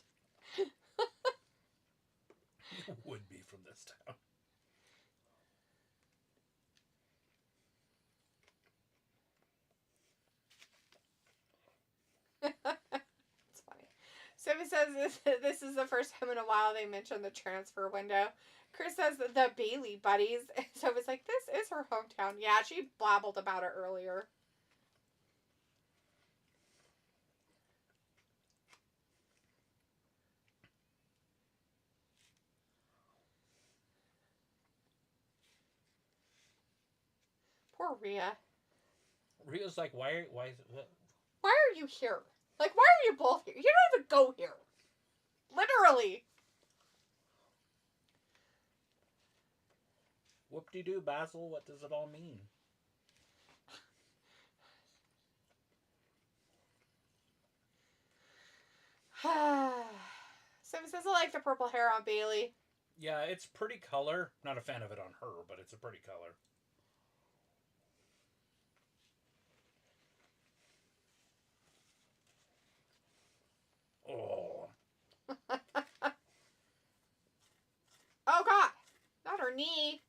You would be from this town. It's funny. Sophie says this is the first time in a while they mentioned the transfer window. Chris says the Bailey buddies. Sophie's like, this is her hometown. Yeah, she blabbled about it earlier. Poor Rhea. Rhea's like, why are you here? Like, why are you both here? You don't even go here. Literally. Whoop-de-doo, Basil. What does it all mean? Sophie says I like the purple hair on Bailey. Yeah, it's pretty color. Not a fan of it on her, but it's a pretty color. Oh. Oh, God. Not her knee.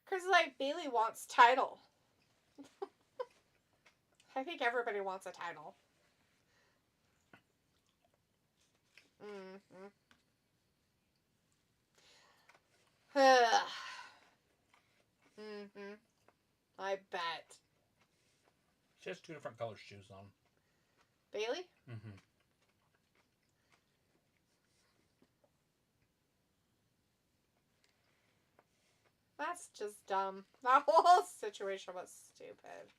Chris is like, Bailey wants title. I think everybody wants a title. Mm-hmm. Mm-hmm. I bet. She has 2 different color shoes on. Bailey? Mm-hmm. That's just dumb. That whole situation was stupid.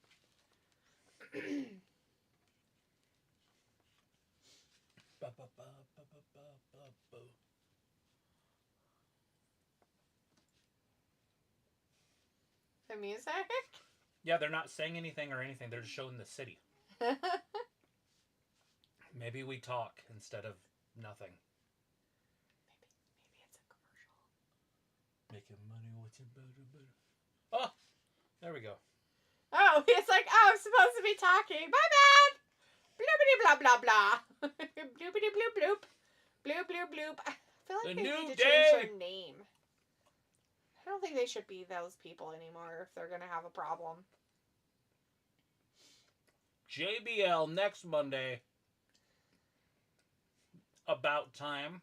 The music? Yeah, they're not saying anything or anything. They're just showing the city. Maybe we talk instead of nothing. Maybe it's a commercial. Making money with your butter. Oh, there we go. Oh, it's like, oh, I'm supposed to be talking. My bad. Bloopity blah blah blah. Bloopity bloop bloop. Bloop bloop bloop. I feel like they need to change their name. I don't think they should be those people anymore if they're going to have a problem. JBL next Monday. About time.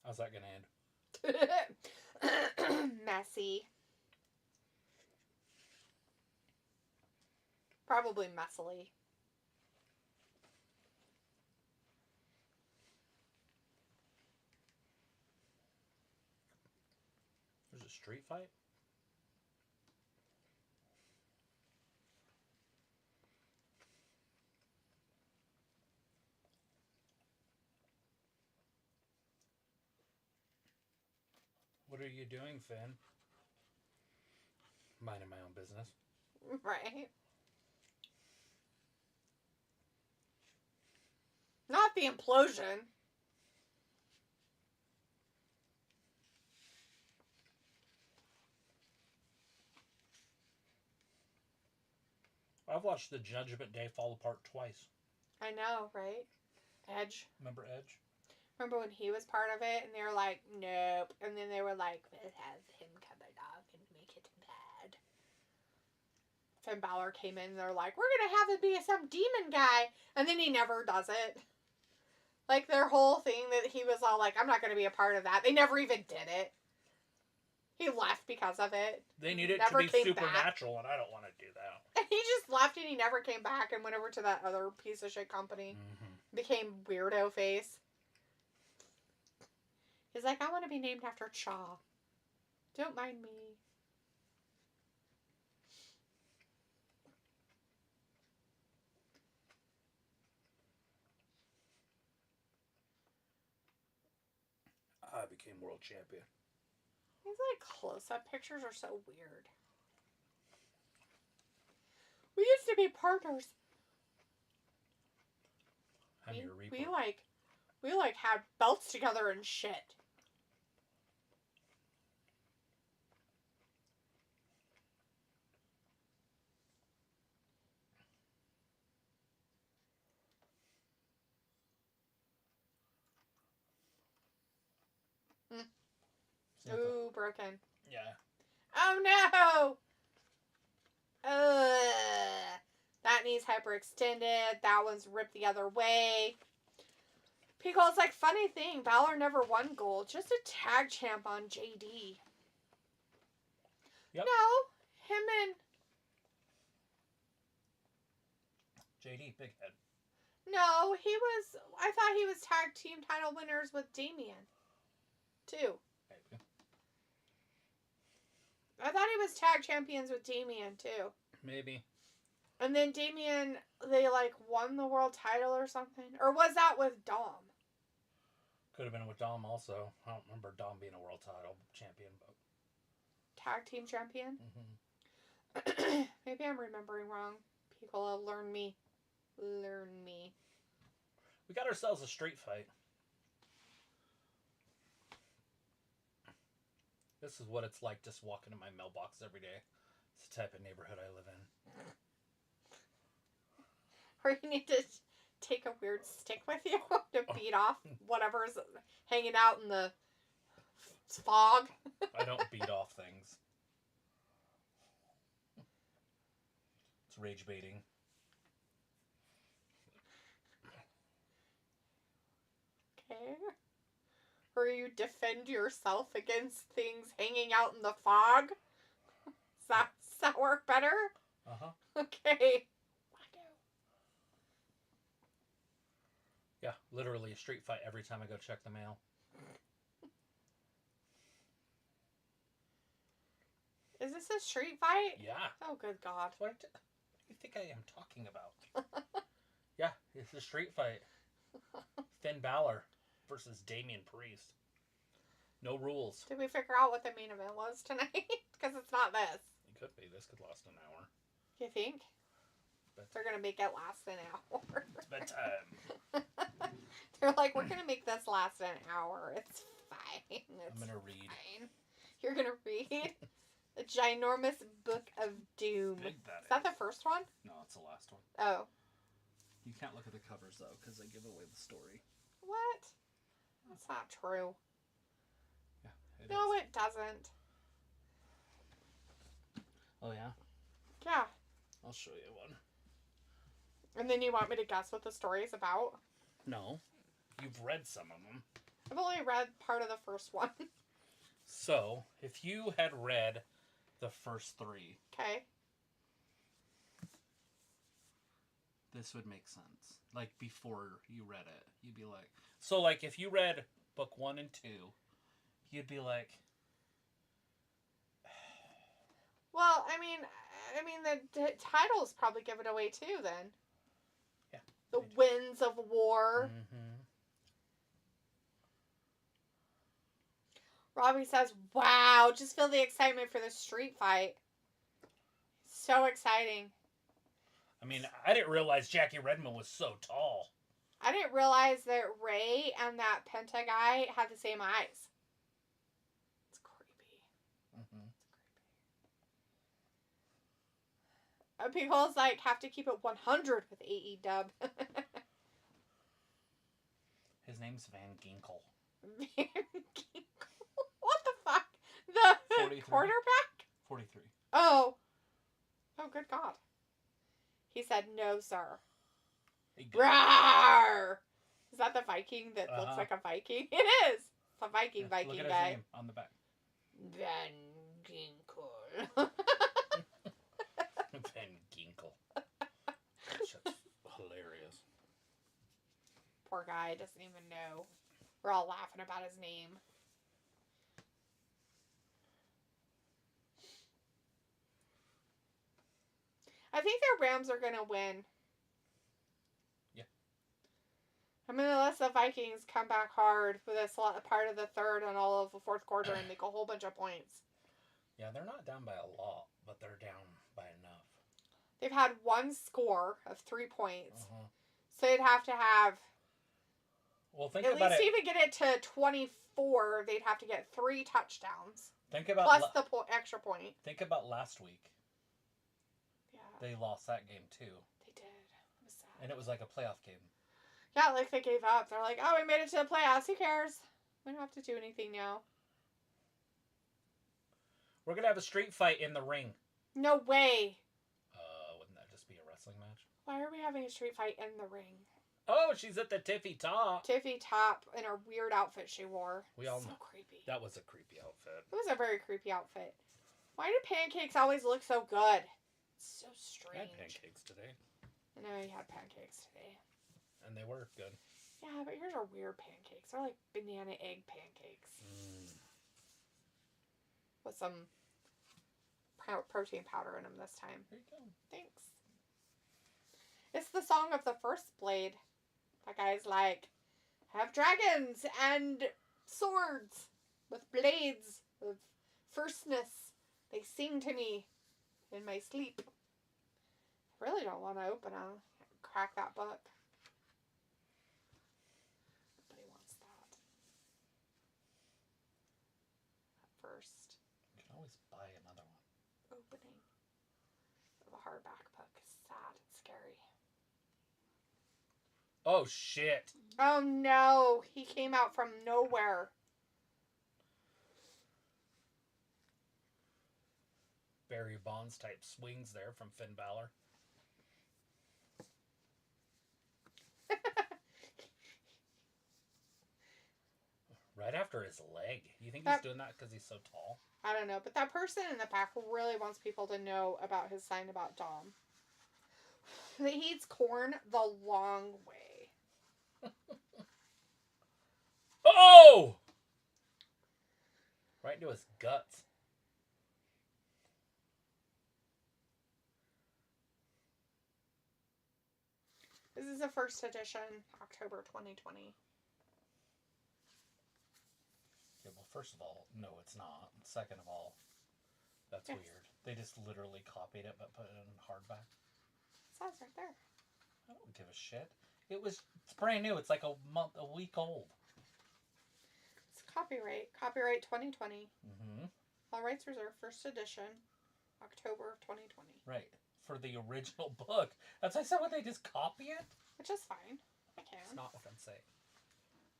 How's that going to end? Messy. Probably messily. There's a street fight? What are you doing, Finn? Minding my own business. Right. Not the implosion. I've watched the Judgment Day fall apart twice. I know, right? Edge. Remember Edge? Remember when he was part of it and they were like, nope. And then they were like, we'll have him come along and make it bad. Finn Balor came in and they're like, we're going to have him be some demon guy. And then he never does it. Like their whole thing that he was all like, I'm not going to be a part of that. They never even did it. He left because of it. They need it to be supernatural, and I don't want to do that. And he just left and he never came back and went over to that other piece of shit company. Mm-hmm. Became weirdo face. He's like, I want to be named after Chaw. Don't mind me. I became world champion. These like close-up pictures are so weird. We used to be partners. I'm your Reaper. We had belts together and shit. Ooh, broken. Yeah. Oh no! That knee's hyperextended. That one's ripped the other way. Pico's like, funny thing, Balor never won gold. Just a tag champ on JD. Yep. No, him and... JD, big head. No, I thought he was tag team title winners with Damian. Too. Maybe. I thought he was tag champions with Damian, too. Maybe. And then Damian, they, won the world title or something? Or was that with Dom? Could have been with Dom also. I don't remember Dom being a world title champion, but... Tag team champion? Mm-hmm. Maybe I'm remembering wrong. People learn me. We got ourselves a street fight. This is what it's like just walking in my mailbox every day. It's the type of neighborhood I live in. Or you need to take a weird stick with you to beat off whatever's hanging out in the It's fog. I don't beat off things. It's rage baiting. Okay. Or you defend yourself against things hanging out in the fog? Does that work better? Uh-huh. Okay. Yeah, literally a street fight every time I go check the mail. Is this a street fight? Yeah. Oh, good God. What do you think I am talking about? Yeah, it's a street fight. Finn Balor versus Damian Priest. No rules. Did we figure out what the main event was tonight? Because it's not this. It could be. This could last an hour. You think? They're going to make it last an hour. It's bedtime. They're like, we're going to make this last an hour. It's fine. I'm going to read. Fine. You're going to read the ginormous Book of Doom. Big Is that the first one? No, it's the last one. Oh. You can't look at the covers, though, because they give away the story. What? That's not true. Yeah, No, it doesn't. Oh, yeah? Yeah. I'll show you one. And then you want me to guess what the story is about? No. You've read some of them. I've only read part of the first one. So, if you had read the first three, Okay. this would make sense. Like, before you read it, you'd be like... So, like, if you read book 1 and 2, you'd be like... Well, I mean, the titles probably give it away too. Then. Yeah. The Winds of War. Mm-hmm. Robbie says, "Wow, just feel the excitement for the street fight. So exciting." I mean, I didn't realize Jackie Redmond was so tall. I didn't realize that Ray and that Penta guy had the same eyes. It's creepy. Mm-hmm. People's like have to keep it 100 with AE Dub. His name's Van Ginkel. Van Ginkel. What the fuck? The 43. quarterback? 43. Oh. Oh, good God. He said, "No, sir." Rawr! Is that the Viking that looks like a Viking? It is. It's a Viking Viking look at guy. his name on the back. Van Ginkel. Van Ginkel. That's hilarious. Poor guy doesn't even know. We're all laughing about his name. I think the Rams are going to win. Yeah. I mean, unless the Vikings come back hard for this part of the third and all of the fourth quarter and make a whole bunch of points. Yeah, they're not down by a lot, but they're down by enough. They've had one score of 3 points. Uh-huh. So they'd have to have... Well, think at about least it. even get it to 24, they'd have to get 3 touchdowns. Think about plus the extra point. Think about last week. Yeah. They lost that game too. They did. It was sad. And it was like a playoff game. Yeah, like they gave up. They're like, "Oh, we made it to the playoffs. Who cares? We don't have to do anything now." We're gonna have a street fight in the ring. No way. Wouldn't that just be a wrestling match? Why are we having a street fight in the ring? Oh, she's at the tippy top. Tiffy top in her weird outfit she wore. We all so know. creepy. That was a creepy outfit. It was a very creepy outfit. Why do pancakes always look so good? It's so I strange. had pancakes today. I know you had pancakes today. And they were good. Yeah, but yours are weird pancakes. They're like banana egg pancakes. With some protein powder in them this time. There you go. Thanks. It's the song of the first Blade. That guy's like, "I have dragons and swords with blades of firstness. They sing to me in my sleep." I really don't want to crack that book. Nobody wants that. At first. You can always buy another one. Opening of a hardback book is sad and scary. Oh, shit. Oh no, he came out from nowhere. Barry Bonds type swings there from Finn Balor. Right after his leg. You think he's doing that because he's so tall? I don't know, but that person in the back really wants people to know about his sign about Dom. He eats corn the long way. Oh! Right into his guts. This is the first edition, October 2020. Yeah, well, first of all, no, it's not. Second of all, that's weird. They just literally copied it but put it in hardback. It says right there. I don't give a shit. It's brand new. It's like a week old. It's copyright 2020. Mm-hmm. All rights reserved. First edition, October of 2020. Right, for the original book. That's why I said, would they just copy it? Which is fine. I can. It's not what I'm saying.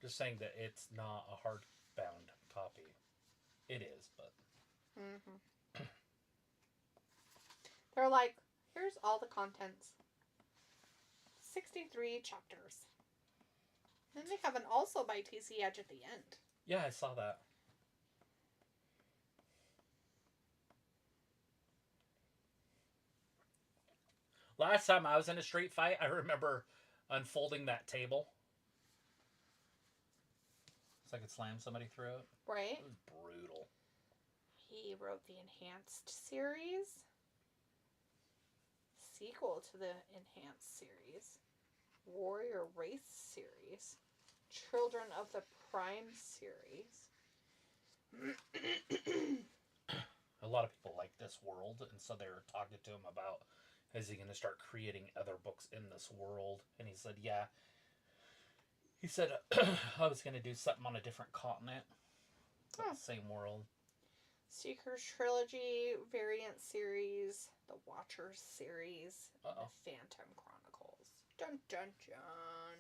Just saying that it's not a hardbound copy. It is, but. Mm-hmm. They're like, here's all the contents. 63 chapters. Then they have an also by TC Edge at the end. Yeah, I saw that. Last time I was in a street fight, I remember unfolding that table so I could slam somebody through it. Right. It was brutal. He wrote the Enhanced series. Sequel to the Enhanced series. Warrior Race series. Children of the Prime series. A lot of people like this world, and so they were talking to him about, is he going to start creating other books in this world? And he said, yeah. He said, I was going to do something on a different continent. But the same world. Seekers Trilogy, Variant series, the Watchers series, and the Phantom Chronicles. Dun dun dun.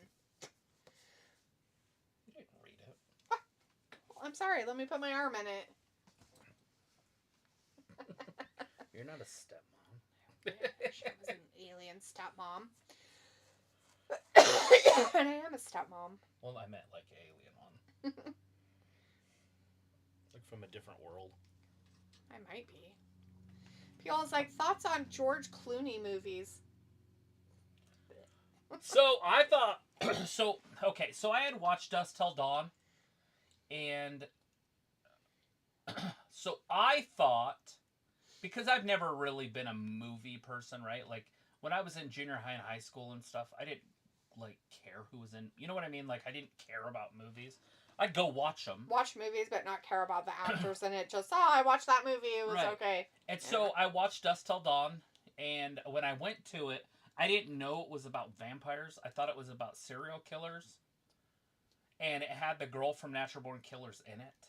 You didn't read it. Ah, well, I'm sorry, let me put my arm in it. You're not a stepmom. I wish I was an alien stepmom. And I am a stepmom. Well, I meant like an alien one. Like from a different world. I might be. People's like, thoughts on George Clooney movies? So I thought, so I had watched Dusk Till Dawn, and so I thought, because I've never really been a movie person, right? Like when I was in junior high and high school and stuff, I didn't like care who was in, you know what I mean? Like I didn't care about movies. I'd go watch them. Watch movies, but not care about the actors in it. Just, I watched that movie. It was okay. And so I watched Dusk Till Dawn, and when I went to it, I didn't know it was about vampires. I thought it was about serial killers. And it had the girl from Natural Born Killers in it.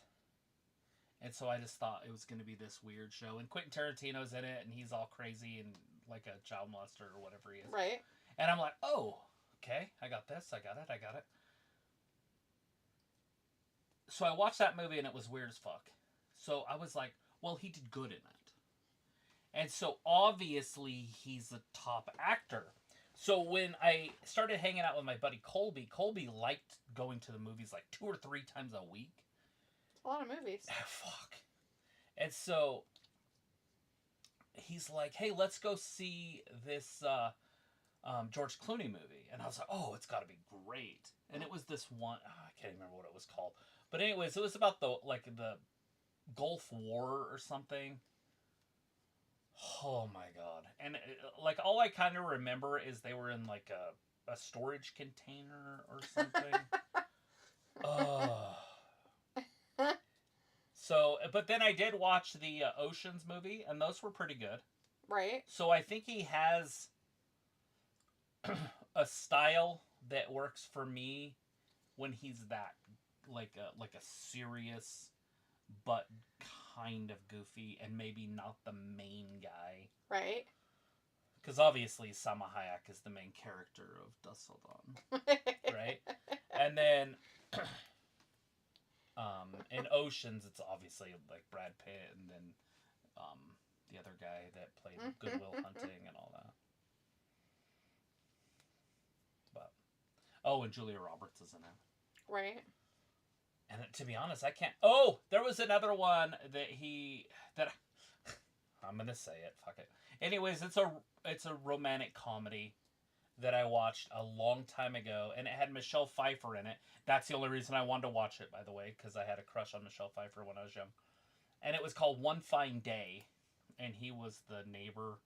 And so I just thought it was going to be this weird show. And Quentin Tarantino's in it, and he's all crazy and like a child molester or whatever he is. Right. And I'm like, oh, okay, I got this, I got it. So I watched that movie, and it was weird as fuck. So I was like, well, he did good in it. And so obviously he's a top actor. So when I started hanging out with my buddy Colby liked going to the movies like 2 or 3 times a week. A lot of movies. Fuck. And so he's like, hey, let's go see this George Clooney movie. And I was like, oh, it's got to be great. And it was this one, I can't remember what it was called. But anyways, it was about the Gulf War or something. Oh my god. And like all I kind of remember is they were in like a storage container or something. So, but then I did watch the Oceans movie, and those were pretty good. Right. So I think he has a style that works for me when he's that like a serious but kind of goofy and maybe not the main guy. Right. Because obviously Salma Hayek is the main character of Dusk Till Dawn. Right? And then in Oceans, it's obviously like Brad Pitt, and then the other guy that played Goodwill Hunting and all that. But and Julia Roberts is in it. Right. And to be honest, I can't. Oh, there was another one that I'm gonna say it. Fuck it. Anyways, it's a romantic comedy that I watched a long time ago, and it had Michelle Pfeiffer in it. That's the only reason I wanted to watch it, by the way, because I had a crush on Michelle Pfeiffer when I was young. And it was called One Fine Day, and he was the neighbor,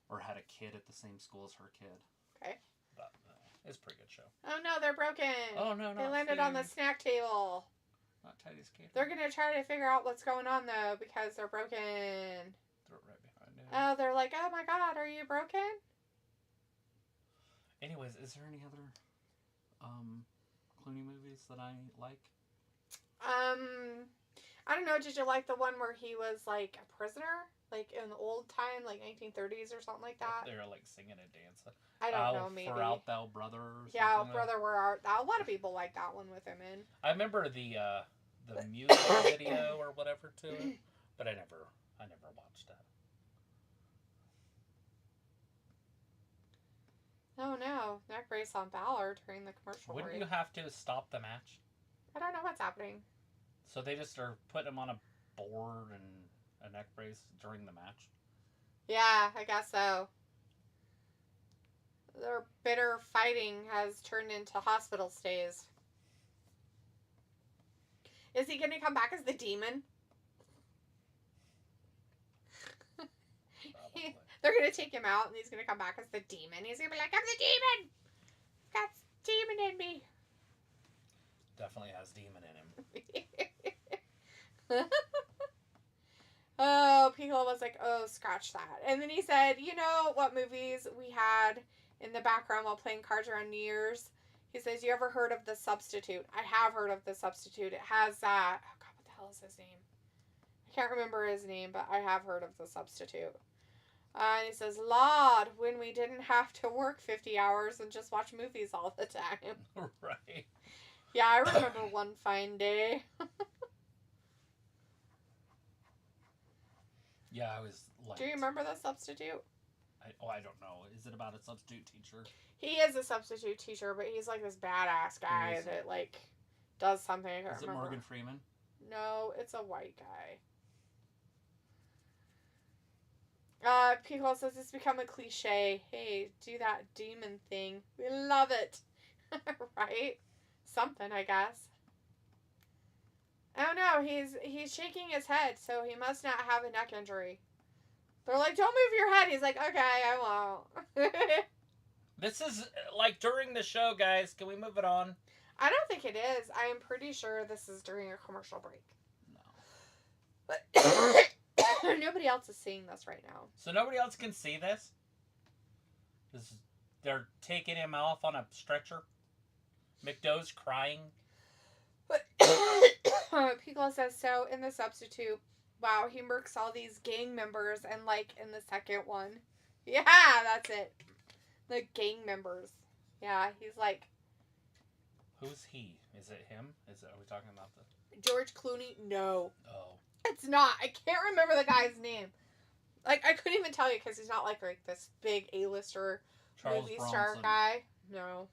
or had a kid at the same school as her kid. Okay. But it's a pretty good show. Oh no, they're broken. Oh no, they landed on the snack table. Not Tidy's Catering. They're gonna try to figure out what's going on though because they're broken. Throw it right behind it. Oh, they're like, oh my god, are you broken? Anyways, is there any other Clooney movies that I like? I don't know. Did you like the one where he was like a prisoner, like in the old time, like 1930s or something like that? They're like singing and dancing. I don't know, maybe. For Out Thou Brother. Or yeah, something Brother, Where Art Thou? A lot of people like that one with him in. I remember the music video or whatever to it, but I never watched that. Oh no, neck brace on Balor during the commercial break. Wouldn't you have to stop the match? I don't know what's happening. So they just are putting him on a board and a neck brace during the match? Yeah, I guess so. Their bitter fighting has turned into hospital stays. Is he going to come back as the demon? They're going to take him out and he's going to come back as the demon. He's going to be like, I'm the demon! Got demon in me. Definitely has demon in him. Oh, Piccolo was like, oh, scratch that. And then he said, you know what movies we had in the background while playing cards around New Year's? He says, you ever heard of The Substitute? I have heard of The Substitute. It has that. Oh, God, what the hell is his name? I can't remember his name, but I have heard of The Substitute. And he says, Lord, when we didn't have to work 50 hours and just watch movies all the time. Right. Yeah, I remember One Fine Day. Yeah, I was like... Do you remember The Substitute? I don't know. Is it about a substitute teacher? He is a substitute teacher, but he's like this badass guy that like does something. I can't remember. Is it Morgan Freeman? No, it's a white guy. Piccolo says it's become a cliche. Hey, do that demon thing. We love it. Right? Something, I guess. Oh no, he's shaking his head, so he must not have a neck injury. They're like, don't move your head. He's like, okay, I won't. This is like during the show, guys. Can we move it on? I don't think it is. I am pretty sure this is during a commercial break. No. But nobody else is seeing this right now. So nobody else can see this? They're taking him off on a stretcher? McDowell's crying? Piccolo says, so in The Substitute, wow, he murks all these gang members, and like in the second one. Yeah, that's it. The gang members. Yeah, he's like... Who's he? Is it him? Are we talking about the... George Clooney? No. Oh. It's not. I can't remember the guy's name. Like, I couldn't even tell you because he's not like this big A-lister movie star guy. No.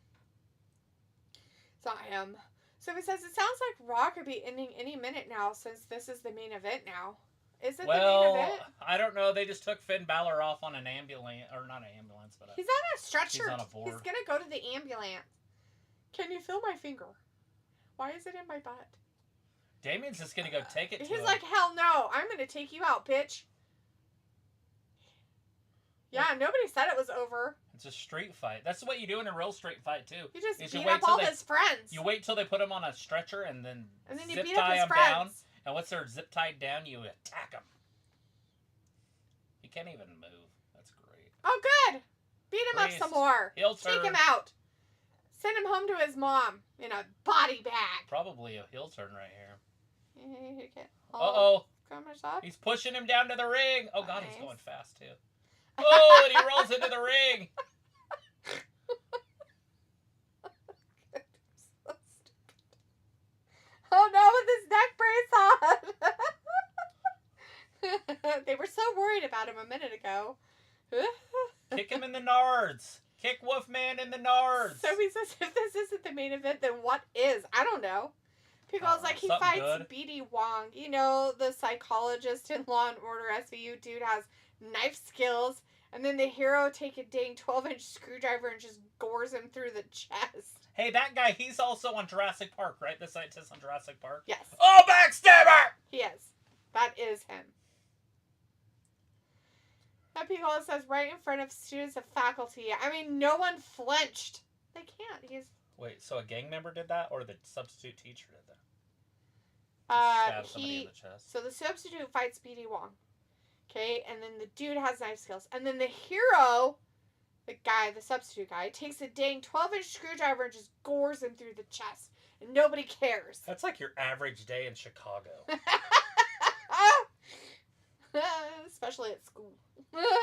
It's not him. So he says, it sounds like Raw could be ending any minute now since this is the main event now. Is it the main event? I don't know. They just took Finn Balor off on an ambulance. Or not an ambulance, but... He's on a stretcher. He's on a board. He's going to go to the ambulance. Can you feel my finger? Why is it in my butt? Damien's just going to go take it to him. He's like, hell no. I'm going to take you out, bitch. Yeah, nobody said it was over. It's a street fight. That's what you do in a real street fight, too. You just beat up all his friends. You wait till they put him on a stretcher and then you zip beat tie up his him friends. down. And once they're zip tied down, you attack him. He can't even move. That's great. Oh, good. Beat him up some more. Heel turn. Take him out. Send him home to his mom in a body bag. Probably a heel turn right here. Uh-oh. He's pushing him down to the ring. Oh, God, he's going fast, too. Oh, and he rolls into the ring. So stupid. Oh, no, with his neck brace on. They were so worried about him a minute ago. Kick him in the nards. Kick Wolfman in the nards. So he says, if this isn't the main event, then what is? I don't know. Pickle's like, he fights good. BD Wong. You know, the psychologist in Law & Order SVU dude has knife skills. And then the hero take a dang 12-inch screwdriver and just gores him through the chest. Hey, that guy, he's also on Jurassic Park, right? The scientist on Jurassic Park? Yes. Oh, backstabber! He is. That is him. That Piccolo says right in front of students and faculty. I mean, no one flinched. They can't. He's... Wait, so a gang member did that, or the substitute teacher did that? Stab somebody in the chest. So the substitute fights BD Wong. Okay, and then the dude has knife skills. And then the hero, the guy, the substitute guy, takes a dang 12-inch screwdriver and just gores him through the chest. And nobody cares. That's like your average day in Chicago. Especially at school.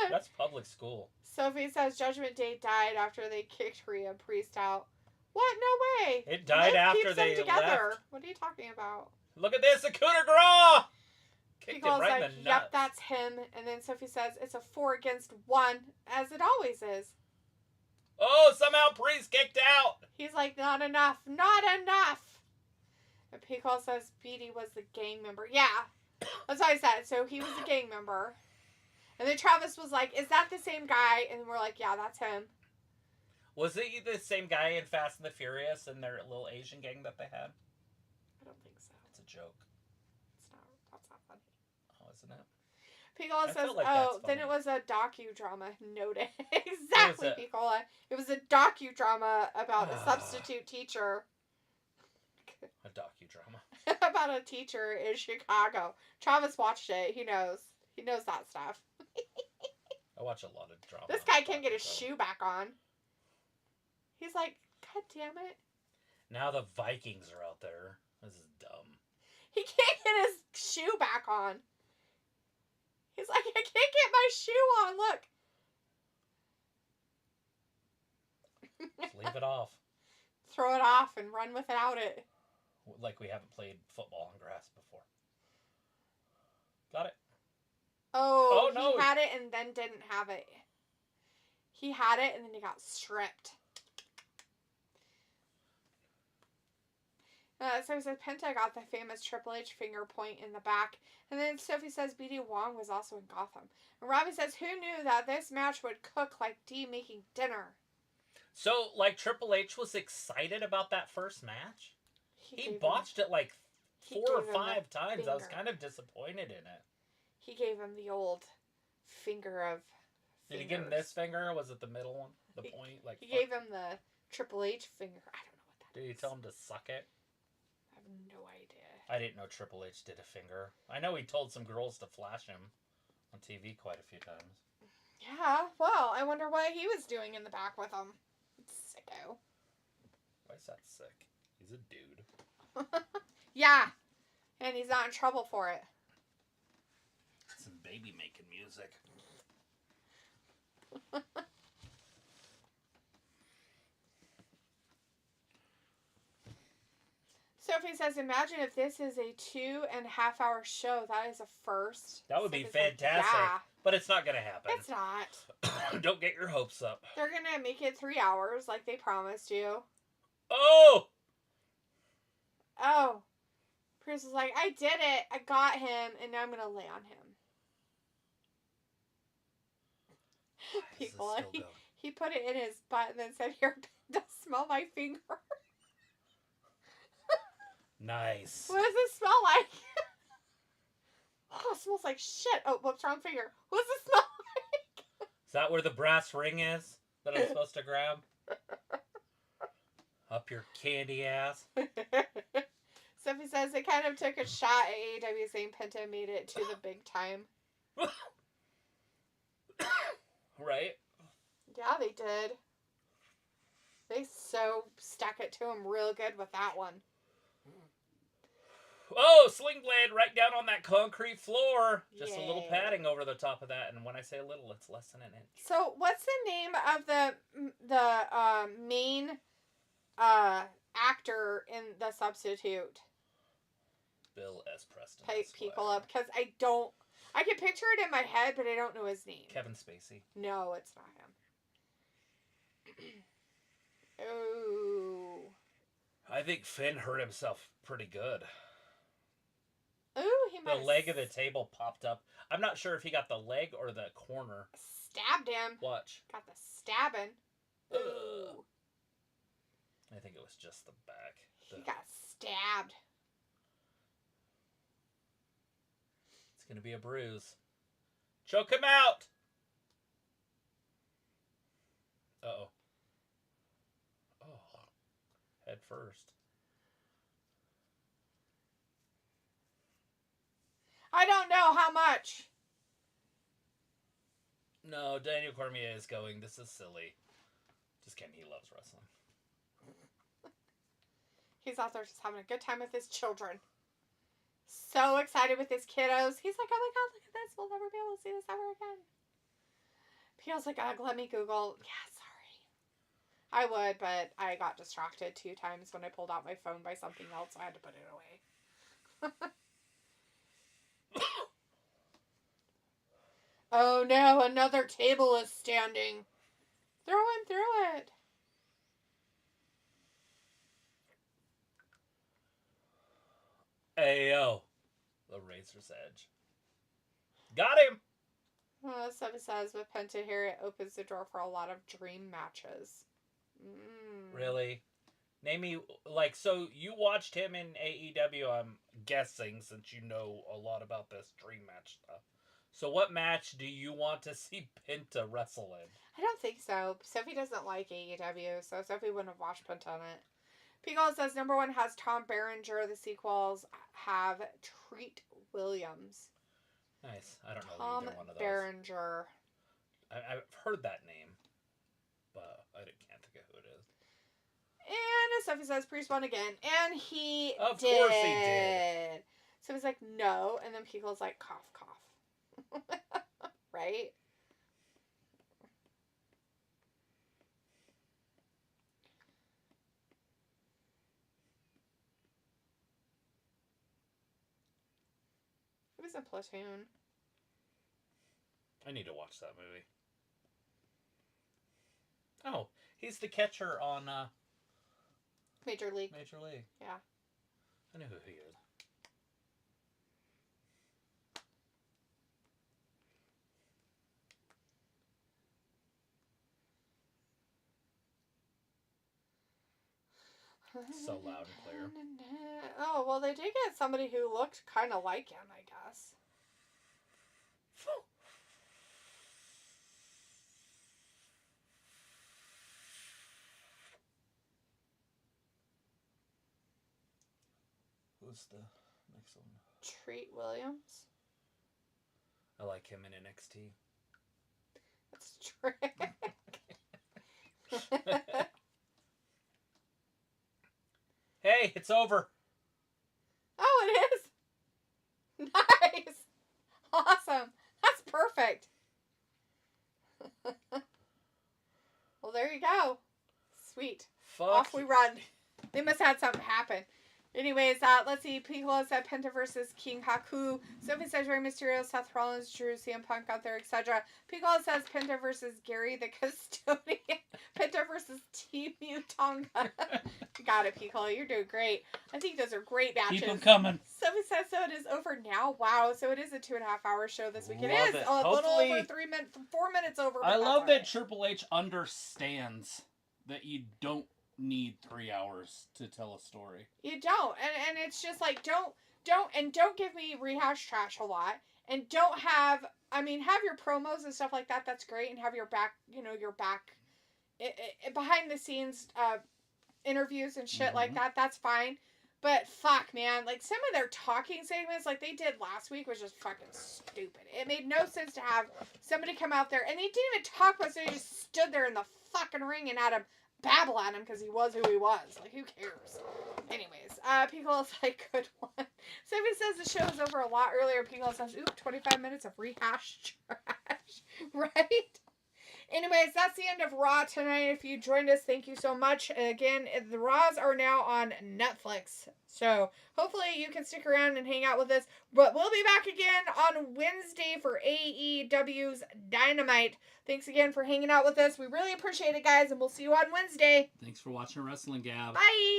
That's public school. Sophie says Judgment Day died after they kicked Rhea Priest out. What? No way. It died after they together. left. What are you talking about? Look at this, a coup de grace! Kicked him right in the nuts. Yep, that's him. And then Sophie says it's a 4 against 1, as it always is. Oh, somehow Priest kicked out. He's like, not enough. Not enough. And Pickle says Beatty was the gang member. Yeah, that's what I said. So he was the gang member. And then Travis was like, is that the same guy? And we're like, yeah, that's him. Was he the same guy in Fast and the Furious and their little Asian gang that they had? I don't think so. It's a joke. It's not. That's not funny. Oh, isn't it? Picola says, like then it was a docudrama. Noted. Exactly, Picola. It was a docudrama about a substitute teacher. A docudrama. About a teacher in Chicago. Travis watched it. He knows. He knows that stuff. I watch a lot of drama. This guy can't get his shoe back on. He's like, God damn it. Now the Vikings are out there. This is dumb. He can't get his shoe back on. He's like, I can't get my shoe on. Look. Just leave it off. Throw it off and run without it. Like we haven't played football on grass before. Got it. Oh no. He had it and then didn't have it. He had it and then he got stripped. So he says Penta got the famous Triple H finger point in the back. And then Sophie says BD Wong was also in Gotham. And Robbie says, who knew that this match would cook like D making dinner? So, like, Triple H was excited about that first match? He botched it like 4 or 5 times. Finger. I was kind of disappointed in it. He gave him the old finger of fingers. Did he give him this finger? Or was it the middle one? The point? Like he gave him the Triple H finger. I don't know what that is. Did he tell him to suck it? I have no idea. I didn't know Triple H did a finger. I know he told some girls to flash him on TV quite a few times. Yeah, well, I wonder what he was doing in the back with him. Sicko. Why is that sick? He's a dude. Yeah, and he's not in trouble for it. Some baby making music. Sophie says, imagine if this is a 2.5-hour show. That is a first. That would be fantastic. Yeah. But it's not going to happen. It's not. Don't get your hopes up. They're going to make it 3 hours like they promised you. Oh! Oh. Bruce is like, I did it. I got him, and now I'm going to lay on him. People, he put it in his butt and then said, here, smell my finger. Nice. What does it smell like? Oh, it smells like shit. Oh, whoops, wrong finger. What does it smell like? Is that where the brass ring is that I'm supposed to grab? Up your candy ass. Sophie says it kind of took a shot at AEW saying Penta made it to the big time. Right? Yeah, they did. They so stuck it to him real good with that one. Oh, sling blade right down on that concrete floor. Just Yay. A little padding over the top of that. And when I say a little, it's less than an inch. So what's the name of the main actor in The Substitute? Bill S. Preston. Type people up. Because I don't... I can picture it in my head, but I don't know his name. Kevin Spacey. No, it's not him. Oh. I think Finn hurt himself pretty good. Ooh, he might The leg of the table popped up. I'm not sure if he got the leg or the corner. Stabbed him. Watch. Got the stabbing. Ooh. I think it was just the back. He got stabbed. It's going to be a bruise. Choke him out! Uh-oh. Oh. Head first. I don't know how much. No, Daniel Cormier is going. This is silly. Just kidding. He loves wrestling. He's out there just having a good time with his children. So excited with his kiddos. He's like, oh my God, look at this. We'll never be able to see this ever again. Peel's like, ugh, let me Google. Yeah, sorry. I would, but I got distracted 2 times when I pulled out my phone by something else, so I had to put it away. Oh no, another table is standing. Throw him through it. Ayo. The razor's edge. Got him! Well, Seven says with Penta here, it opens the door for a lot of dream matches. Really? Name me, like, so you watched him in AEW, I'm guessing, since you know a lot about this dream match stuff. So what match do you want to see Penta wrestle in? I don't think so. Sophie doesn't like AEW, so Sophie wouldn't have watched Penta on it. Pickle says number 1 has Tom Berenger. The sequels have Treat Williams. Nice. I don't know Tom either one of those. Berenger. I've heard that name, but I can't think of who it is. And Sophie says Priest won again, and he Of did. course he did. Sophie's like, no, and then Pickle's like, cough, cough. Right? It was a Platoon. I need to watch that movie. Oh, he's the catcher on Major League. Major League. Yeah. I know who he is. So loud and clear. Oh, well, they did get somebody who looked kind of like him, I guess. Who's the next one? Treat Williams. I like him in NXT. That's trick. Hey, it's over. Oh, it is. Nice. Awesome. That's perfect. Well, there you go. Sweet. Fuck. Off we run. They must have had something happen. Anyways, let's see. Piccolo said Penta versus King Haku. Sophie says Rey Mysterio, Seth Rollins, Drew, CM Punk out there, etc. Piccolo says Penta versus Gary the Custodian. Penta versus Team Tonga. Got it, Piccolo. You're doing great. I think those are great matches. Keep them coming. Sophie says so. It is over now. Wow. So it is a 2.5 hour show this week. It Love is it. a little Hopefully- over 3 minutes, 4 minutes over. I but love that's that all right. Triple H understands that you don't need 3 hours to tell a story. You don't, and it's just like don't give me rehash trash a lot, and don't have. I mean, have your promos and stuff like that. That's great, and have your back, behind the scenes interviews and shit like that. That's fine, but fuck, man, like some of their talking segments, like they did last week, was just fucking stupid. It made no sense to have somebody come out there and they didn't even talk about it. So they just stood there in the fucking ring and had him babble at him because he was who he was. Like, who cares? Anyways, Piccolo's like, good one. Sophie says the show was over a lot earlier. Piccolo says, 25 minutes of rehash trash. Right? Anyways, that's the end of Raw tonight. If you joined us, thank you so much. Again, the Raws are now on Netflix. So hopefully you can stick around and hang out with us. But we'll be back again on Wednesday for AEW's Dynamite. Thanks again for hanging out with us. We really appreciate it, guys, and we'll see you on Wednesday. Thanks for watching Wrestling Gab. Bye.